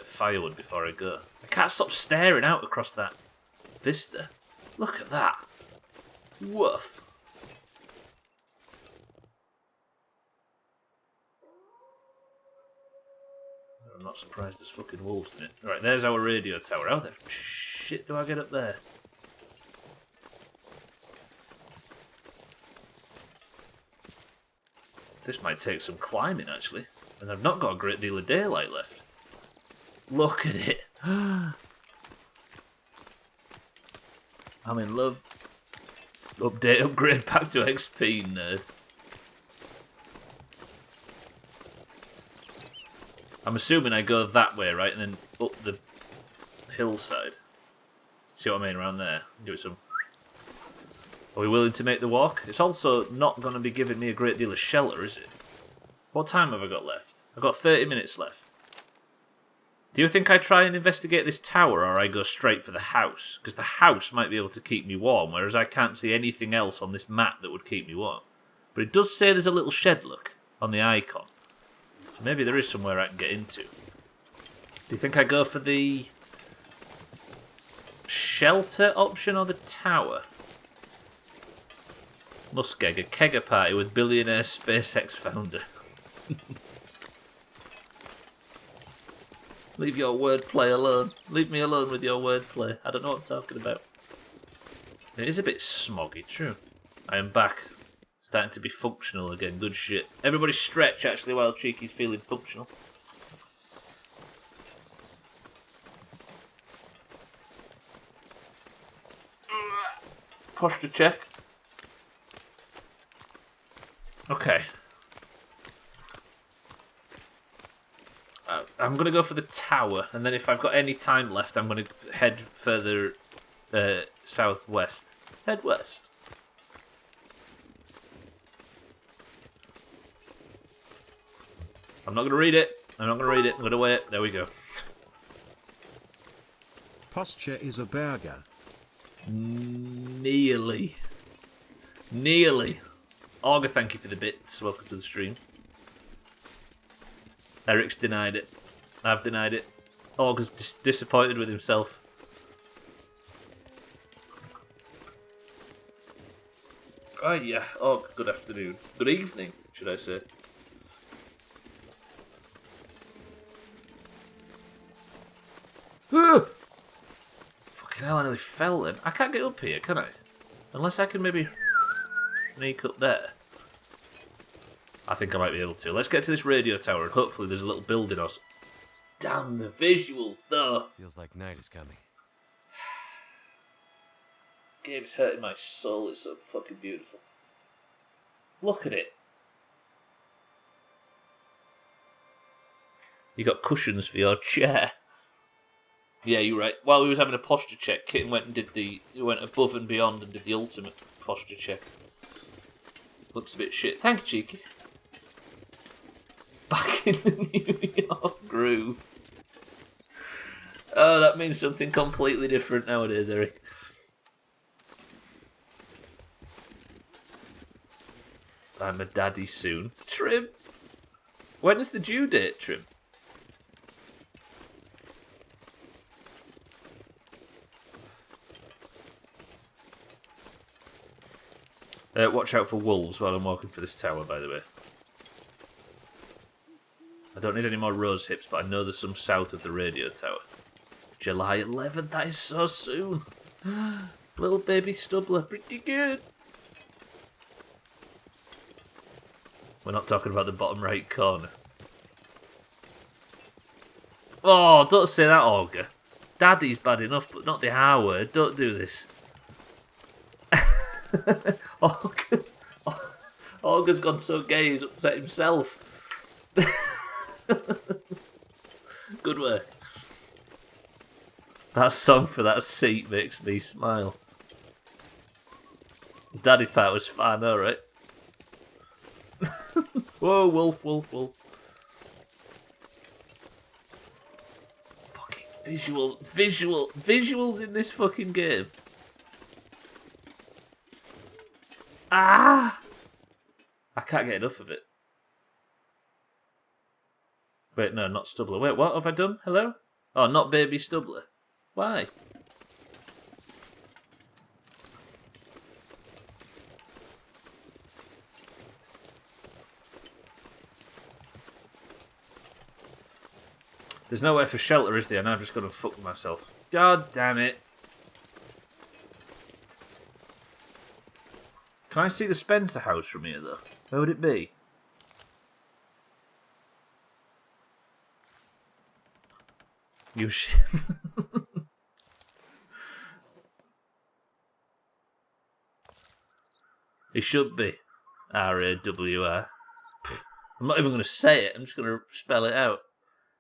firewood before I go. I can't stop staring out across that vista. Look at that. Woof. I'm not surprised there's fucking wolves in it. Right, there's our radio tower. How the shit do I get up there? This might take some climbing, actually. And I've not got a great deal of daylight left. Look at it. I'm in love. Update, upgrade, back to XP, nerd. I'm assuming I go that way, right, and then up the hillside. See what I mean, around there. Give it some... Are we willing to make the walk? It's also not going to be giving me a great deal of shelter, is it? What time have I got left? I've got 30 minutes left. Do you think I try and investigate this tower, or I go straight for the house? Because the house might be able to keep me warm, whereas I can't see anything else on this map that would keep me warm. But it does say there's a little shed, look, on the icon. So maybe there is somewhere I can get into. Do you think I go for the Shelter option or the tower? Muskeg, a kegger party with billionaire SpaceX founder. Leave your wordplay alone. Leave me alone with your wordplay. I don't know what I'm talking about. It is a bit smoggy, true. I am back. Starting to be functional again. Good shit. Everybody stretch, actually, while Cheeky's feeling functional. Posture check. Okay. I'm going to go for the tower, and then if I've got any time left, I'm going to head further southwest. Head west. I'm not going to read it. I'm not going to read it. I'm going to wait. There we go. Posture is a burger. Nearly. Nearly. Augur, thank you for the bits. Welcome to the stream. Eric's denied it. I've denied it. Augur's disappointed with himself. Oh yeah. Oh, good afternoon. Good evening, should I say. Fucking hell, I nearly fell then. I can't get up here, can I? Unless I can maybe sneak up there. I think I might be able to. Let's get to this radio tower and hopefully there's a little building or something. Damn the visuals, though. Feels like night is coming. This game is hurting my soul. It's so fucking beautiful. Look at it. You got cushions for your chair. Yeah, you're right. While we was having a posture check, Kitten went and went above and beyond and did the ultimate posture check. Looks a bit shit. Thank you, Cheeky. Back in the New York groove. Oh, that means something completely different nowadays, Eric. I'm a daddy soon. Trim. When is the due date, Trim? Watch out for wolves while I'm walking for this tower, by the way. I don't need any more rose hips, but I know there's some south of the radio tower. July 11th, that is so soon. Little baby Stubbler, pretty good. We're not talking about the bottom right corner. Oh, don't say that, Augur. Daddy's bad enough, but not the R word. Don't do this. Augur's gone so gay he's upset himself. Good work. That song for that seat makes me smile. The daddy part was fun, alright. Whoa, wolf, wolf, wolf. Fucking visuals in this fucking game. Ah! I can't get enough of it. Wait, no, not Stubbler. Wait, what have I done? Hello? Oh, not baby Stubbler. Why? There's nowhere for shelter, is there? And I've just got to fuck with myself. God damn it. Can I see the Spencer house from here, though? Where would it be? You shit. It should be. R-A-W-R. I'm not even going to say it. I'm just going to spell it out.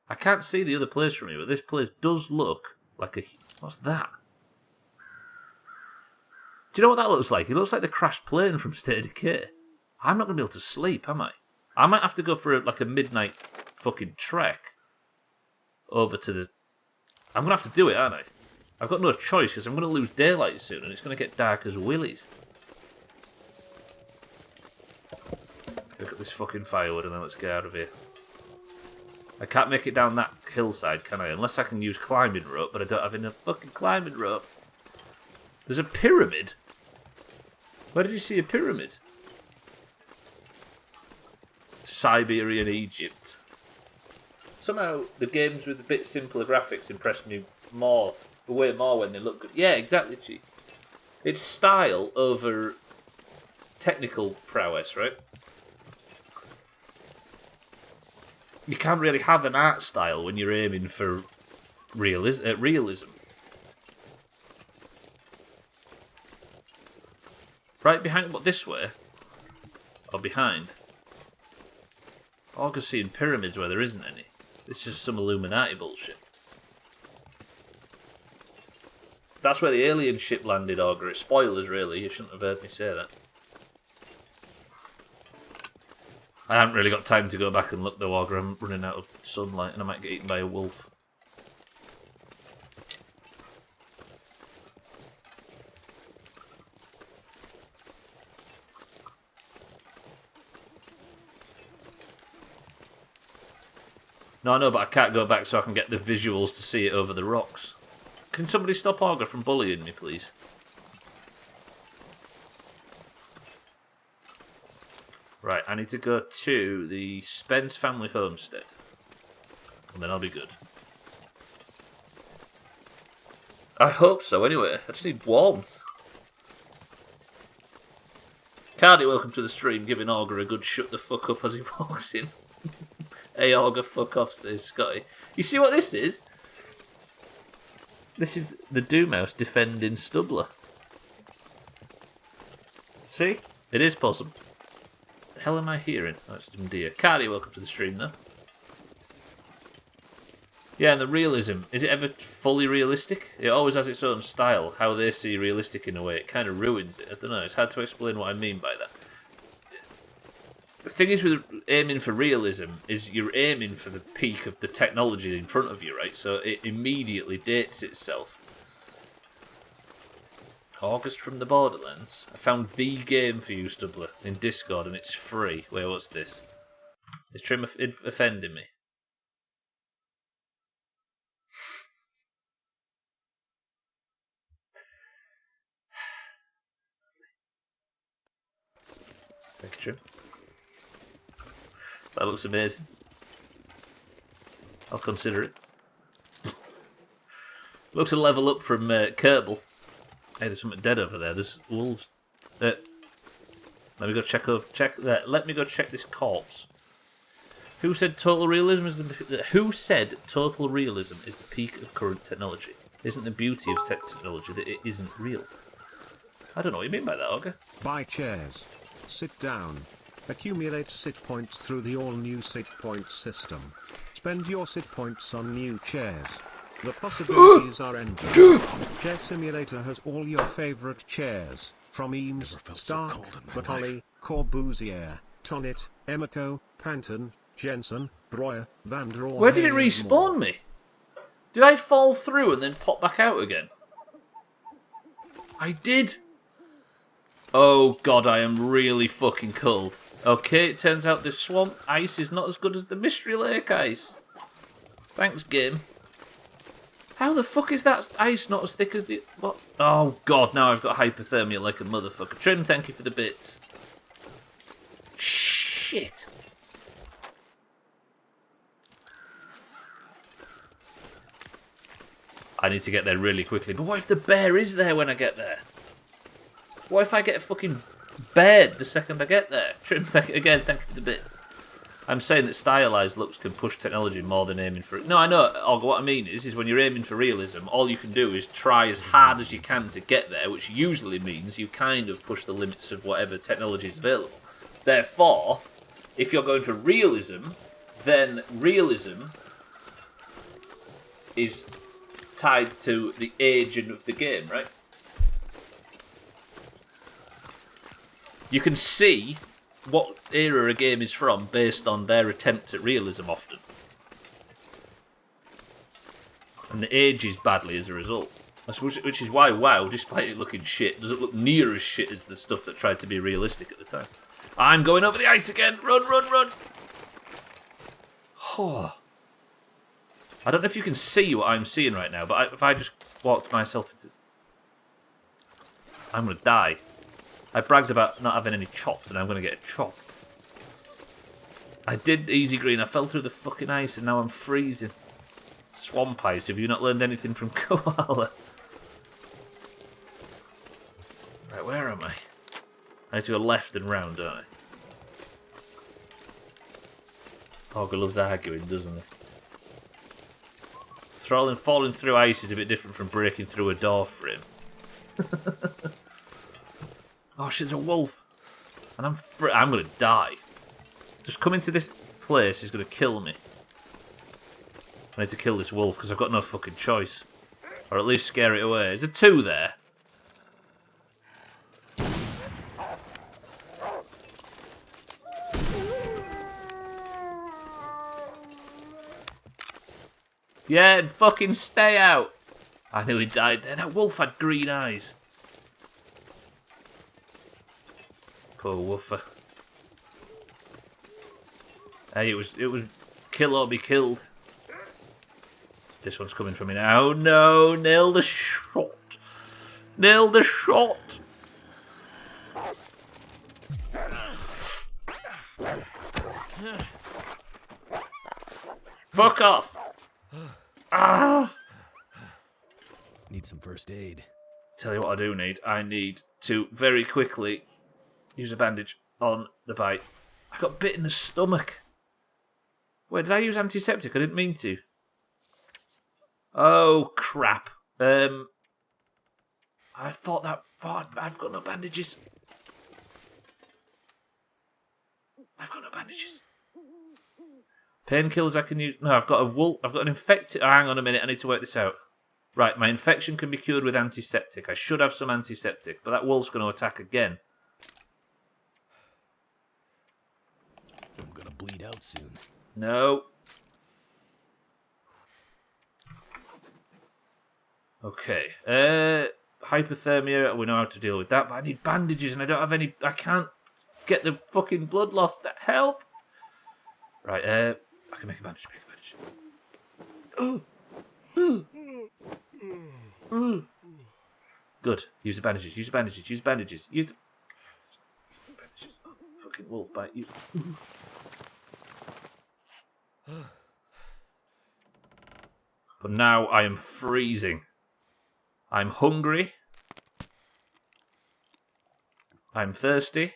I can't see the other place from here, but this place does look like a... What's that? Do you know what that looks like? It looks like the crashed plane from State of Decay. I'm not going to be able to sleep, am I? I might have to go for a midnight fucking trek over to the... I'm going to have to do it, aren't I? I've got no choice because I'm going to lose daylight soon and it's going to get dark as willies. Look at this fucking firewood and then let's get out of here. I can't make it down that hillside, can I? Unless I can use climbing rope, but I don't have enough fucking climbing rope. There's a pyramid? Where did you see a pyramid? Siberian Egypt. Somehow the games with a bit simpler graphics impress me way more when they look good. Yeah, exactly, Chief. It's style over technical prowess, right? You can't really have an art style when you're aiming for realism. Right behind, what, this way? Or behind? I can see in pyramids where there isn't any. This is some Illuminati bullshit. That's where the alien ship landed, Augur. It's spoilers, really. You shouldn't have heard me say that. I haven't really got time to go back and look, though, Augur. I'm running out of sunlight and I might get eaten by a wolf. No, I know, but I can't go back so I can get the visuals to see it over the rocks. Can somebody stop Augur from bullying me, please? Right, I need to go to the Spence family homestead. And then I'll be good. I hope so, anyway. I just need warmth. Cardi, welcome to the stream, giving Augur a good shut the fuck up as he walks in. Hey, Augur, fuck off, says Scotty. You see what this is? This is the Doomhaus defending Stubbler. See? It is possible. What the hell am I hearing? Oh, it's some deer. Cardi, welcome to the stream, though. Yeah, and the realism. Is it ever fully realistic? It always has its own style. How they see realistic in a way. It kind of ruins it. I don't know. It's hard to explain what I mean by that. The thing is with aiming for realism is you're aiming for the peak of the technology in front of you, right? So it immediately dates itself. August from the Borderlands. I found the game for you, Stubbler, in Discord, and it's free. Wait, what's this? Is Trim offending me? Thank you, Trim. That looks amazing. I'll consider it. Looks a level up from Kerbal. Hey, there's something dead over there. There's wolves. Let me go check that. Let me go check this corpse. Who said total realism is the peak of current technology? Isn't the beauty of technology that it isn't real? I don't know what you mean by that, Augur. Buy chairs. Sit down. Accumulate sit points through the all-new sit points system. Spend your sit points on new chairs. The possibilities are endless. Chair Simulator has all your favorite chairs, from Eames, Stark, Batoli, Corbusier, Tonnet, Emiko, Panton, Jensen, Breuer, Van der Orn. Where did it respawn me? Did I fall through and then pop back out again? I did. Oh god, I am really fucking cold. Okay, it turns out the swamp ice is not as good as the Mystery Lake ice. Thanks, game. How the fuck is that ice not as thick as the... What? Oh god, now I've got hypothermia like a motherfucker. Trim, thank you for the bits. Shit. I need to get there really quickly. But what if the bear is there when I get there? What if I get a fucking beard the second I get there? Trim, again, thank you for the bits. I'm saying that stylized looks can push technology more than aiming for it. No, I know. What I mean is when you're aiming for realism, all you can do is try as hard as you can to get there, which usually means you kind of push the limits of whatever technology is available. Therefore, if you're going for realism, then realism is tied to the age of the game, right? You can see what era a game is from based on their attempt at realism often. And the ages badly as a result. Which is why WoW, despite it looking shit, doesn't look near as shit as the stuff that tried to be realistic at the time. I'm going over the ice again! Run, run, run! Oh. I don't know if you can see what I'm seeing right now, but if I just walked myself into... I'm going to die. I bragged about not having any chops, and I'm going to get a chop. I did easy green. I fell through the fucking ice, and now I'm freezing. Swamp ice. Have you not learned anything from Koala? Right, where am I? I need to go left and round, don't I? Hogger loves arguing, doesn't he? Falling through ice is a bit different from breaking through a door frame. Oh shit, there's a wolf. And I'm going to die. Just coming to this place is going to kill me. I need to kill this wolf because I've got no fucking choice. Or at least scare it away. Is there two there? Yeah, and fucking stay out. I nearly died there. That wolf had green eyes. Poor woofer. Hey, it was kill or be killed. This one's coming for me now. Oh no, nail the shot. Nail the shot. Fuck off. Ah. Need some first aid. Tell you what I do need. I need to very quickly use a bandage on the bite. I got bit in the stomach. Wait, did I use antiseptic? I didn't mean to. Oh, crap. I thought that... Oh, I've got no bandages. I've got no bandages. Painkillers I can use... No, I've got a wolf. I've got an infected... Oh, hang on a minute. I need to work this out. Right, my infection can be cured with antiseptic. I should have some antiseptic, but that wolf's going to attack again. I'm going to bleed out soon. No. Okay. Hypothermia, we know how to deal with that, but I need bandages and I don't have any... I can't get the fucking blood loss. Help! Right, I can make a bandage, Good. Use the bandages, use the bandages, use the bandages. Use the... Bandages. Oh, fucking wolf bite. Use... But now I am freezing. I'm hungry. I'm thirsty.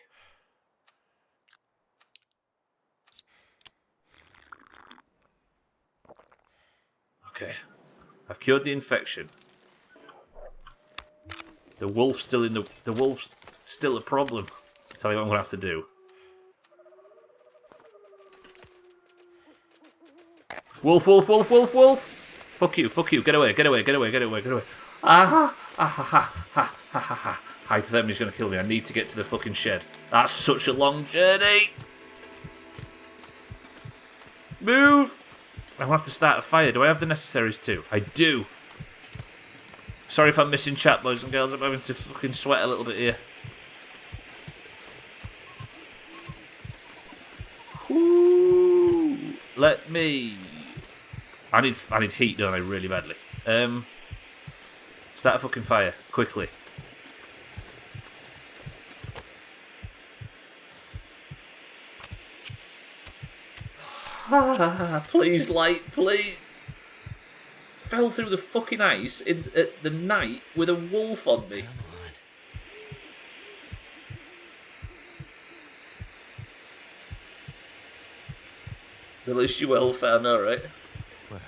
Okay. I've cured the infection. The wolf's still in the wolf's still a problem. I'll tell you what I'm gonna have to do. Wolf, wolf, wolf, wolf, wolf! Fuck you, fuck you, get away, get away, get away, get away, get away. Ah ha ha ha ha ha ha ha. Hypothermia's gonna kill me. I need to get to the fucking shed. That's such a long journey. Move! I'm gonna have to start a fire. Do I have the necessaries too? I do. Sorry if I'm missing chat, boys and girls. I'm having to fucking sweat a little bit here. Woo! Let me... I need heat, don't I, really badly. Start a fucking fire, quickly. Please, light, please. Fell through the fucking ice at the night with a wolf on me. At least you're well found, alright? Well.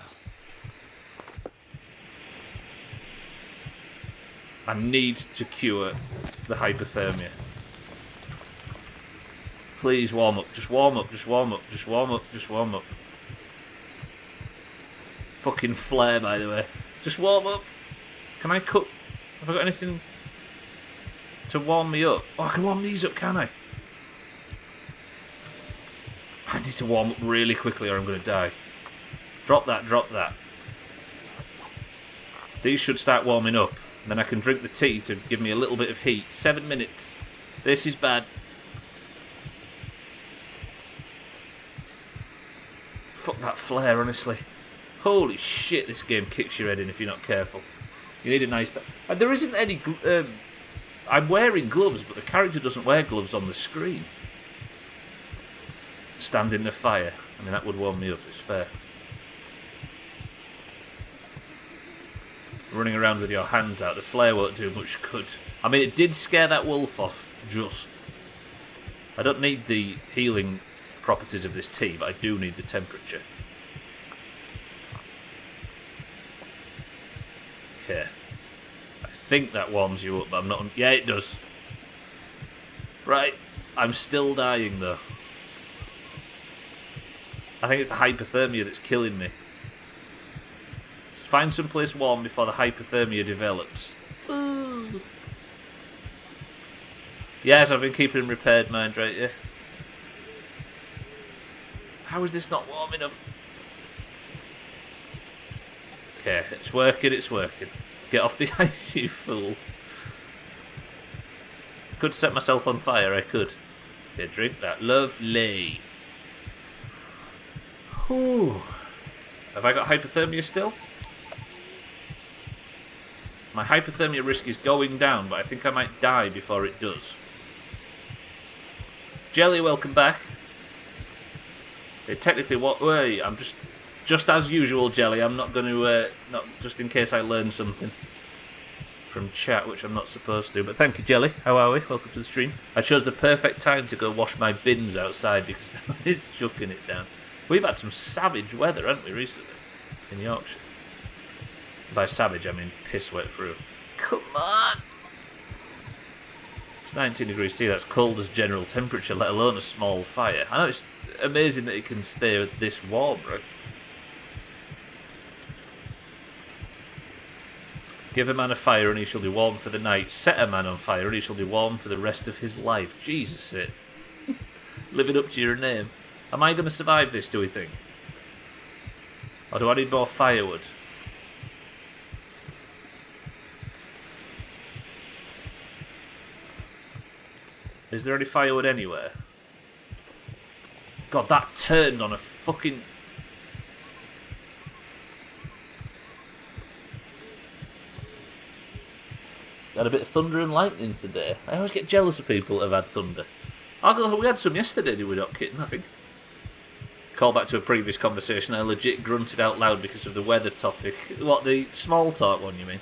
I need to cure the hypothermia. Please warm up, just warm up, just warm up, just warm up, just warm up. Fucking flare, by the way. Just warm up. Can I cook? Have I got anything to warm me up? Oh, I can warm these up, can I? I need to warm up really quickly or I'm going to die. Drop that, drop that. These should start warming up. And then I can drink the tea to give me a little bit of heat. 7 minutes. This is bad. Fuck that flare, honestly. Holy shit, this game kicks your head in if you're not careful. You need a nice... there isn't any I'm wearing gloves, but the character doesn't wear gloves on the screen. Stand in the fire. I mean, that would warm me up, it's fair. Running around with your hands out, the flare won't do much good. I mean, it did scare that wolf off, just. I don't need the healing properties of this tea, but I do need the temperature. Okay. I think that warms you up, but I'm not... Yeah, it does. Right. I'm still dying, though. I think it's the hypothermia that's killing me. Let's find someplace warm before the hypothermia develops. Ooh. Yes, I've been keeping him repaired, mind, right, yeah. How is this not warm enough? Okay, it's working, it's working. Get off the ice, you fool. Could set myself on fire, I could. Okay, drink that. Lovely. Whew. Have I got hypothermia still? My hypothermia risk is going down, but I think I might die before it does. Jelly, welcome back. Technically, what? Wait, I'm just as usual, Jelly. I'm not going to, not just in case I learn something from chat, which I'm not supposed to. But thank you, Jelly. How are we? Welcome to the stream. I chose the perfect time to go wash my bins outside because it's chucking it down. We've had some savage weather, haven't we, recently in Yorkshire? By savage, I mean piss wet through. Come on. It's 19 degrees C, that's cold as general temperature, let alone a small fire. I know it's amazing that it can stay this warm, right? Give a man a fire and he shall be warm for the night. Set a man on fire and he shall be warm for the rest of his life. Jesus it. Living up to your name. Am I going to survive this, do we think? Or do I need more firewood? Is there any firewood anywhere? God, that turned on a fucking... Had a bit of thunder and lightning today. I always get jealous of people that have had thunder. We had some yesterday, did we not, kitten, I think. Call back to a previous conversation, I legit grunted out loud because of the weather topic. What, the small talk one, you mean?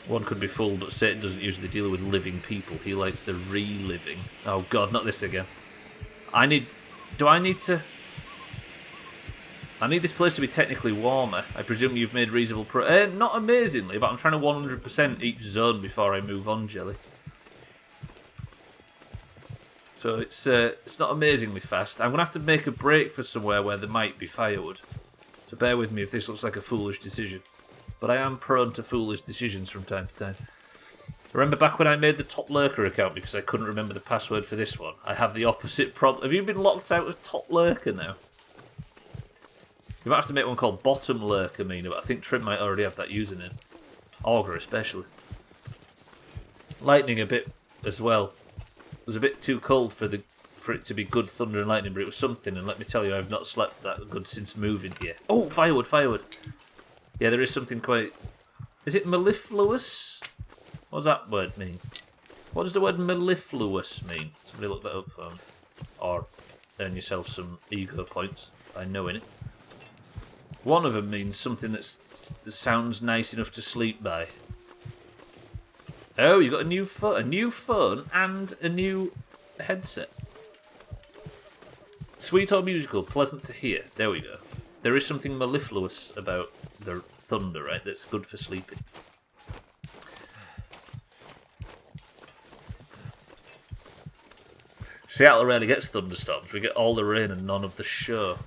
One could be fooled, but Satan doesn't usually deal with living people. He likes the reliving. Oh god, not this again. I need this place to be technically warmer. I presume you've made reasonable not amazingly, but I'm trying to 100% each zone before I move on, Jelly. So it's not amazingly fast. I'm going to have to make a break for somewhere where there might be firewood. So bear with me if this looks like a foolish decision. But I am prone to foolish decisions from time to time. Remember back when I made the Top Lurker account because I couldn't remember the password for this one? I have the opposite problem. Have you been locked out of Top Lurker now? You might have to make one called Bottom Lurker, Mina, but I think Trim might already have that username. Augur especially. Lightning a bit as well. It was a bit too cold for it to be good thunder and lightning, but it was something, and let me tell you, I've not slept that good since moving here. Oh, firewood, firewood. Yeah, there is something quite... Is it mellifluous? What does that word mean? What does the word mellifluous mean? Somebody look that up for me. Or earn yourself some ego points by knowing it. One of them means something that sounds nice enough to sleep by. Oh, you got a new phone and a new headset. Sweet or musical, pleasant to hear. There we go. There is something mellifluous about the thunder, right? That's good for sleeping. Seattle rarely gets thunderstorms. We get all the rain and none of the show.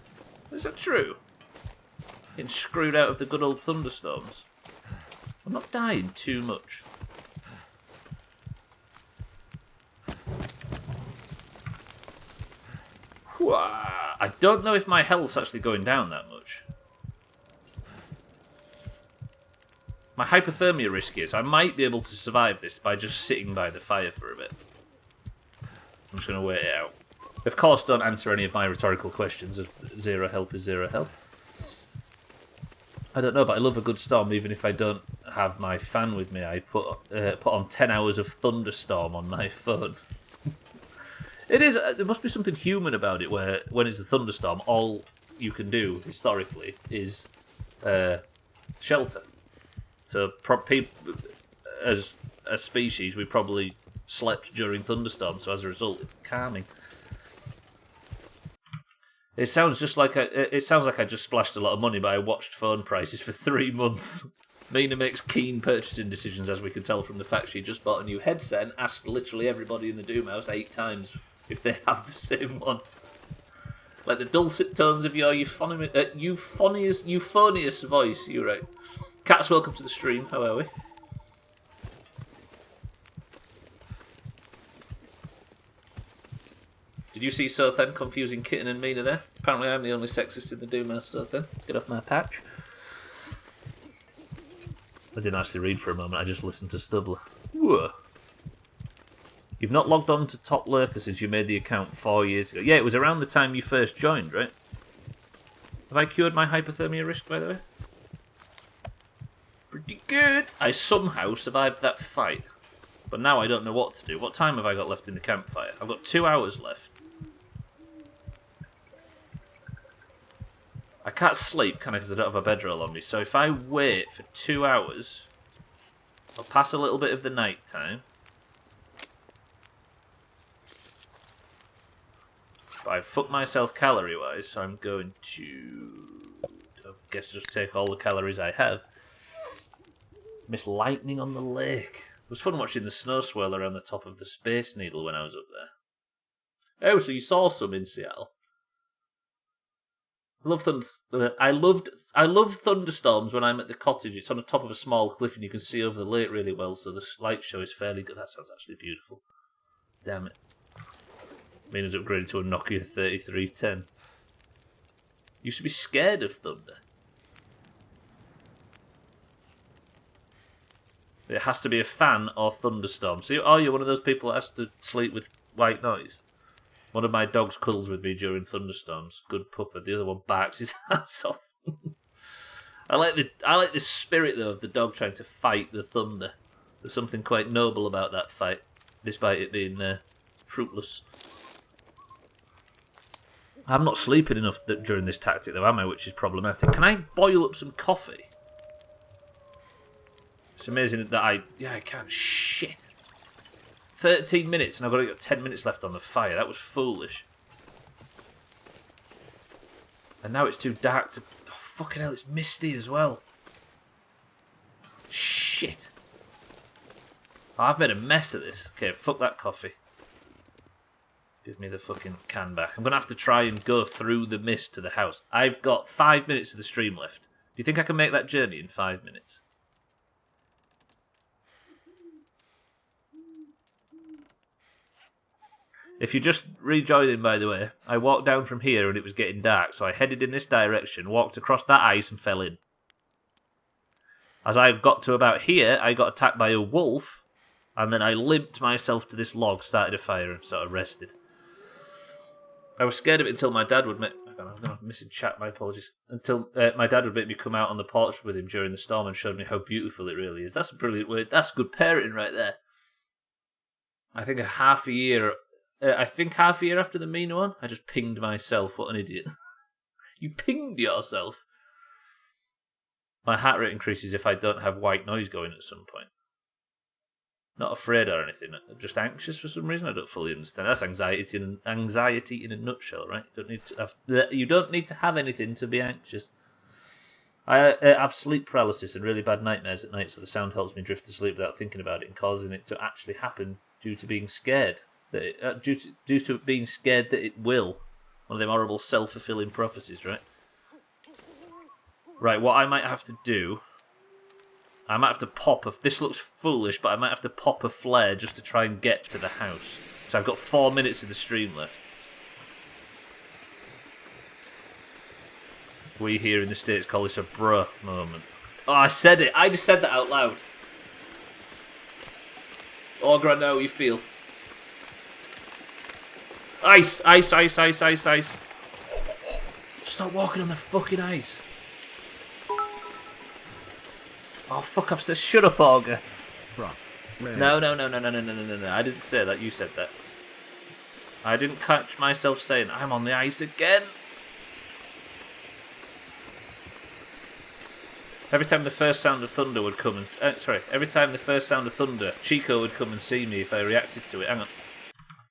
Is that true? Getting screwed out of the good old thunderstorms. I'm not dying too much. I don't know if my health's actually going down that much. My hypothermia risk is I might be able to survive this by just sitting by the fire for a bit. I'm just going to wait it out. Of course, don't answer any of my rhetorical questions of zero help is zero help. I don't know, but I love a good storm even if I don't have my fan with me, I put on 10 hours of Thunderstorm on my phone. It is. There must be something human about it, where when it's a thunderstorm, all you can do historically is shelter. So, as a species, we probably slept during thunderstorms. So as a result, it's calming. It sounds just like it sounds like I just splashed a lot of money, but I watched phone prices for 3 months. Mina makes keen purchasing decisions, as we can tell from the fact she just bought a new headset and asked literally everybody in the Doomhaus 8 times if they have the same one. Like the dulcet tones of your euphonious voice. You're right. Cats, welcome to the stream. How are we? Did you see Sothen confusing Kitten and Mina there? Apparently I'm the only sexist in the Doomhaus, Sothen. Get off my patch. I didn't actually read for a moment, I just listened to Stubbler. Whoa. You've not logged on to Top Lurker since you made the account 4 years ago. Yeah, it was around the time you first joined, right? Have I cured my hypothermia risk, by the way? Pretty good. I somehow survived that fight. But now I don't know what to do. What time have I got left in the campfire? I've got 2 hours left. I can't sleep, can I, because I don't have a bedroll on me. So if I wait for 2 hours, I'll pass a little bit of the night time. I've fucked myself calorie-wise, so I'm going to, I guess, just take all the calories I have. Miss Lightning on the Lake. It was fun watching the snow swirl around the top of the Space Needle when I was up there. Oh, so you saw some in Seattle. I love thunderstorms when I'm at the cottage. It's on the top of a small cliff and you can see over the lake really well, so the light show is fairly good. That sounds actually beautiful. Damn it. Mina's upgraded to a Nokia 3310. Used to be scared of thunder. It has to be a fan or thunderstorm. So you're one of those people that has to sleep with white noise. One of my dogs cuddles with me during thunderstorms. Good pupper. The other one barks his ass off. I like the spirit though of the dog trying to fight the thunder. There's something quite noble about that fight, despite it being fruitless. I'm not sleeping enough during this tactic though, am I? Which is problematic. Can I boil up some coffee? It's amazing that I can. Shit. 13 minutes and I've got 10 minutes left on the fire. That was foolish. And now it's too dark to... Oh, fucking hell, it's misty as well. Shit. Oh, I've made a mess of this. Okay, fuck that coffee. Give me the fucking can back. I'm going to have to try and go through the mist to the house. I've got 5 minutes of the stream left. Do you think I can make that journey in 5 minutes? If you're just rejoining, by the way, I walked down from here and it was getting dark, so I headed in this direction, walked across that ice and fell in. As I got to about here, I got attacked by a wolf, and then I limped myself to this log, started a fire, and sort of rested. I was scared of it until my dad would make... I'm missing chat, my apologies. Until my dad would make me come out on the porch with him during the storm and showed me how beautiful it really is. That's a brilliant word. That's good parenting right there. I think half a year after the Mina one, I just pinged myself. What an idiot. You pinged yourself. My heart rate increases if I don't have white noise going at some point. Not afraid or anything, I'm just anxious for some reason. I don't fully understand. That's anxiety in a nutshell, right? You don't need to have anything to be anxious. I have sleep paralysis and really bad nightmares at night, so the sound helps me drift to sleep without thinking about it and causing it to actually happen due to being scared. Due to being scared that it will. One of them horrible self-fulfilling prophecies, right? Right, what I might have to do... I might have to pop a... This looks foolish, but I might have to pop a flare just to try and get to the house. So I've got 4 minutes of the stream left. We here in the States call this a bruh moment. Oh, I said it. I just said that out loud. Augur, I know how you feel. Ice, ice, ice, ice, ice, ice. Stop walking on the fucking ice. Oh, fuck, I've said shut up, Auger. Bruh. Really? No. I didn't say that, you said that. I didn't catch myself saying, I'm on the ice again. Every time the first sound of thunder would come and... every time the first sound of thunder, Chico would come and see me if I reacted to it. Hang on.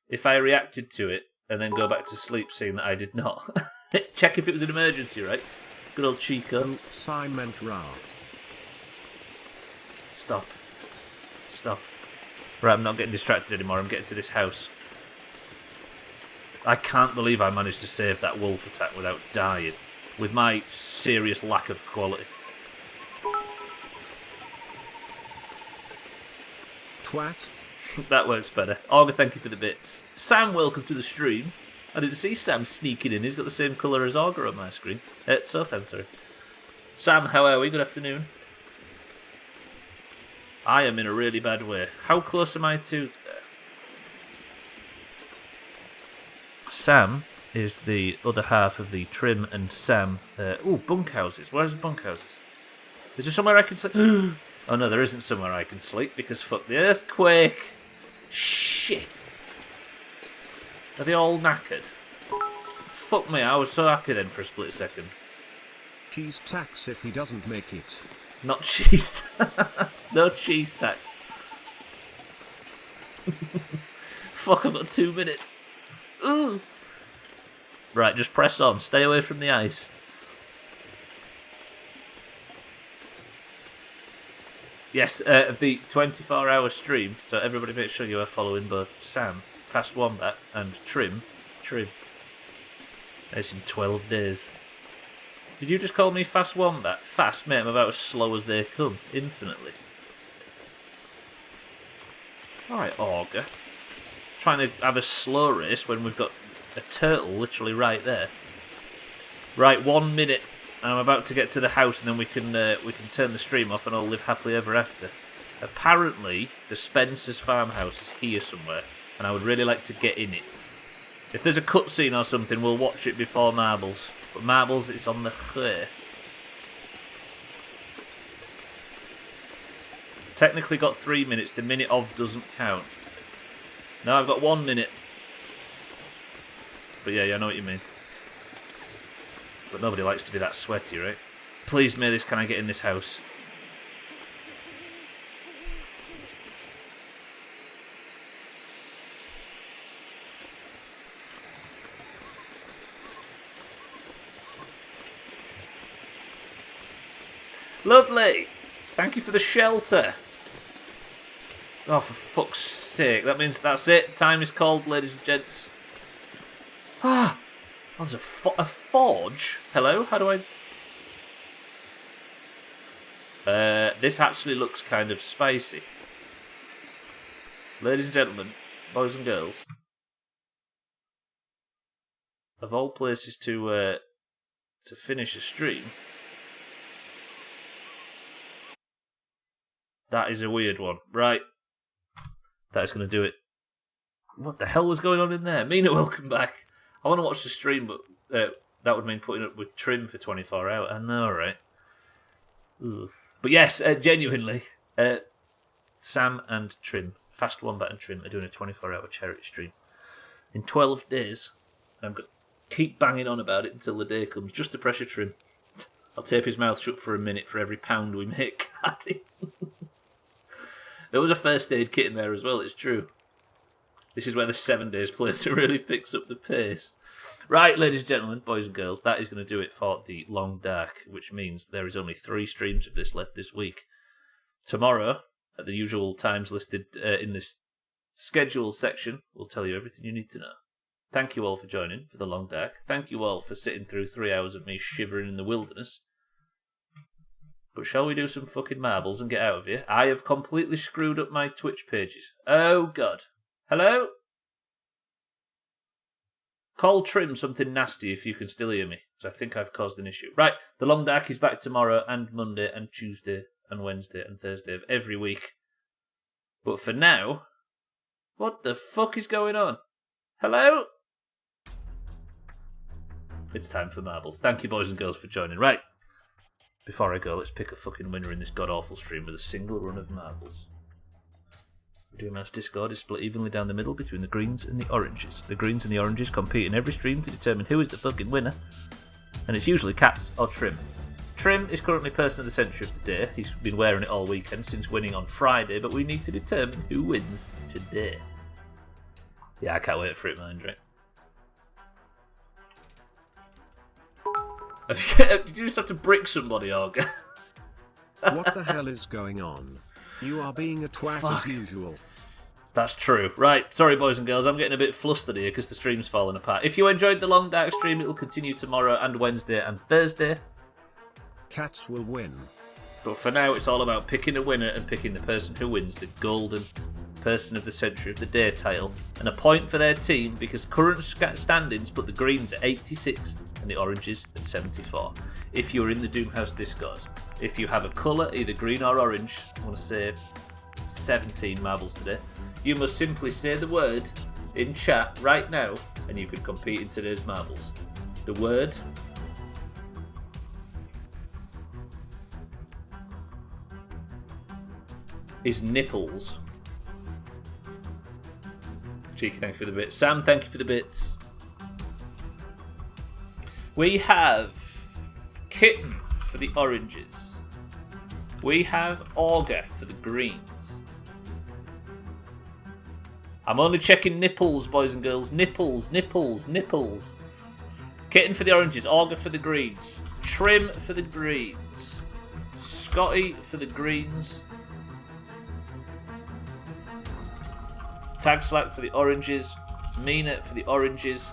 If I reacted to it and then go back to sleep seeing that I did not. Check if it was an emergency, right? Good old Chico. Simon Ra. Stop. Right, I'm not getting distracted anymore. I'm getting to this house. I can't believe I managed to save that wolf attack without dying. With my serious lack of quality. Twat. That works better. Auger, thank you for the bits. Sam, welcome to the stream. I didn't see Sam sneaking in. He's got the same colour as Auger on my screen. Sorry. Sam, how are we? Good afternoon. I am in a really bad way. How close am I to... Sam is the other half of the Trim and Sam... bunkhouses. Where's the bunkhouses? Is there somewhere I can sleep? Oh no, there isn't somewhere I can sleep because fuck the earthquake. Shit. Are they all knackered? Fuck me, I was so happy then for a split second. Cheese tax if he doesn't make it. Not cheese. No cheese tax. Fuck, I've got 2 minutes. Ooh. Right, just press on. Stay away from the ice. Yes, of the 24-hour stream, so everybody make sure you are following both Sam, Fast Wombat, and Trim. It's in 12 days. Did you just call me Fast Wombat? Fast, mate, I'm about as slow as they come, infinitely. Alright, Auger. Trying to have a slow race when we've got a turtle literally right there. Right, 1 minute. And I'm about to get to the house, and then we can turn the stream off and all live happily ever after. Apparently, the Spencer's farmhouse is here somewhere, and I would really like to get in it. If there's a cutscene or something, we'll watch it before Marbles. But Marbles is on the way. Technically got 3 minutes. The minute of doesn't count. No, I've got 1 minute. But yeah, I know what you mean. But nobody likes to be that sweaty, right? Please, Mavis, can I get in this house? Lovely! Thank you for the shelter. Oh, for fuck's sake. That means that's it. Time is called, ladies and gents. Ah! Oh, there's a forge? Hello? How do I... this actually looks kind of spicy. Ladies and gentlemen, boys and girls. Of all places to finish a stream, that is a weird one. Right. That is going to do it. What the hell was going on in there? Mina, welcome back. I want to watch the stream, but that would mean putting up with Trim for 24 hours. I know, right? Ooh. But yes, genuinely, Sam and Trim, Fast Wombat and Trim, are doing a 24-hour charity stream in 12 days. I'm going to keep banging on about it until the day comes, just to pressure Trim. I'll tape his mouth shut for a minute for every pound we make. There was a first aid kit in there as well, it's true. This is where the 7 days playthrough really picks up the pace. Right, ladies and gentlemen, boys and girls, that is going to do it for the Long Dark, which means there is only 3 streams of this left this week. Tomorrow, at the usual times listed in this schedule section, we'll tell you everything you need to know. Thank you all for joining for the Long Dark. Thank you all for sitting through 3 hours of me shivering in the wilderness. But shall we do some fucking marbles and get out of here? I have completely screwed up my Twitch pages. Oh, God. Hello? Call Trim something nasty if you can still hear me, because I think I've caused an issue. Right, the Long Dark is back tomorrow and Monday and Tuesday and Wednesday and Thursday of every week. But for now, what the fuck is going on? Hello? It's time for marbles. Thank you, boys and girls, for joining. Right. Before I go, let's pick a fucking winner in this god-awful stream with a single run of marbles. Doomhaus Discord is split evenly down the middle between the greens and the oranges. The greens and the oranges compete in every stream to determine who is the fucking winner, and it's usually Cats or Trim. Trim is currently person of the century of the day. He's been wearing it all weekend since winning on Friday, but we need to determine who wins today. Yeah, I can't wait for it, mind, right? Did you just have to brick somebody, Olga? What the hell is going on? You are being a twat as usual. That's true. Right, sorry boys and girls, I'm getting a bit flustered here because the stream's falling apart. If you enjoyed the long dark stream, it will continue tomorrow and Wednesday and Thursday. Cats will win. But for now, it's all about picking a winner and picking the person who wins the golden person of the century of the day title. And a point for their team because current standings put the greens at 86 and the oranges at 74. If you're in the Doomhaus Discord, if you have a colour, either green or orange, I want to say 17 marbles today, you must simply say the word in chat right now and you can compete in today's marbles. The word is nipples. Cheeky, thank you for the bits. Sam, thank you for the bits. We have Kitten for the oranges. We have Auger for the greens. I'm only checking nipples, boys and girls. Nipples, nipples, nipples. Kitten for the oranges. Auger for the greens. Trim for the greens. Scotty for the greens. Tag Slack for the oranges. Mina for the oranges.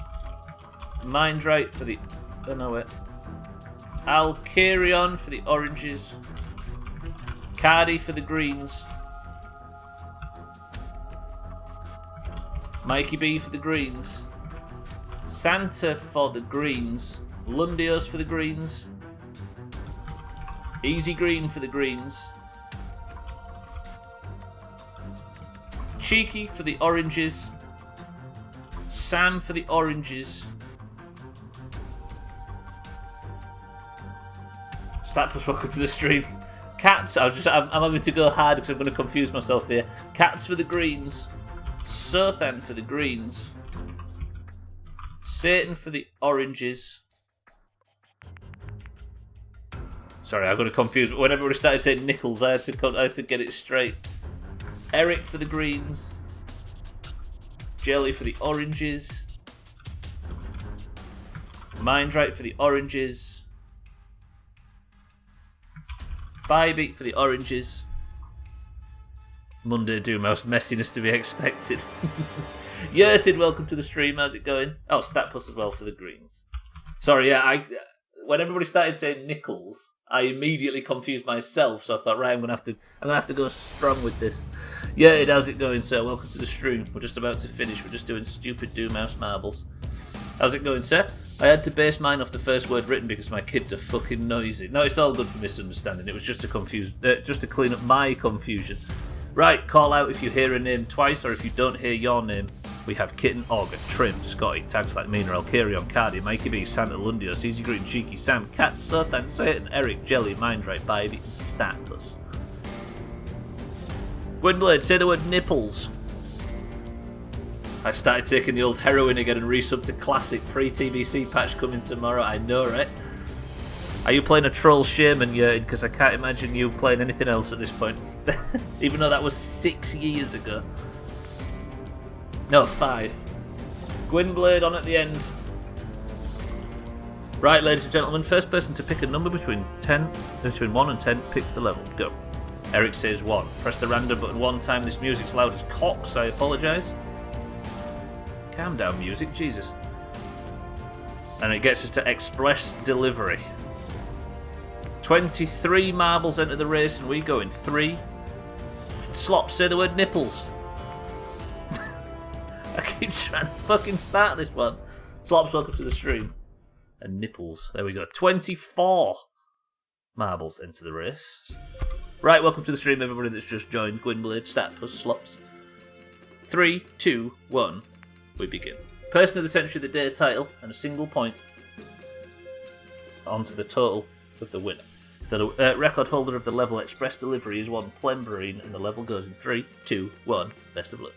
Mindright for the... Oh no, wait. Alcarion for the oranges. Cardi for the greens. Mikey B for the greens. Santa for the greens. Lundios for the greens. Easy Green for the greens. Cheeky for the oranges. Sam for the oranges. Statplus, welcome to the stream. Cats, I'm having to go hard because I'm going to confuse myself here. Cats for the greens. Sothan for the greens. Satan for the oranges. Sorry, I got to confuse. When everybody started saying nickels, I had to get it straight. Eric for the greens. Jelly for the oranges. Mindright for the oranges. Bybeat for the oranges. Monday Doomhaus, messiness to be expected. Yurted, welcome to the stream. How's it going? Oh, Statplus as well for the greens. Sorry, yeah, when everybody started saying nickels, I immediately confused myself. So I thought, right, I'm gonna have to go strong with this. Yurted, how's it going, sir? Welcome to the stream. We're just about to finish. We're just doing stupid Doomhaus marbles. How's it going, sir? I had to base mine off the first word written because my kids are fucking noisy. No, it's all good for misunderstanding. It was just to clean up my confusion. Right, call out if you hear a name twice or if you don't hear your name. We have Kitten, Auger, Trim, Scotty, Tags like Mina, Alcarion, Cardi, Mikey B, Santa, Lundios, Easy Green, Cheeky, Sam, Cat, Sothan, Satan, Eric, Jelly, Mindright, Bybee, Statplus. Gwynblade, say the word nipples. I started taking the old heroin again and resubbed to classic pre-TVC patch coming tomorrow. I know, right? Are you playing a troll shaman, Yurtin? Because I can't imagine you playing anything else at this point. Even though that was 6 years ago. No, 5. Gwynblade on at the end. Right, ladies and gentlemen, first person to pick a number between 1 and 10 picks the level. Go. Eric says 1. Press the random button one time. This music's loud as cocks. I apologise. Calm down, music, Jesus. And it gets us to express delivery. 23 marbles enter the race, and we go in 3. Slop, say the word nipples. I keep trying to fucking start this one. Slops, welcome to the stream. And nipples, there we go. 24 marbles enter the race. Right, welcome to the stream, everybody that's just joined. Gwynblade, Statplus, Slops. 3, 2, 1. We begin. Person of the Century of the Day title and a single point onto the total of the winner. The record holder of the level express delivery is one Plemberine, and the level goes in 3, 2, 1. Best of luck.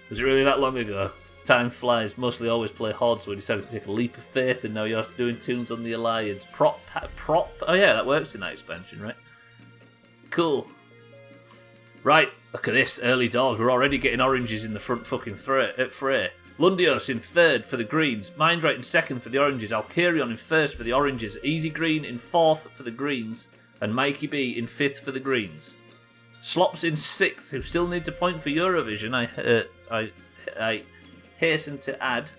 Was it really that long ago? Time flies. Mostly always play Horde, so we decided to take a leap of faith, and now you're doing tunes on the Alliance. Prop. Oh yeah, that works in that expansion, right? Cool. Right, look at this. Early doors. We're already getting oranges in the front fucking fray. Lundios in third for the greens. Mindright in second for the oranges. Alkarion in first for the oranges. Easy Green in fourth for the greens. And Mikey B in fifth for the greens. Slops in sixth, who still needs a point for Eurovision, I hasten to add.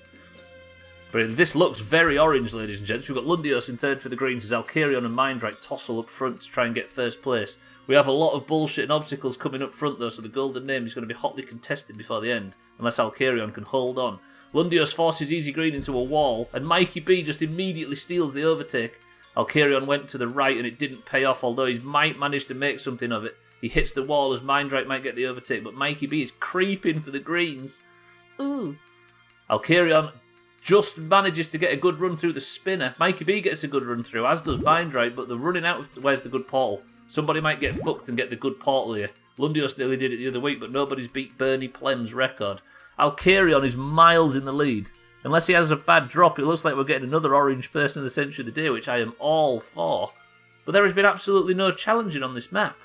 But this looks very orange, ladies and gents. We've got Lundios in third for the greens as Alkarion and Mindright tussle up front to try and get first place. We have a lot of bullshit and obstacles coming up front though, so the golden name is going to be hotly contested before the end, unless Alkarion can hold on. Lundios forces Easy Green into a wall, and Mikey B just immediately steals the overtake. Alkarion went to the right and it didn't pay off, although he might manage to make something of it. He hits the wall as Mindright might get the overtake, but Mikey B is creeping for the greens. Ooh. Alkarion just manages to get a good run through the spinner. Mikey B gets a good run through, as does Mindright, but they're running out of where's the good portal. Somebody might get fucked and get the good portal here. Lundios nearly did it the other week, but nobody's beat Bernie Plem's record. Alkarion is miles in the lead. Unless he has a bad drop, it looks like we're getting another orange person of the century of the day, which I am all for. But there has been absolutely no challenging on this map.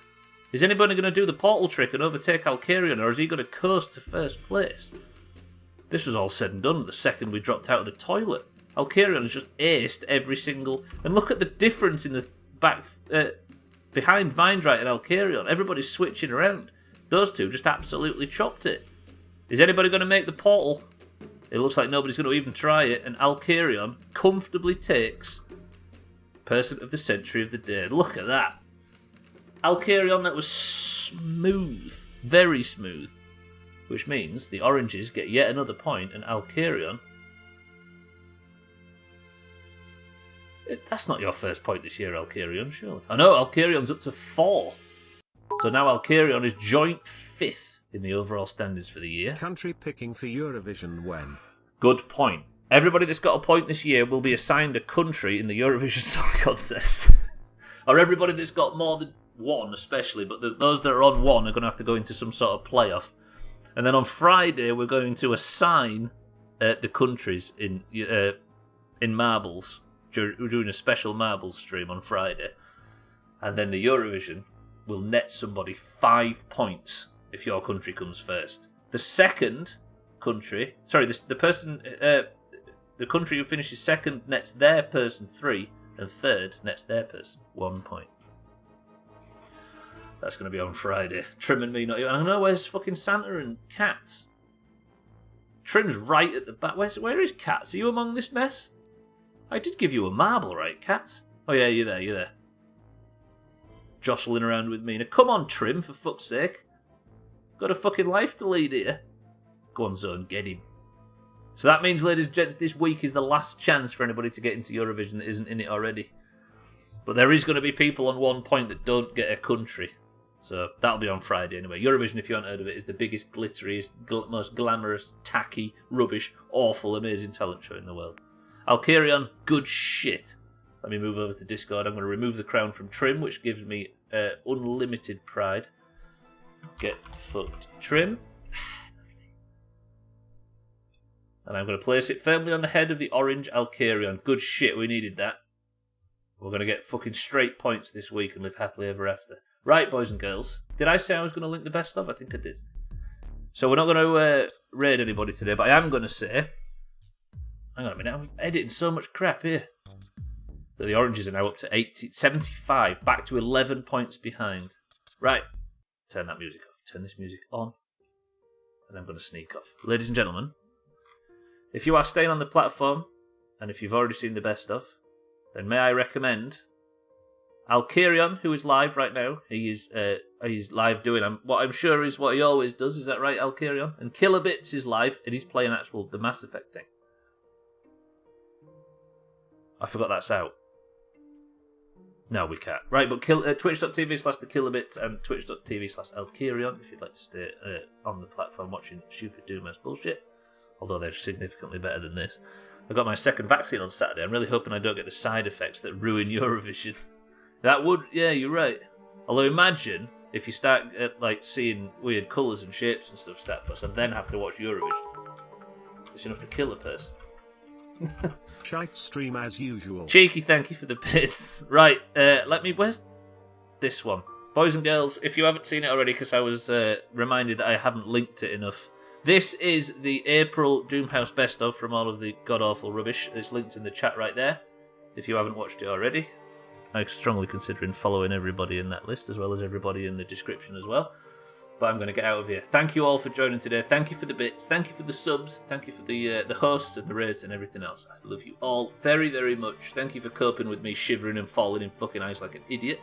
Is anybody going to do the portal trick and overtake Alkarion, or is he going to coast to first place? This was all said and done the second we dropped out of the toilet. Alkarion has just aced every single... And look at the difference in the back... behind Mindright and Alkarion. Everybody's switching around. Those two just absolutely chopped it. Is anybody going to make the portal? It looks like nobody's going to even try it, and Alkarion comfortably takes Person of the Century of the Day. Look at that. Alkarion, that was smooth. Very smooth. Which means the oranges get yet another point, and Alkarion... That's not your first point this year, Alkarion, surely. I know, Alkarion's up to 4. So now Alkarion is joint 5th in the overall standings for the year. Country picking for Eurovision when? Good point. Everybody that's got a point this year will be assigned a country in the Eurovision Song Contest. Or everybody that's got more than one, especially, but those that are on one are going to have to go into some sort of playoff. And then on Friday, we're going to assign the countries in marbles. We're doing a special marbles stream on Friday. And then the Eurovision will net somebody 5 points if your country comes first. The second country... Sorry, the person... the country who finishes second nets their person 3, and third nets their person 1 point. That's going to be on Friday. Trim and me not even... I don't know, where's fucking Santa and Cats? Trim's right at the back. Where is Cats? Are you among this mess? I did give you a marble, right, Cats? Oh yeah, you're there. Jostling around with me. Now come on, Trim, for fuck's sake. Got a fucking life to lead here. Go on, Zone, get him. So that means, ladies and gents, this week is the last chance for anybody to get into Eurovision that isn't in it already. But there is going to be people on 1 point that don't get a country. So that'll be on Friday anyway. Eurovision, if you haven't heard of it, is the biggest, glitteriest, most glamorous, tacky, rubbish, awful, amazing talent show in the world. Alkarion, good shit. Let me move over to Discord. I'm going to remove the crown from Trim, which gives me unlimited pride. Get fucked, Trim. And I'm going to place it firmly on the head of the orange Alkarion. Good shit, we needed that. We're going to get fucking straight points this week and live happily ever after. Right, boys and girls. Did I say I was going to link the best of? I think I did. So we're not going to raid anybody today, but I am going to say... Hang on a minute, I'm editing so much crap here. That the oranges are now up to 75, back to 11 points behind. Right, turn that music off. Turn this music on. And I'm going to sneak off. Ladies and gentlemen, if you are staying on the platform, and if you've already seen the best of, then may I recommend Alkarion, who is live right now. He's live doing what I'm sure is what he always does. Is that right, Alkarion? And Kilobits is live, and he's playing the Mass Effect thing. I forgot that's out. No, we can't. Right, but twitch.tv/thekilobits and twitch.tv/Alkarion if you'd like to stay on the platform watching stupid Doomhaus bullshit. Although they're significantly better than this. I got my second vaccine on Saturday. I'm really hoping I don't get the side effects that ruin Eurovision. That would, yeah, you're right. Although imagine if you start like seeing weird colours and shapes and stuff, Statbus, and then have to watch Eurovision. It's enough to kill a person. Shite stream as usual. Cheeky, thank you for the bits. Right, where's this one? Boys and girls, if you haven't seen it already, because I was reminded that I haven't linked it enough. This is the April Doomhaus best of from all of the god-awful rubbish. It's linked in the chat right there, if you haven't watched it already. I'm strongly considering following everybody in that list, as well as everybody in the description as well. But I'm going to get out of here. Thank you all for joining today. Thank you for the bits. Thank you for the subs. Thank you for the hosts and the raids and everything else. I love you all very, very much. Thank you for coping with me shivering and falling in fucking ice like an idiot.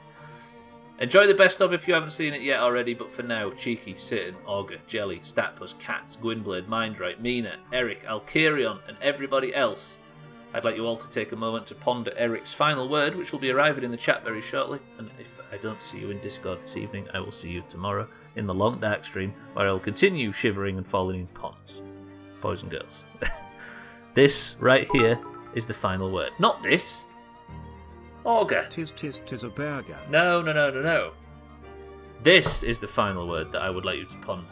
Enjoy the best of if you haven't seen it yet already, but for now, Cheeky, Satan, Augur, Jelly, Statpus, Cats, Gwynblade, Mindright, Mina, Eric, Alkarion, and everybody else, I'd like you all to take a moment to ponder Eric's final word, which will be arriving in the chat very shortly. And if I don't see you in Discord this evening, I will see you tomorrow in the long dark stream, where I will continue shivering and falling in ponds. Boys and girls. This right here is the final word. Not this. Augur. Tis a burger. No. This is the final word that I would like you to ponder.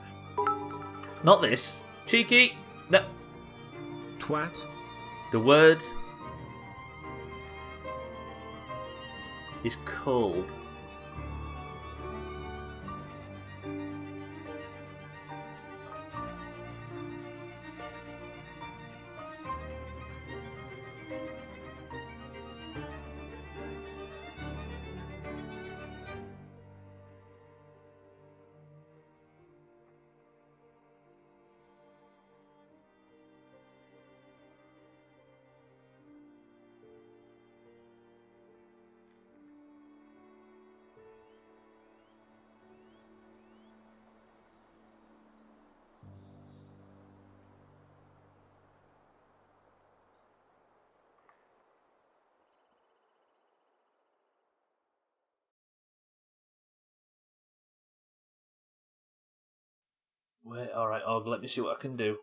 Not this. Cheeky. No. Twat. The word is cold. Wait, alright, Og, let me see what I can do.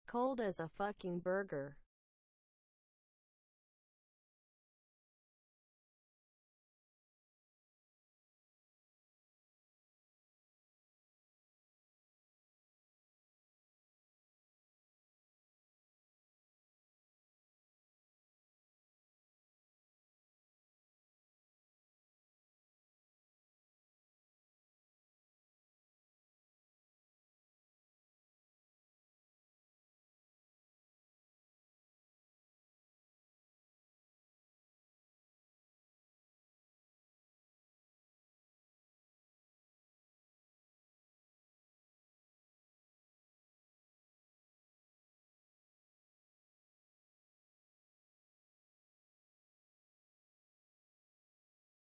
Cold as a fucking burger.